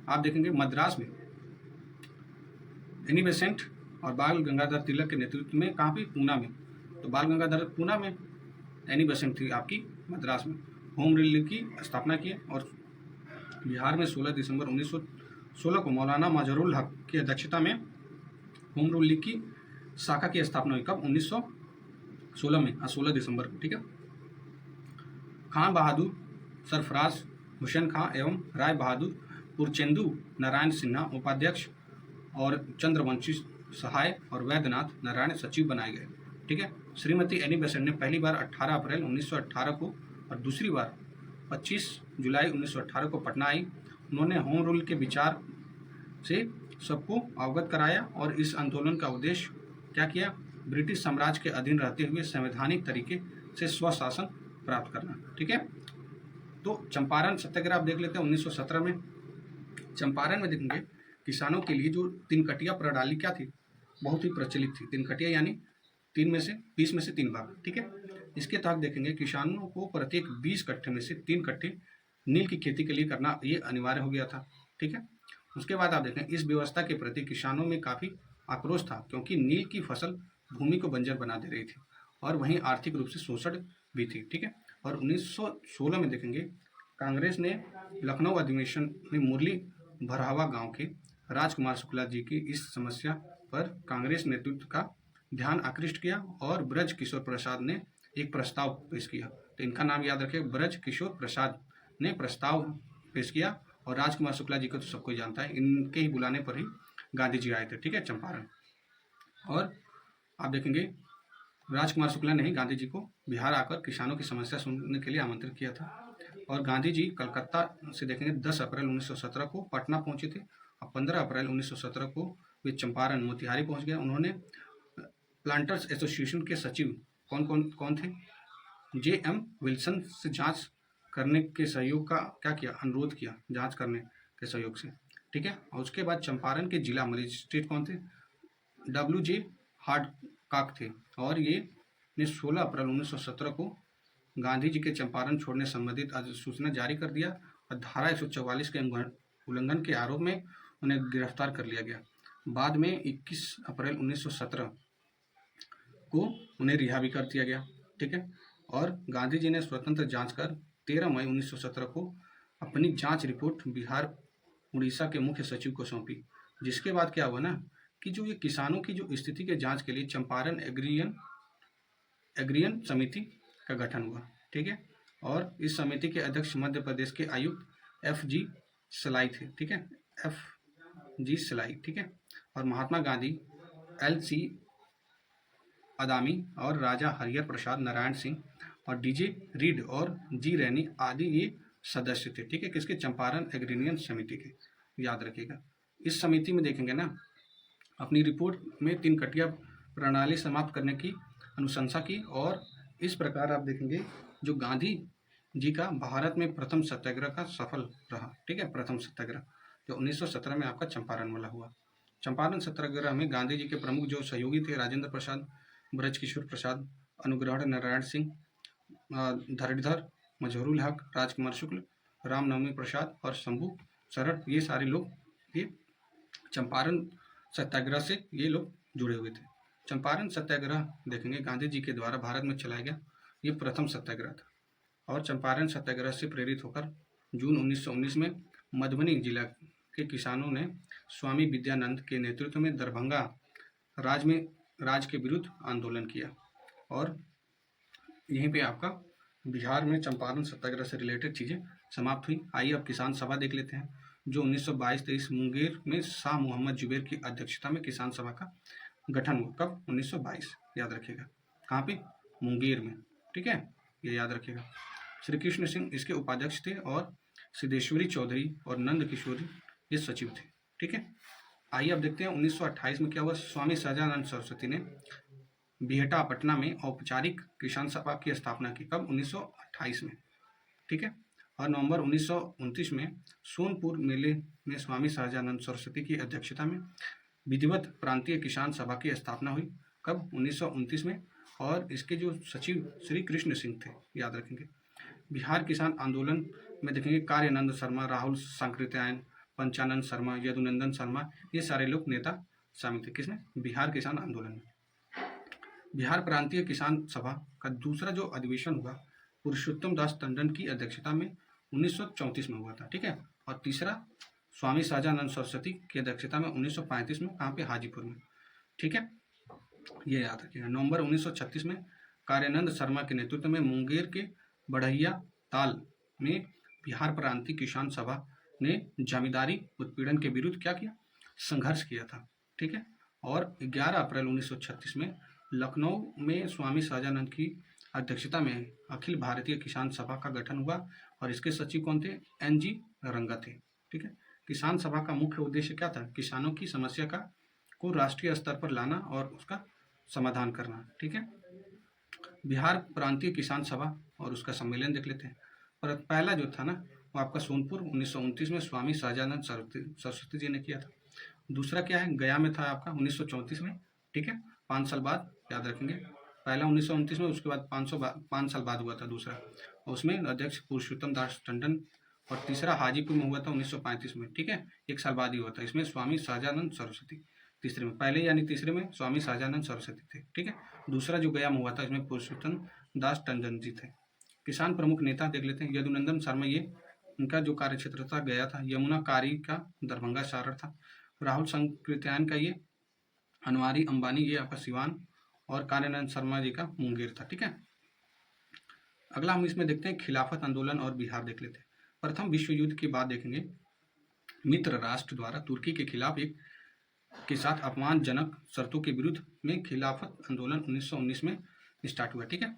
आप देखेंगे मद्रास में एनी बेसेंट और बाल गंगाधर तिलक के नेतृत्व में, कहाँ पे, पूना में, तो बाल गंगाधर पूना में, एनी बेसेंट थी आपकी मद्रास में, होम रूल लीग की स्थापना की। और बिहार में 16 दिसंबर 1916 को मौलाना मजहरुल हक की अध्यक्षता में होम रूल लीग की शाखा की स्थापना हुई। कब, 1916 में, 16 दिसंबर को। ठीक है, खान बहादुर, सरफराज हुसैन खां एवं राय बहादुर पुरचेंदू नारायण सिन्हा उपाध्यक्ष और चंद्रवंशी सहाय और वैद्यनाथ नारायण सचिव बनाए गए। ठीक है, श्रीमती एनी बेसेंट ने पहली बार 18 अप्रैल 1918 को और दूसरी बार 25 जुलाई 1918 को पटना आई। उन्होंने होम रूल के विचार से सबको अवगत कराया, और इस आंदोलन का उद्देश्य क्या किया, ब्रिटिश साम्राज्य के अधीन रहते हुए संवैधानिक तरीके से स्वशासन प्राप्त करना। ठीक है, तो चंपारण सत्याग्रह आप देख लेते हैं 1917 में। चंपारण में देखेंगे किसानों के लिए जो तीन कटिया प्रणाली क्या थी, बहुत ही प्रचलित थी। तीन कटिया यानी 20 में से 3 भाग। ठीक है, इसके तहत देखेंगे किसानों को प्रत्येक 20 कट्ठे में से 3 कट्ठे नील की खेती के लिए करना ये अनिवार्य हो गया था। ठीक है, उसके बाद आप देखें इस व्यवस्था के प्रति किसानों में काफ़ी आक्रोश था, क्योंकि नील की फसल भूमि को बंजर बना दे रही थी, और वहीं आर्थिक रूप से शोषण भी थी। ठीक है, और 1916 में देखेंगे कांग्रेस ने लखनऊ अधिवेशन में मुरली भरावा गांव के राजकुमार शुक्ला जी की इस समस्या पर कांग्रेस नेतृत्व का ध्यान आकृष्ट किया, और ब्रज किशोर प्रसाद ने एक प्रस्ताव पेश किया। तो इनका नाम याद रखें, ब्रज किशोर प्रसाद ने प्रस्ताव पेश किया, और राजकुमार शुक्ला जी को तो सबको जानता है, इनके ही बुलाने पर ही गांधी जी आए थे। ठीक है, चंपारण। और आप देखेंगे राजकुमार शुक्ला ने ही गांधी जी को बिहार आकर किसानों की समस्या सुनने के लिए आमंत्रित किया था, और गांधी जी कलकत्ता से देखेंगे 10 अप्रैल 1917 को पटना पहुंचे थे, और 15 अप्रैल 1917 को वे चंपारण मोतिहारी पहुंच गए। उन्होंने प्लांटर्स एसोसिएशन के सचिव कौन थे, J.M. विल्सन से जांच करने के सहयोग का क्या किया, अनुरोध किया जांच करने के सहयोग से, ठीक है। और उसके बाद चंपारण के जिला मजिस्ट्रेट कौन थे, W.J. हार्डकॉक थे, और ये 16 अप्रैल 1917 को गांधी जी के चंपारण छोड़ने संबंधित अधिसूचना जारी कर दिया और धारा 144 के उल्लंघन के आरोप में उन्हें गिरफ्तार कर लिया गया। बाद में 21 अप्रैल 1917 को उन्हें रिहा भी कर दिया गया, ठीक है। और गांधी जी ने स्वतंत्र जांच कर 13 मई 1917 को अपनी जांच रिपोर्ट बिहार उड़ीसा के मुख्य सचिव को सौंपी, जिसके बाद क्या हुआ ना कि जो ये किसानों की जो स्थिति के जांच के लिए चंपारण एग्रियन समिति का गठन हुआ, ठीक है। और इस समिति के अध्यक्ष मध्य प्रदेश के आयुक्त F.G. सलाई थे, ठीक है, F.G. सलाई, ठीक है। और महात्मा गांधी, L.C. अदामी और राजा हरिहर प्रसाद नारायण सिंह और D.J. रीड और G. रैनी आदि ये सदस्य थे, ठीक है, किसके, चंपारण एग्रियन समिति के, याद रखिएगा। इस समिति में देखेंगे ना, अपनी रिपोर्ट में 3 कटिया प्रणाली समाप्त करने की अनुशंसा की, और इस प्रकार आप देखेंगे जो गांधी जी का भारत में प्रथम सत्याग्रह का सफल रहा, ठीक है, प्रथम सत्याग्रह जो 1917 में आपका चंपारण वाला हुआ। चंपारण सत्याग्रह में गांधी जी के प्रमुख जो सहयोगी थे, राजेंद्र प्रसाद, ब्रजकिशोर प्रसाद, अनुग्रह नारायण सिंह, धरणीधर, मजहरूल हक, राजकुमार शुक्ल, रामनवमी प्रसाद और शंभू शरण, ये सारे लोग ये चंपारण सत्याग्रह से ये लोग जुड़े हुए थे। चंपारण सत्याग्रह देखेंगे गांधी जी के द्वारा भारत में चलाया गया ये प्रथम सत्याग्रह था, और चंपारण सत्याग्रह से प्रेरित होकर जून 1919 में मधुबनी जिला के किसानों ने स्वामी विद्यानंद के नेतृत्व में दरभंगा राज के विरुद्ध आंदोलन किया, और यहीं पे आपका बिहार में चंपारण सत्याग्रह से रिलेटेड चीज़ें समाप्त हुई। आइए अब किसान सभा देख लेते हैं, जो 1922-23 मुंगेर में शाह मोहम्मद जुबैर की अध्यक्षता में किसान सभा का गठन हुआ। कब, 1922, याद रखिएगा, कहाँ पे, मुंगेर में, ठीक है, ये याद रखिएगा। श्री कृष्ण सिंह इसके उपाध्यक्ष थे, और सिद्धेश्वरी चौधरी और नंद किशोरी ये सचिव थे, ठीक है। आइए अब देखते हैं 1928 में क्या हुआ। स्वामी सहजानंद सरस्वती ने बिहटा पटना में औपचारिक किसान सभा की स्थापना की, कब, 1928 में, ठीक है। और नवंबर 1929 में सोनपुर मेले में स्वामी सहजानंद सरस्वती की अध्यक्षता में विधिवत प्रांतीय किसान सभा की स्थापना हुई, कब, 1929 में, और इसके जो सचिव श्री कृष्ण सिंह थे, याद रखेंगे। बिहार किसान आंदोलन में देखेंगे कार्यानंद शर्मा, राहुल सांकृत्यायन, पंचानंद शर्मा, यदुनंदन शर्मा, ये सारे लोग नेता शामिल थे, किसमें, बिहार किसान आंदोलन में। बिहार प्रांतीय किसान सभा का दूसरा जो अधिवेशन हुआ पुरुषोत्तम दास टंडन की अध्यक्षता में 1934 में हुआ था, ठीक है। और तीसरा स्वामी सहजानंद सरस्वती की अध्यक्षता में 1935 में, कहाँ पे, हाजीपुर में, ठीक है, ये याद रखिएगा। नवंबर 1936 में कार्यानंद शर्मा के नेतृत्व में मुंगेर के बढ़ैया ताल में बिहार प्रांतीय किसान सभा ने जमींदारी उत्पीड़न के विरुद्ध क्या किया, संघर्ष किया था, ठीक है। और 11 अप्रैल 1936 में लखनऊ में स्वामी सहजानंद की अध्यक्षता में अखिल भारतीय किसान सभा का गठन हुआ, और इसके सचिव कौन थे, N.G. रंगा थे, ठीक है। किसान सभा का मुख्य उद्देश्य क्या था, किसानों की समस्या को राष्ट्रीय स्तर पर लाना और उसका समाधान करना, ठीक है। बिहार प्रांतीय किसान सभा और उसका सम्मेलन देख लेते हैं। पर पहला जो था ना वो आपका सोनपुर 1929 में स्वामी सहजानंद सरस्वती जी ने किया था। दूसरा क्या है, गया में था आपका 1934 में, ठीक है, 5 साल बाद, याद रखेंगे। पहला 1929 में, उसके बाद 5 साल बाद हुआ था दूसरा, और उसमें अध्यक्ष पुरुषोत्तम दास टंडन, और तीसरा हाजीपुर में हुआ था 1935 में, ठीक है, 1 साल बाद ही हुआ था। इसमें स्वामी सहजानंद सरस्वती तीसरे में, पहले यानी तीसरे में स्वामी सहजानंद सरस्वती थे, ठीक है। दूसरा जो गया में हुआ था इसमें पुरुषोत्तम दास टंडन जी थे। किसान प्रमुख नेता देख लेते हैं। यदुनंदन शर्मा, ये उनका जो कार्यक्षेत्र था गया था। यमुना कारी का दरभंगा सारण था। राहुल सांकृत्यायन का ये अनवारी अंबानी, ये आपका सिवान, और कार्यानंद शर्मा जी का मुंगेर था, ठीक है। अगला हम इसमें देखते हैं खिलाफत आंदोलन और बिहार देख लेते हैं। प्रथम विश्व युद्ध के बाद देखेंगे मित्र राष्ट्र द्वारा तुर्की के खिलाफ के साथ अपमानजनक शर्तों के विरुद्ध में खिलाफत आंदोलन 1919 में स्टार्ट हुआ, ठीक है।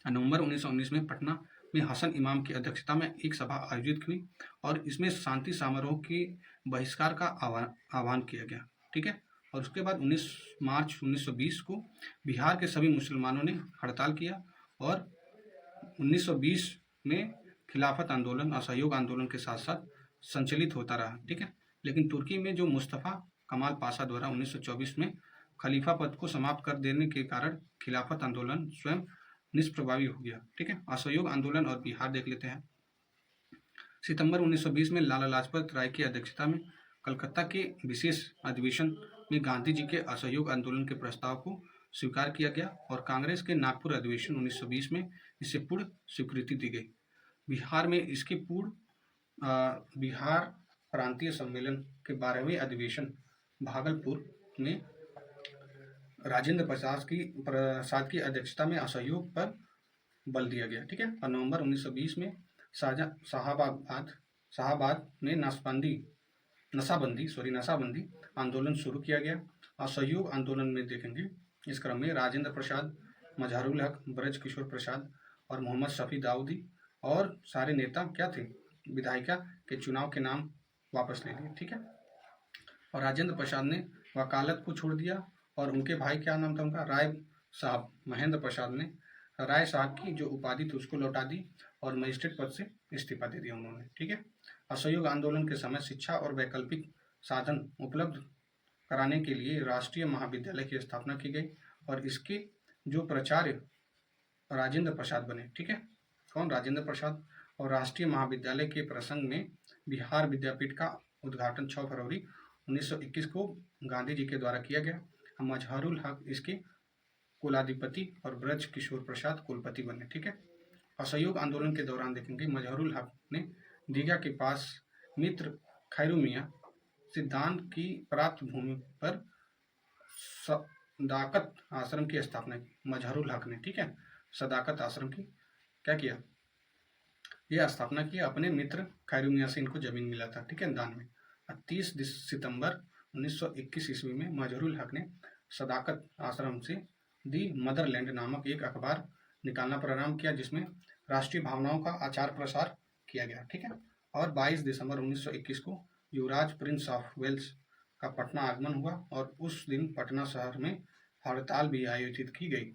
नवंबर 1919 में पटना में हसन इमाम की अध्यक्षता में एक सभा आयोजित हुई, और इसमें शांति समारोह के बहिष्कार का आह्वान किया गया, ठीक है। और उसके बाद 19 मार्च 1920 को बिहार के सभी मुसलमानों ने हड़ताल किया और 1920 में खिलाफत आंदोलन, असहयोग आंदोलन के साथ साथ संचालित होता रहा, ठीक है। लेकिन तुर्की में जो मुस्तफ़ा कमाल पाशा द्वारा 1924 में खलीफा पद को समाप्त कर देने के कारण खिलाफत आंदोलन स्वयं निष्प्रभावी हो गया, ठीक है। असहयोग आंदोलन और बिहार देख लेते हैं। सितंबर 1920 में लाला लाजपत राय की अध्यक्षता में कलकत्ता के विशेष अधिवेशन में गांधी जी के असहयोग आंदोलन के प्रस्ताव को स्वीकार किया गया और कांग्रेस के नागपुर अधिवेशन 1920 में इसे पूर्ण स्वीकृति दी गई। बिहार में इसके बिहार प्रांतीय सम्मेलन के 12वें अधिवेशन भागलपुर में राजेंद्र प्रसाद की अध्यक्षता में असहयोग पर बल दिया गया, ठीक है। और नवंबर 1920 में शाहाबाद में नशाबंदी आंदोलन शुरू किया गया। असहयोग आंदोलन में देखेंगे इस क्रम में राजेंद्र प्रसाद, मजहरुल हक, ब्रज किशोर प्रसाद और मोहम्मद शफी दाऊदी और सारे नेता क्या थे, विधायिका के चुनाव के नाम वापस ले लिए, ठीक है। और राजेंद्र प्रसाद ने वकालत को छोड़ दिया और उनके भाई, क्या नाम था उनका, राय साहब, महेंद्र प्रसाद ने राय साहब की जो उपाधि थी उसको लौटा दी और मजिस्ट्रेट पद से इस्तीफा दे दिया उन्होंने, ठीक है। असहयोग आंदोलन के समय शिक्षा और वैकल्पिक साधन उपलब्ध कराने के लिए राष्ट्रीय महाविद्यालय की स्थापना की गई और इसके जो प्राचार्य राजेंद्र प्रसाद बने, ठीक है। कौन, राजेंद्र प्रसाद। और राष्ट्रीय महाविद्यालय के प्रसंग में बिहार विद्यापीठ का उद्घाटन 6 फरवरी 1921 को गांधी जी के द्वारा किया गया। मजहरुल हक इसके कुलाधिपति और ब्रज किशोर प्रसाद कुलपति बने, ठीक है। असहयोग आंदोलन के दौरान देखेंगे मजहरुल हक ने दीघा के पास मित्र खैरू मियाँ सिद्धांत की प्राप्त भूमि पर सदाकत आश्रम की स्थापना की। मजहरुल हक ने, ठीक है, सदाकत आश्रम की क्या किया, यह स्थापना की। अपने मित्र खैरू मियाँ से इनको जमीन मिला था, ठीक है, दान में। 30 सितंबर 1921 ईस्वी में मजहरुल हक ने सदाकत आश्रम से दी मदरलैंड नामक एक अखबार निकालना प्रारंभ किया जिसमें राष्ट्रीय भावनाओं का आचार प्रसार किया गया, ठीक है। और 22 दिसंबर 1921 को युवराज प्रिंस ऑफ वेल्स का पटना आगमन हुआ और उस दिन पटना शहर में हड़ताल भी आयोजित की गई।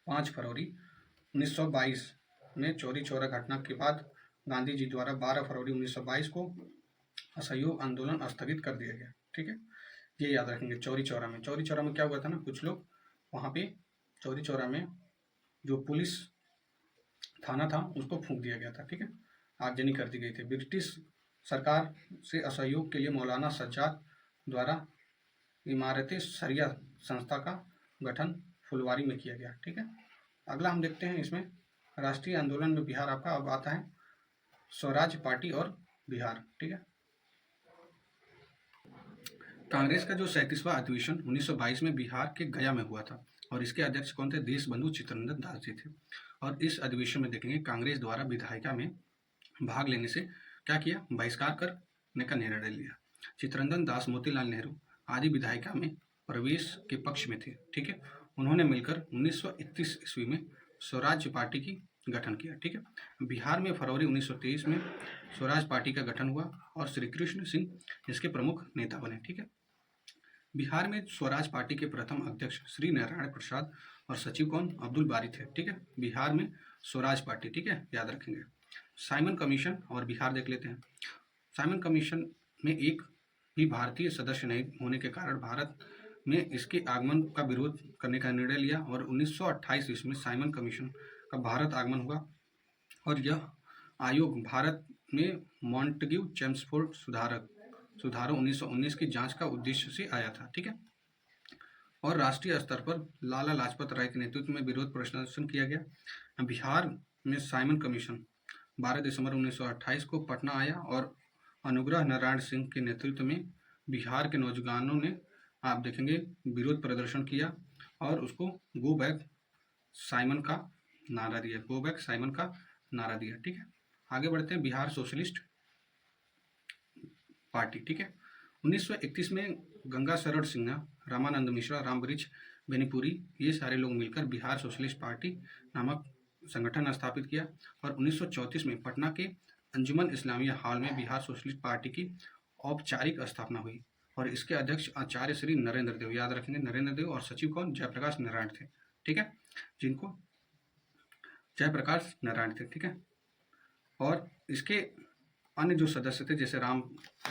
5 फरवरी 1922 में चौरी चौरा घटना के बाद गांधी जी द्वारा 12 फरवरी 1922 को असहयोग आंदोलन स्थगित कर दिया गया, ठीक है। ये याद रखेंगे। चौरी चौरा में क्या हुआ था ना, कुछ लोग वहाँ पे चौरी चौरा में जो पुलिस थाना था उसको फूंक दिया गया था, ठीक है, आगजनी कर दी गई थी। ब्रिटिश सरकार से असहयोग के लिए मौलाना सज्जाद द्वारा इमारत शरिया संस्था का गठन फुलवारी में किया गया, ठीक है। अगला हम देखते हैं इसमें राष्ट्रीय आंदोलन में बिहार आपका अब आता है स्वराज पार्टी और बिहार, ठीक है। कांग्रेस का जो 37वां अधिवेशन 1922 में बिहार के गया में हुआ था और इसके अध्यक्ष कौन थे, देशबंधु चित्तरंजन दास जी थे। और इस अधिवेशन में देखेंगे कांग्रेस द्वारा विधायिका में भाग लेने से क्या किया, बहिष्कार करने का निर्णय लिया। चित्तरंजन दास मोतीलाल नेहरू आदि विधायिका में प्रवेश के पक्ष में थे, ठीक है। उन्होंने मिलकर 1931 ईस्वी में स्वराज पार्टी की गठन किया, ठीक है। बिहार में फरवरी 1923 में स्वराज पार्टी का गठन हुआ और श्री कृष्ण सिंह इसके प्रमुख नेता बने, ठीक है। बिहार में स्वराज पार्टी के प्रथम अध्यक्ष श्री नारायण प्रसाद और सचिव कौन, अब्दुल बारी थे, ठीक है। बिहार में स्वराज पार्टी, ठीक है, याद रखेंगे। साइमन कमीशन और बिहार देख लेते हैं। साइमन कमीशन में एक भी भारतीय सदस्य नहीं होने के कारण भारत में इसके आगमन का विरोध करने का निर्णय लिया और 1928 ईस्वी में साइमन कमीशन का भारत आगमन हुआ और यह आयोग भारत में मॉन्टेग्यू चेम्सफोर्ड सुधारों 1919 की जांच का उद्देश्य से आया था, ठीक है। और राष्ट्रीय स्तर पर लाला लाजपत राय के नेतृत्व में विरोध प्रदर्शन किया गया। बिहार में साइमन कमीशन 12 दिसंबर 1928 को पटना आया और अनुग्रह नारायण सिंह के नेतृत्व में बिहार के नौजवानों ने, आप देखेंगे, विरोध प्रदर्शन किया और उसको गो बैक साइमन का नारा दिया, ठीक है। आगे बढ़ते हैं। बिहार सोशलिस्ट पार्टी, ठीक है। 1931 में गंगा शरण सिन्हा, रामानंद मिश्रा, रामवृक्ष बेनीपुरी, ये सारे लोग मिलकर बिहार सोशलिस्ट पार्टी नामक संगठन स्थापित किया और 1934 में पटना के अंजुमन इस्लामिया हॉल में बिहार सोशलिस्ट पार्टी की औपचारिक स्थापना हुई और इसके अध्यक्ष आचार्य श्री नरेंद्र देव, याद रखेंगे नरेंद्र देव, और सचिव कौन, जयप्रकाश नारायण थे। ठीक है, जिनको जयप्रकाश नारायण थे। ठीक है, और इसके अन्य जो सदस्य थे जैसे राम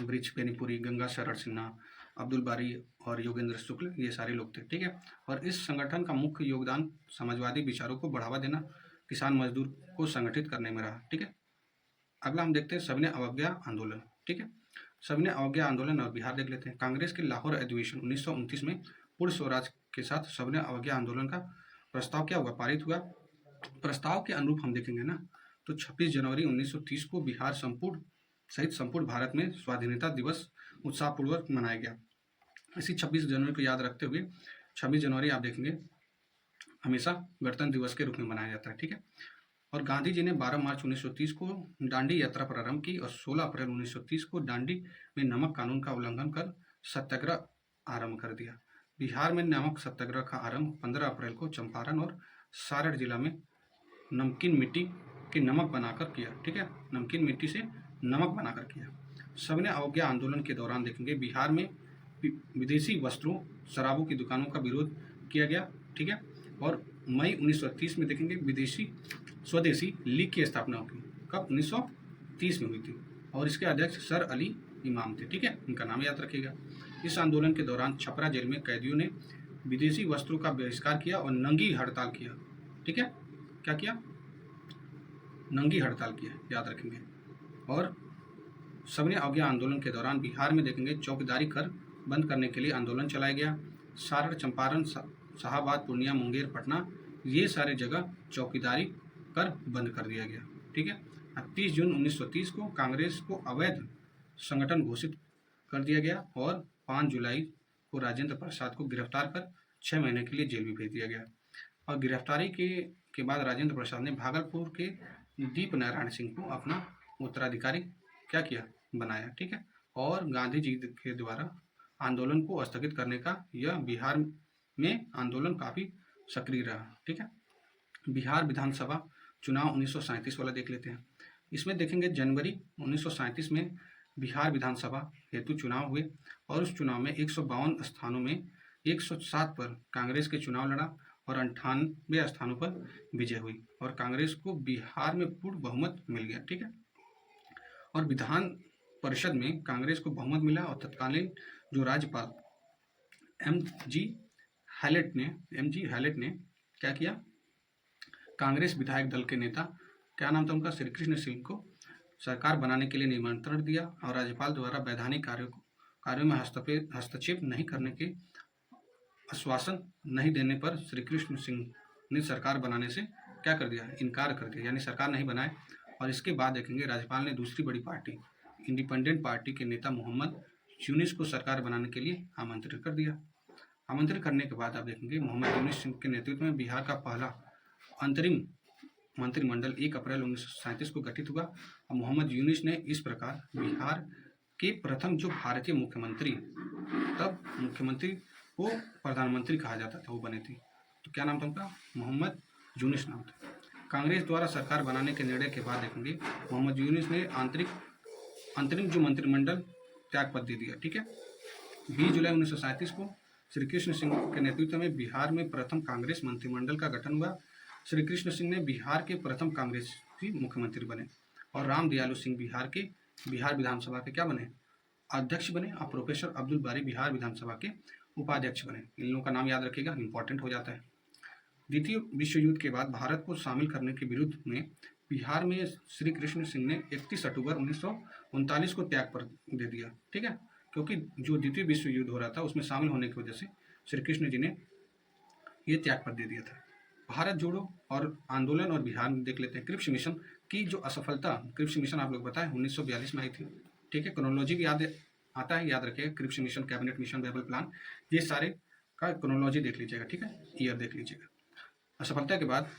वृक्ष बेनीपुरी, गंगा शरण सिन्हा, अब्दुल बारी और योगेंद्र शुक्ल, ये सारे लोग थे। ठीक है, और इस संगठन का मुख्य योगदान समाजवादी विचारों को बढ़ावा देना, किसान मजदूर को संगठित करने में रहा। ठीक है, अगला हम देखते हैं सविनय अवज्ञा आंदोलन। ठीक है, सविनय अवज्ञा आंदोलन और बिहार देख लेते हैं। कांग्रेस के लाहौर अधिवेशन 1929 में पूर्ण स्वराज के साथ सविनय अवज्ञा आंदोलन का प्रस्ताव क्या हुआ, पारित हुआ। प्रस्ताव के अनुरूप हम देखेंगे ना तो 26 जनवरी 1930 को बिहार सहित संपूर्ण भारत में स्वाधीनता दिवस उत्साहपूर्वक मनाया गया। इसी 26 जनवरी को याद रखते हुए 26 जनवरी आप देखेंगे हमेशा गणतंत्र दिवस के रूप में मनाया जाता है। ठीक है, और गांधी जी ने 12 मार्च 1930 को दांडी यात्रा प्रारंभ की और 16 अप्रैल 1930 को दांडी में नमक कानून का उल्लंघन कर सत्याग्रह आरंभ कर दिया। बिहार में नमक सत्याग्रह का आरंभ 15 अप्रैल को चंपारण और सारण जिला में नमकीन मिट्टी के नमक बनाकर किया। ठीक है, नमकीन मिट्टी से नमक बनाकर किया। सविनय अवज्ञा आंदोलन के दौरान देखेंगे बिहार में विदेशी वस्त्रों, शराबों की दुकानों का विरोध किया गया। ठीक है, और मई 1930 में देखेंगे स्वदेशी लीग की स्थापना हुई। कब, 1930 में हुई थी, और इसके अध्यक्ष सर अली इमाम थे। ठीक है, इनका नाम याद रखिएगा। इस आंदोलन के दौरान छपरा जेल में कैदियों ने विदेशी वस्त्रों का बहिष्कार किया और नंगी हड़ताल किया। ठीक है, क्या किया, नंगी हड़ताल किया, याद रखेंगे। और सविनय अवज्ञा आंदोलन के दौरान बिहार में देखेंगे चौकीदारी कर बंद करने के लिए आंदोलन चलाया गया। सारण, चंपारण, शाहाबाद, पूर्णिया, मुंगेर, पटना, ये सारे जगह चौकीदारी कर बंद कर दिया गया। ठीक है, 30 जून 1930 को कांग्रेस को अवैध संगठन घोषित कर दिया गया और 5 जुलाई को राजेंद्र प्रसाद को गिरफ्तार कर 6 महीने के लिए जेल में भेज दिया गया। और गिरफ्तारी के बाद राजेंद्र प्रसाद ने भागलपुर के दीप नारायण सिंह को अपना उत्तराधिकारी क्या किया, बनाया। ठीक है, और गांधी जी के द्वारा आंदोलन को स्थगित करने का यह बिहार में आंदोलन काफ़ी सक्रिय रहा। ठीक है, बिहार विधानसभा चुनाव 1937 वाला देख लेते हैं। इसमें देखेंगे जनवरी 1937 में बिहार विधानसभा हेतु चुनाव हुए और उस चुनाव में 152 स्थानों में 107 पर कांग्रेस के चुनाव लड़ा और 98 स्थानों पर विजय हुई और कांग्रेस को बिहार में पूर्ण बहुमत मिल गया। ठीक है, और विधान परिषद में कांग्रेस को बहुमत मिला और तत्कालीन जो राज्यपाल एम जी हैलेट ने क्या किया, कांग्रेस विधायक दल के नेता, क्या नाम था उनका, श्री कृष्ण सिंह को सरकार बनाने के लिए निमंत्रण दिया और राज्यपाल द्वारा वैधानिक कार्यों में हस्तक्षेप नहीं करने के आश्वासन नहीं देने पर श्री कृष्ण सिंह ने सरकार बनाने से क्या कर दिया, इनकार कर दिया, यानी सरकार नहीं बनाए। और इसके बाद देखेंगे राज्यपाल ने दूसरी बड़ी पार्टी इंडिपेंडेंट पार्टी के नेता मोहम्मद यूनिस को सरकार बनाने के लिए आमंत्रित कर दिया। आमंत्रित करने के बाद आप देखेंगे मोहम्मद यूनिस के नेतृत्व में बिहार का पहला अंतरिम मंत्रिमंडल 1 अप्रैल 1937 को गठित हुआ और मोहम्मद यूनिस ने इस प्रकार बिहार के प्रथम जो भारतीय मुख्यमंत्री, तब मुख्यमंत्री को प्रधानमंत्री कहा जाता था, वो बने थे। तो क्या नाम था उनका, मोहम्मद यूनिस नाम था। कांग्रेस द्वारा सरकार बनाने के निर्णय के बाद देखेंगे मोहम्मद यूनिस ने अंतरिम जो मंत्रिमंडल त्याग पद दे दिया। ठीक है, 20 जुलाई 1937 को श्री कृष्ण सिंह के नेतृत्व में बिहार में प्रथम कांग्रेस मंत्रिमंडल का गठन हुआ। श्री कृष्ण सिंह ने बिहार के प्रथम कांग्रेसी मुख्यमंत्री बने और राम दयालु सिंह बिहार विधानसभा के क्या बने, अध्यक्ष बने और प्रोफेसर अब्दुल बारी बिहार विधानसभा के उपाध्यक्ष बने। इन लोगों का नाम याद रखिएगा, इंपॉर्टेंट हो जाता है। द्वितीय विश्व युद्ध के बाद भारत को शामिल करने के विरुद्ध में बिहार में श्री कृष्ण सिंह ने 31 अक्टूबर 1939 को त्याग पर दे दिया। ठीक है, क्योंकि जो द्वितीय विश्व युद्ध हो रहा था उसमें शामिल होने की वजह से श्री कृष्ण जी ने ये त्याग पर दे दिया था। भारत जोड़ो और आंदोलन और बिहार में देख लेते हैं। क्रिप्स मिशन की जो असफलता, क्रिप्स मिशन आप लोग बताएं 1942 में आई थी। ठीक है, क्रोनोलॉजी भी याद आता है, याद रखिएगा, Cripps mission, cabinet mission, Bible plan, ये सारे का क्रोनोलॉजी देख लीजिएगा। ठीक है, ईयर देख लीजिएगा। असफलता के बाद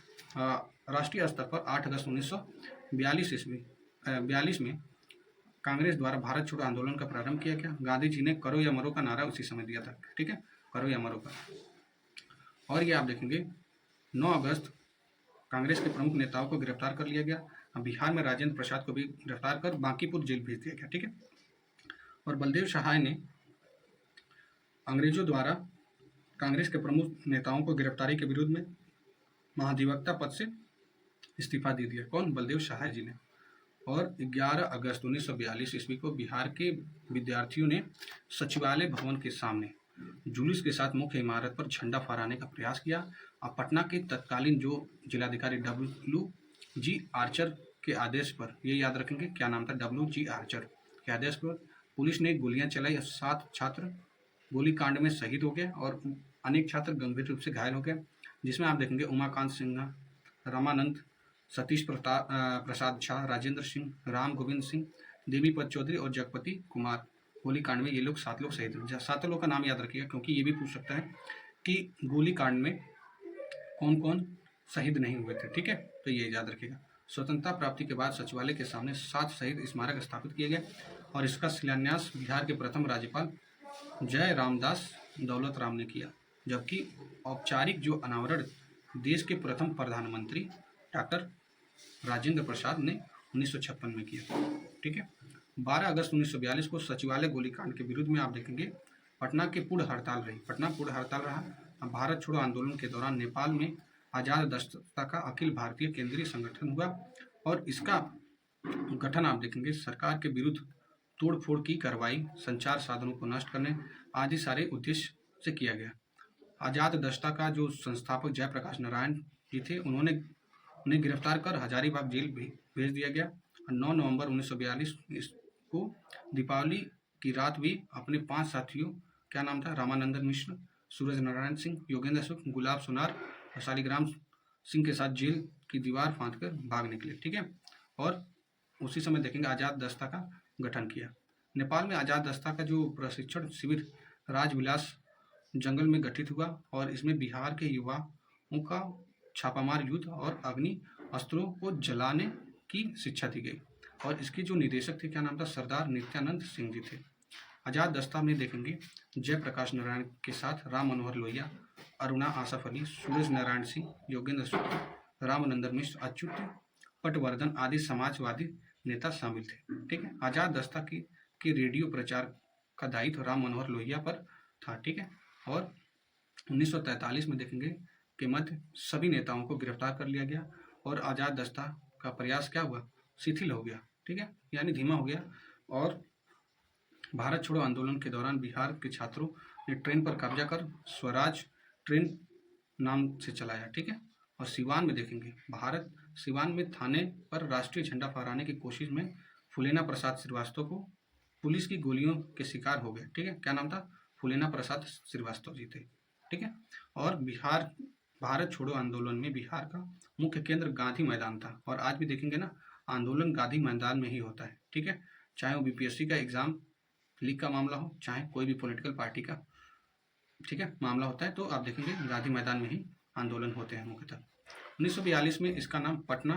राष्ट्रीय स्तर पर 8 अगस्त 1942 में कांग्रेस द्वारा भारत छोड़ो आंदोलन का प्रारंभ किया गया। गांधी जी ने करो या मरो का नारा उसी समय दिया था। ठीक है, करो या मरो का। और ये आप देखेंगे 9 अगस्त कांग्रेस के प्रमुख नेताओं को गिरफ्तार कर लिया गया। बिहार में राजेंद्र प्रसाद को भी गिरफ्तार कर बांकीपुर जेल भेज दिया गया। ठीक है, और बलदेव सहाय ने अंग्रेजों द्वारा कांग्रेस के प्रमुख नेताओं को गिरफ्तारी के विरुद्ध में महाधिवक्ता पद से इस्तीफा दे दिया। कौन? बलदेव सहाय जी ने। और 11 अगस्त 1942 ईस्वी को बिहार के विद्यार्थियों ने सचिवालय भवन के सामने जुलूस के साथ मुख्य इमारत पर झंडा फहराने का प्रयास किया। और पटना के तत्कालीन जो जिलाधिकारी WG आर्चर के आदेश पर, ये याद रखेंगे क्या नाम था, WG आर्चर के आदेश पर पुलिस ने गोलियां चलाई। 7 छात्र गोलीकांड में शहीद हो गए और अनेक छात्र गंभीर रूप से घायल हो गए, जिसमें आप देखेंगे उमाकांत सिन्हा, रामानंद, सतीश प्रसाद झा, राजेंद्र सिंह, राम गोविंद सिंह, देवीपत चौधरी और जगपति कुमार। गोलीकांड में ये लोग 7 लोग शहीद हुए। 7 लोग का नाम याद रखिएगा, क्योंकि ये भी पूछ सकता है कि गोलीकांड में कौन कौन शहीद नहीं हुए थे। ठीक है, तो ये याद रखिएगा। स्वतंत्रता प्राप्ति के बाद सचिवालय के सामने 7 शहीद स्मारक स्थापित किए गए और इसका शिलान्यास बिहार के प्रथम राज्यपाल जय रामदास दौलत राम ने किया, जबकि औपचारिक जो अनावरण देश के प्रथम प्रधानमंत्री डॉक्टर राजेंद्र प्रसाद ने 1956 में किया। ठीक है, 12 अगस्त 1942 को सचिवालय गोलीकांड के विरुद्ध में आप देखेंगे पटना के पूर्ण हड़ताल रही। पटना पूर्ण हड़ताल रहा। भारत छोड़ो आंदोलन के दौरान नेपाल में आजाद दस्ता का अखिल भारतीय केंद्रीय संगठन हुआ और इसका गठन आप देखेंगे सरकार के विरुद्ध तोड़फोड़ की कार्रवाई, संचार साधनों को नष्ट करने आदि सारे उद्देश्य से किया गया। आजाद दस्ता का जो संस्थापक जयप्रकाश नारायण जी थे, उन्हें गिरफ्तार कर हजारीबाग जेल भेज दिया गया। 9 नवंबर 1942 को दीपावली की रात भी अपने 5 साथियों, क्या नाम था, रामानंदन मिश्र, सूरज नारायण सिंह, योगेंद्र सुख, गुलाब सोनार और शालिग्राम सिंह के साथ जेल की दीवार फांदकर भाग निकले। ठीक है, और उसी समय देखेंगे आजाद दस्ता का गठन किया। नेपाल में आजाद दस्ता का जो प्रशिक्षण शिविर राजविलास जंगल में गठित हुआ और इसमें बिहार के युवाओं का छापामार युद्ध और अग्नि अस्त्रों को जलाने की शिक्षा दी गई और इसके जो निदेशक थे, क्या नाम था, सरदार नित्यानंद सिंह जी थे। आजाद दस्ता में देखेंगे जयप्रकाश नारायण के साथ राम मनोहर लोहिया, अरुणा आसफ अली, सूरज नारायण सिंह, योगेंद्र सुख, रामानंदन मिश्र, अच्युत पटवर्धन आदि समाजवादी नेता शामिल थे। ठीक है, आजाद दस्ता की रेडियो प्रचार का दायित्व राम मनोहर लोहिया पर था। ठीक है, और 1943 में देखेंगे कि मध्य सभी नेताओं को गिरफ्तार कर लिया गया और आजाद दस्ता का प्रयास क्या हुआ, शिथिल हो गया। ठीक है, यानी धीमा हो गया। और भारत छोड़ो आंदोलन के दौरान बिहार के छात्रों ने ट्रेन पर कब्जा कर स्वराज ट्रेन नाम से चलाया। ठीक है, और सिवान में देखेंगे सिवान में थाने पर राष्ट्रीय झंडा फहराने की कोशिश में फुलेना प्रसाद श्रीवास्तव को पुलिस की गोलियों के शिकार हो गए। ठीक है, क्या नाम था, फुलेना प्रसाद श्रीवास्तव जी थे। ठीक है, और भारत छोड़ो आंदोलन में बिहार का मुख्य केंद्र गांधी मैदान था और आज भी देखेंगे ना, आंदोलन गांधी मैदान में ही होता है। ठीक है, चाहे वो BPSC का एग्जाम लीक का मामला हो, चाहे कोई भी पॉलिटिकल पार्टी का, ठीक है, मामला होता है, तो आप देखेंगे गांधी मैदान में ही आंदोलन होते हैं मुख्यतः। 1942 में इसका नाम पटना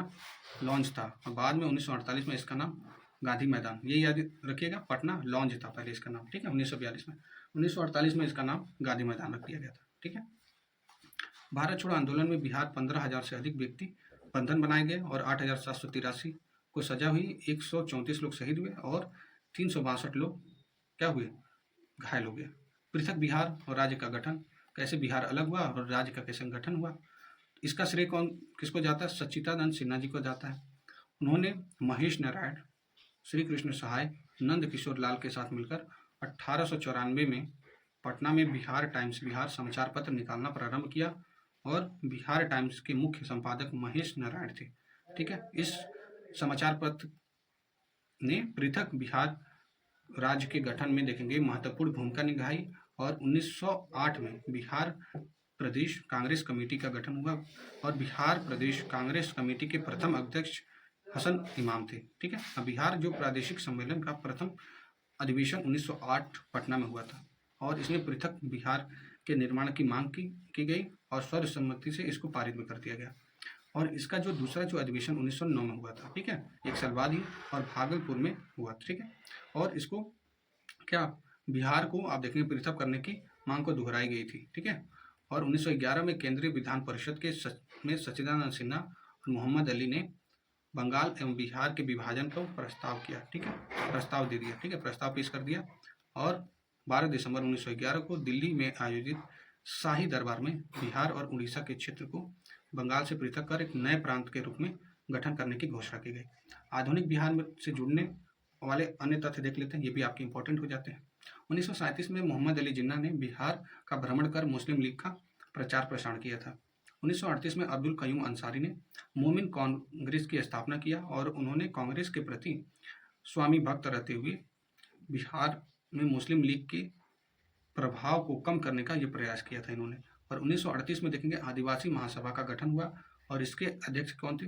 लॉन्च था और बाद में 1948 में इसका नाम गांधी मैदान, ये याद रखिएगा, पटना लॉन्च था पहले इसका नाम। ठीक है, 1942 में। 1948 में इसका नाम गांधी मैदान रख दिया गया था। ठीक है, भारत छोड़ो आंदोलन में बिहार 15,000 से अधिक व्यक्ति बंधन बनाए गए और 8,783 को सजा हुई, 134 लोग शहीद हुए और 362 लोग क्या हुए, घायल हो गए। पृथक बिहार और राज्य का गठन, कैसे बिहार अलग हुआ और राज्य का कैसे गठन हुआ, इसका श्रेय किसको जाता है, सच्चिदानंद सिन्हा जी को जाता है। उन्होंने महेश नारायण, श्री कृष्ण सहाय, नंद किशोर लाल के साथ मिलकर 1894 में पटना में बिहार टाइम्स, बिहार समाचार पत्र निकालना प्रारंभ किया और बिहार टाइम्स के मुख्य संपादक महेश नारायण थे। ठीक है, इस समाचार पत्र ने पृथक बिहार राज्य के गठन में देखेंगे महत्वपूर्ण भूमिका निभाई और 1908 में बिहार प्रदेश कांग्रेस कमेटी का गठन हुआ और बिहार प्रदेश कांग्रेस कमेटी के प्रथम अध्यक्ष हसन इमाम थे। ठीक है, बिहार जो प्रादेशिक सम्मेलन का प्रथम अधिवेशन 1908 पटना में हुआ था और इसमें पृथक बिहार के निर्माण की मांग की गई और सर्वसम्मति से इसको पारित में कर दिया गया। और इसका जो दूसरा जो अधिवेशन 1909 में हुआ था, ठीक है, एक साल बाद ही, और भागलपुर में हुआ। ठीक है, और इसको क्या बिहार को आप देखेंगे पृथक करने की मांग को दोहराई गई थी। ठीक है, और 1911 में केंद्रीय विधान परिषद के में सच्चिदानंद सिन्हा और मोहम्मद अली ने बंगाल एवं बिहार के विभाजन को प्रस्ताव किया। ठीक है, प्रस्ताव दे दिया। ठीक है, प्रस्ताव पेश कर दिया और 12 दिसंबर 1911 को दिल्ली में आयोजित शाही दरबार में बिहार और उड़ीसा के क्षेत्र को बंगाल से पृथक कर एक नए प्रांत के रूप में गठन करने की घोषणा की गई। आधुनिक बिहार में से जुड़ने वाले अन्य तथ्य देख लेते हैं, ये भी आपके इंपॉर्टेंट हो जाते हैं। 1937 में मोहम्मद अली जिन्ना ने बिहार का भ्रमण कर मुस्लिम लीग का प्रचार प्रसार किया था। 1938 में अब्दुल कयूम अंसारी ने मोमिन कांग्रेस की स्थापना किया और उन्होंने कांग्रेस के प्रति स्वामी भक्त रहते हुए बिहार में मुस्लिम लीग के प्रभाव को कम करने का ये प्रयास किया था इन्होंने। और 1938 में देखेंगे आदिवासी महासभा का गठन हुआ और इसके अध्यक्ष कौन थे?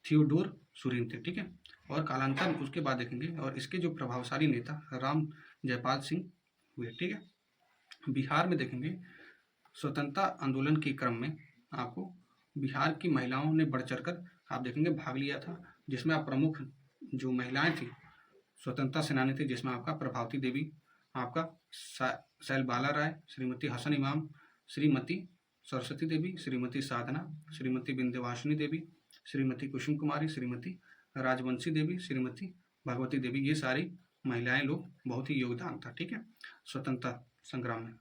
थियोडोर सुरीन थे, ठीक है। और कालांतर उसके बाद देखेंगे और इसके जो प्रभावशाली नेता राम जयपाल सिंह हुए, ठीक है। बिहार में देखेंगे स्वतंत्रता आंदोलन के क्रम में आपको बिहार की महिलाओं ने बढ़ चढ़कर आप देखेंगे भाग लिया था, जिसमें आप प्रमुख जो महिलाएं थी स्वतंत्रता सेनानी थी, जिसमें आपका प्रभावती देवी, आपका शैलबाला राय, श्रीमती हसन इमाम, श्रीमती सरस्वती देवी, श्रीमती साधना, श्रीमती विंध्यवासिनी देवी, श्रीमती कुसुम कुमारी, श्रीमती राजवंशी देवी, श्रीमती भगवती देवी, ये सारी महिलाएं लोग बहुत ही योगदान था, ठीक है, स्वतंत्रता संग्राम में।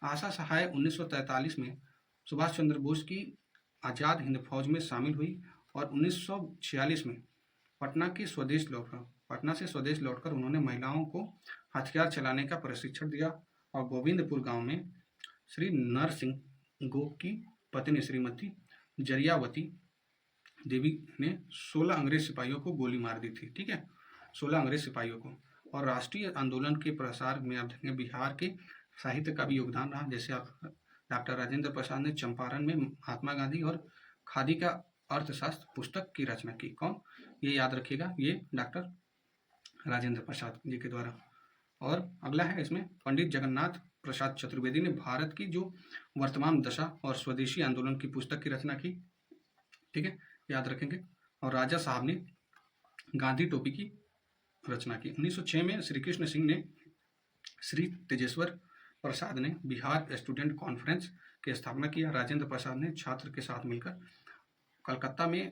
आशा सहाय 1943 में सुभाष चंद्र बोस की आज़ाद हिंद फौज में शामिल हुई और 1946 में पटना से स्वदेश लौटकर उन्होंने महिलाओं को हथियार चलाने का प्रशिक्षण दिया और गोविंदपुर गांव में श्री नरसिंह गोप की पत्नी श्रीमती जरियावती देवी ने 16 अंग्रेज सिपाहियों को गोली मार दी थी, ठीक है, 16 अंग्रेज सिपाहियों को। और राष्ट्रीय आंदोलन के प्रसार में आप देखेंगे बिहार के साहित्य का भी योगदान रहा, जैसे आप डॉक्टर राजेंद्र प्रसाद ने चंपारण में महात्मा गांधी और खादी का अर्थशास्त्र पुस्तक की रचना की। कौन? ये याद रखिएगा, ये डॉक्टर राजेंद्र प्रसाद जी के द्वारा। और अगला है इसमें पंडित जगन्नाथ प्रसाद चतुर्वेदी ने भारत की जो वर्तमान दशा और स्वदेशी आंदोलन की पुस्तक की रचना की, ठीक है, याद रखेंगे। और राजा साहब ने गांधी टोपी की रचना की। 1906 में श्री कृष्ण सिंह ने श्री तेजेश्वर प्रसाद ने बिहार स्टूडेंट कॉन्फ्रेंस की स्थापना किया। राजेंद्र प्रसाद ने छात्र के साथ मिलकर कलकत्ता में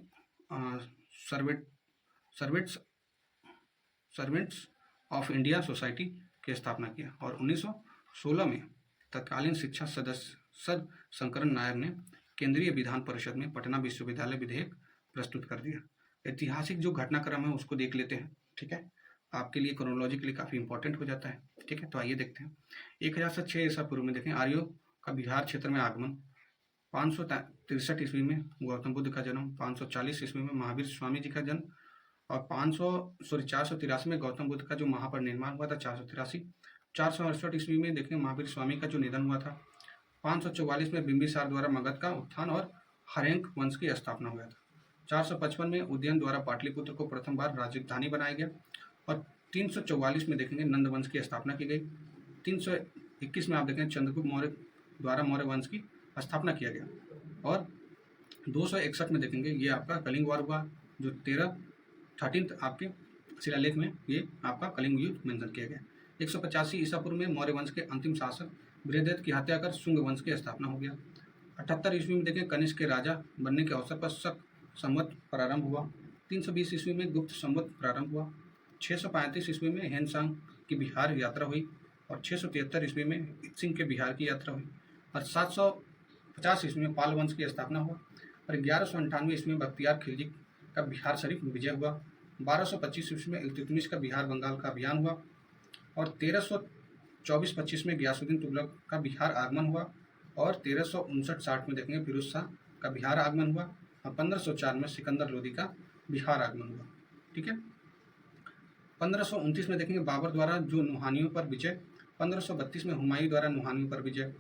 सर्वेंट्स ऑफ इंडिया सोसाइटी की स्थापना किया। और 1916 में तत्कालीन शिक्षा सदस्य शंकरन नायर ने केंद्रीय विधान परिषद में पटना विश्वविद्यालय विधेयक प्रस्तुत कर दिया। ऐतिहासिक जो घटनाक्रम है उसको देख लेते हैं, ठीक है, आपके लिए क्रोनोलॉजी के लिए काफ़ी इंपॉर्टेंट हो जाता है, ठीक है। तो आइए देखते हैं। 1006 ईसा पूर्व में देखें आर्यों का बिहार क्षेत्र में आगमन। 563 ईस्वी में गौतम बुद्ध का जन्म, 540 ईस्वी में महावीर स्वामी जी का जन्म और 483 में गौतम बुद्ध का जो महापरिनिर्वाण हुआ था 483। 468 ईस्वी में देखें महावीर स्वामी का जो निधन हुआ था। 544 में बिंबिसार द्वारा मगध का उत्थान और हरेंक वंश की स्थापना हुआ था। 455 में उदयन द्वारा पाटलिपुत्र को प्रथम बार राजधानी बनाया गया और 344 में देखेंगे नंद वंश की स्थापना की गई। 321 में आप देखें चंद्रगुप्त मौर्य द्वारा मौर्य वंश की स्थापना किया गया और 261 में देखेंगे ये आपका कलिंग वार हुआ, जो 13th आपके शिलालेख में ये आपका कलिंग युद्ध मेंशन किया गया। 185 ईसा पूर्व में मौर्य वंश के अंतिम शासक बृहदेव की हत्या कर शुंग वंश की स्थापना हो गया। 78 ईस्वी में देखें कनिष्क के राजा बनने के अवसर पर शक संवत प्रारंभ हुआ। 320 ईस्वी में गुप्त संवत प्रारंभ हुआ। 635 ईस्वी में हेनसांग की बिहार यात्रा हुई और 673 ईस्वी में इत्सिंग के बिहार की यात्रा हुई और 750 ईस्वी में पाल वंश की स्थापना हुआ और 1198 ईस्वी में बख्तियार खिलजी का बिहार शरीफ विजय हुआ। 1225 ईस्वी में इल्तुतमिश का बिहार बंगाल का अभियान हुआ और 1324-25 में गयासुद्दीन तुगलक का बिहार आगमन हुआ और 1359-60 में देखेंगे फिरोज शाह का बिहार आगमन हुआ और 1504 में सिकंदर लोदी का बिहार आगमन हुआ, ठीक है। 1529 में देखेंगे बाबर द्वारा जो नुहानियों पर विजय। 1532 में हुमायूं द्वारा नुहानियों पर विजय।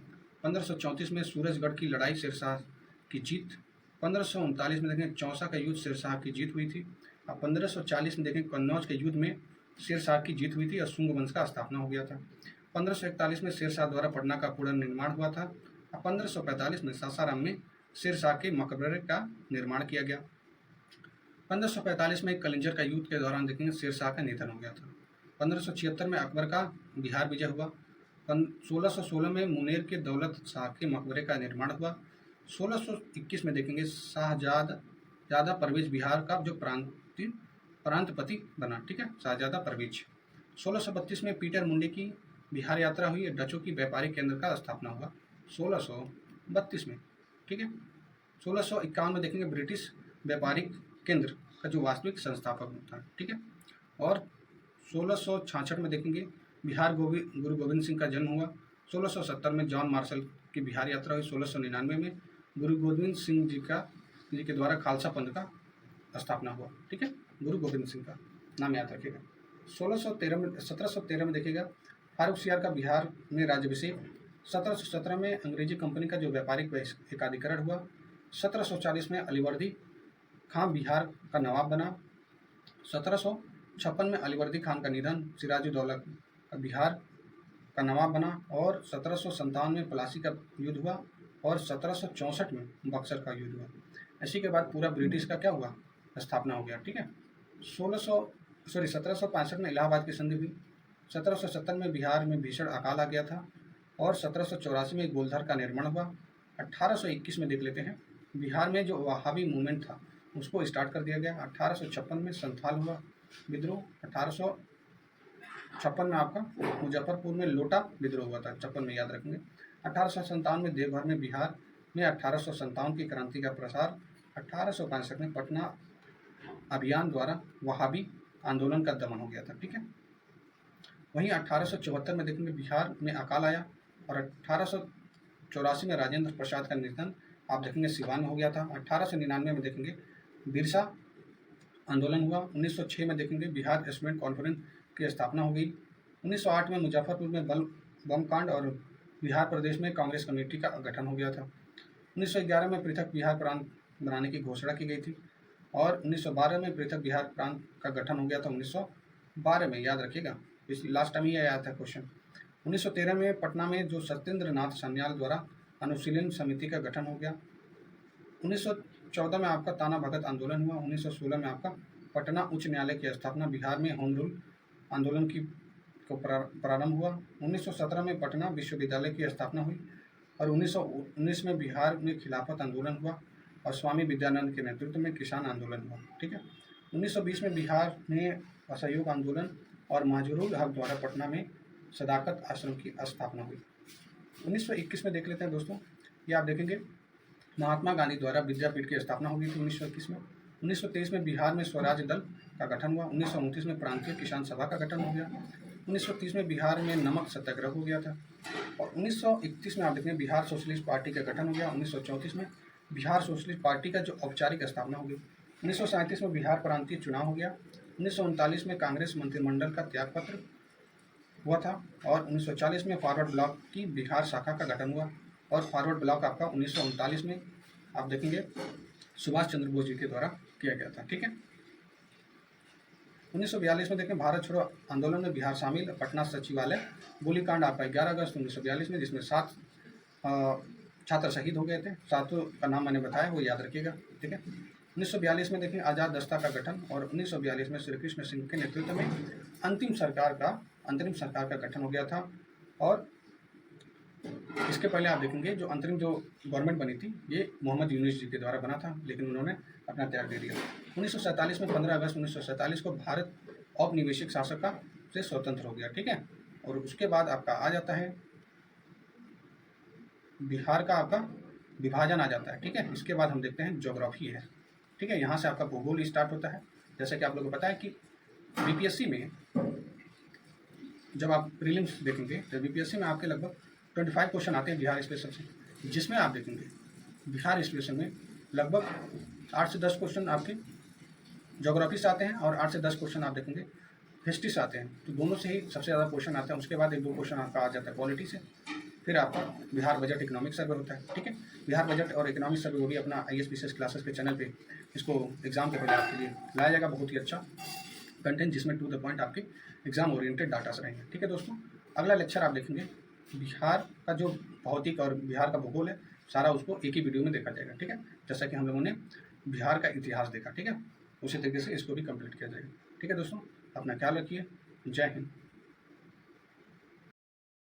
1534 में सूरजगढ़ की लड़ाई शेरशाह की जीत। 1539 में देखें चौसा का युद्ध शेरशाह की जीत हुई थी और 1540 में देखें कन्नौज के युद्ध में शेरशाह की जीत हुई थी और शुंग वंश का स्थापना हो गया था। 1541 में शेरशाह द्वारा पटना का पुनर्निर्माण हुआ था और 1545 में सासाराम में शेरशाह के मकबरे का निर्माण किया गया। 1545 में कलिंजर का युद्ध के दौरान देखेंगे शेरशाह का निधन हो गया था। 1576 में अकबर का बिहार विजय हुआ। 1616 में मुनेर के दौलत शाह के मकबरे का निर्माण हुआ। 1621 में देखेंगे शाहजादा परवेज बिहार का जो प्रांतपति बना, ठीक है, शाहजादा परवेज। 1632 में पीटर मुंडे की बिहार यात्रा हुई, डचों की व्यापारिक केंद्र का स्थापना हुआ 1632 में। ठीक है, 1651 में देखेंगे ब्रिटिश व्यापारिक केंद्र का जो वास्तविक संस्थापक था। ठीक है, और 1666 में देखेंगे बिहार गुरु गोविंद सिंह का जन्म हुआ। 1670 में जॉन मार्शल की बिहार यात्रा हुई। 1699 में गुरु गोविंद सिंह जी के द्वारा खालसा पंथ का स्थापना हुआ। ठीक है, गुरु गोविंद सिंह का नाम याद रखिएगा। 1713 में देखिएगा फारूक सियार का बिहार में राज्याभिषेक। 1717 में अंग्रेजी कंपनी का जो व्यापारिक एकाधिकरण हुआ। 1740 में अलीवर्दी खां बिहार का नवाब बना। 1756 में अलीवर्दी खान का निधन, सिराजुद्दौला का बिहार का नवाब बना। और 1757 में प्लासी का युद्ध हुआ और 1764 में बक्सर का युद्ध हुआ। इसी के बाद पूरा ब्रिटिश का क्या हुआ, स्थापना हो गया। ठीक है, 1765 में इलाहाबाद की संधि हुई। 1770 में बिहार में भीषण अकाल आ गया था और 1784 में गोलधार का निर्माण हुआ। 1821 में देख लेते हैं बिहार में जो वहाबी मूवमेंट था उसको स्टार्ट कर दिया गया। 1856 में संथाल हुआ विद्रोह। 1856 में आपका मुजफ्फरपुर में लोटा विद्रोह हुआ था, 56 में याद रखेंगे। 1857 में देवघर में बिहार में 1857 की क्रांति का प्रसार। 1865 में पटना अभियान द्वारा वहाबी आंदोलन का दमन हो गया था। ठीक है, वहीं 1874 में देखेंगे बिहार में अकाल आया और 1884 में राजेंद्र प्रसाद का निधन आप देखेंगे सिवान में हो गया था। 1899 में देखेंगे बिरसा आंदोलन हुआ। 1906 में देखेंगे बिहार स्टूडेंट कॉन्फ्रेंस की स्थापना हो गई। 1908 में मुजफ्फरपुर में बम कांड और बिहार प्रदेश में कांग्रेस कमेटी का गठन हो गया था। 1911 में पृथक बिहार प्रांत बनाने की घोषणा की गई थी और 1912 में पृथक बिहार प्रांत का गठन हो गया था। 1912 में याद रखिएगा, लास्ट टाइम ये आया था क्वेश्चन। 1913 में पटना में जो सत्येंद्र नाथ सान्याल द्वारा अनुशीलन समिति का गठन हो गया। 1914 में आपका ताना भगत आंदोलन हुआ। 1916 में आपका पटना उच्च न्यायालय की स्थापना, बिहार में होम रूल आंदोलन को प्रारंभ हुआ। 1917 में पटना विश्वविद्यालय की स्थापना हुई और 1919 में बिहार में खिलाफत आंदोलन हुआ और स्वामी विद्यानंद के नेतृत्व में किसान आंदोलन हुआ। ठीक है, 1920 में बिहार में असहयोग आंदोलन और माजरूल हक द्वारा पटना में सदाकत आश्रम की स्थापना हुई। 1921 में देख लेते हैं दोस्तों, ये आप देखेंगे महात्मा गांधी द्वारा विद्यापीठ की स्थापना हो गई थी 1921 में। 1923 में बिहार में स्वराज दल का गठन हुआ। 1929 में प्रांतीय किसान सभा का गठन हो गया। 1930 में बिहार में नमक सत्याग्रह हो गया था और 1931 में आप देखेंगे बिहार सोशलिस्ट पार्टी का गठन हो गया। 1934 में बिहार सोशलिस्ट पार्टी का जो औपचारिक स्थापना हो गई। 1937 में बिहार प्रांतीय चुनाव हो गया। 1939 में कांग्रेस मंत्रिमंडल का त्यागपत्र हुआ था और 1940 में फॉरवर्ड ब्लॉक की बिहार शाखा का गठन हुआ और फॉरवर्ड ब्लॉक आपका 1939 में आप देखेंगे सुभाष चंद्र बोस जी के द्वारा किया गया था। ठीक है, 1942 में देखें भारत छोड़ो आंदोलन में बिहार शामिल। पटना सचिवालय गोलीकांड आपका 11 अगस्त 1942 में, जिसमें 7 छात्र शहीद हो गए थे। 7 का नाम मैंने बताया, वो याद रखिएगा। ठीक है, 1942 में देखें आज़ाद दस्ता का गठन और 1942 में श्री कृष्ण सिंह के नेतृत्व में अंतरिम सरकार का गठन हो गया था। और इसके पहले आप देखेंगे जो अंतरिम जो गवर्नमेंट बनी थी ये मोहम्मद यूनुस जी के द्वारा बना था, लेकिन उन्होंने अपना त्याग दे दिया। 1947 में 15 अगस्त 1947 को भारत औपनिवेशिक शासक से स्वतंत्र हो गया। ठीक है, और उसके बाद आपका आ जाता है बिहार का आपका विभाजन आ जाता है। ठीक है, इसके बाद हम देखते हैं ज्योग्राफी है। ठीक है, यहाँ से आपका भूगोल स्टार्ट होता है। जैसे कि आप लोगों को पता है कि बीपीएससी में जब आप प्रीलिम्स देखेंगे तो बीपीएससी में आपके लगभग 25 क्वेश्चन आते हैं बिहार स्पेशल से, जिसमें आप देखेंगे बिहार स्पेशल में लगभग 8 से 10 क्वेश्चन आपके ज्योग्राफी से आते हैं और 8 से 10 क्वेश्चन आप देखेंगे हिस्ट्री से आते हैं। तो दोनों से ही सबसे ज़्यादा क्वेश्चन आते हैं। उसके बाद 1-2 क्वेश्चन आपका आ जाता है पॉलिटी से, फिर आपका बिहार बजट इकोनॉमिक सर्वे होता है। ठीक है, बिहार बजट और इकोनॉमिक सर्वे वो भी अपना IAS क्लासेस के चैनल पे इसको एग्जाम के पहले आपके लिए लाया जाएगा। बहुत ही अच्छा कंटेंट जिसमें टू द पॉइंट आपके एग्जाम ओरिएंटेड डाटा से रहेंगे। ठीक है दोस्तों, अगला लेक्चर आप देखेंगे बिहार का जो भौतिक और बिहार का भूगोल है सारा उसको एक ही वीडियो में देखा जाएगा। ठीक है, जैसा कि हम लोगों ने बिहार का इतिहास देखा। ठीक है, उसी तरीके से इसको भी कंप्लीट किया जाएगा। ठीक है दोस्तों, अपना ख्याल रखिए। जय हिंद।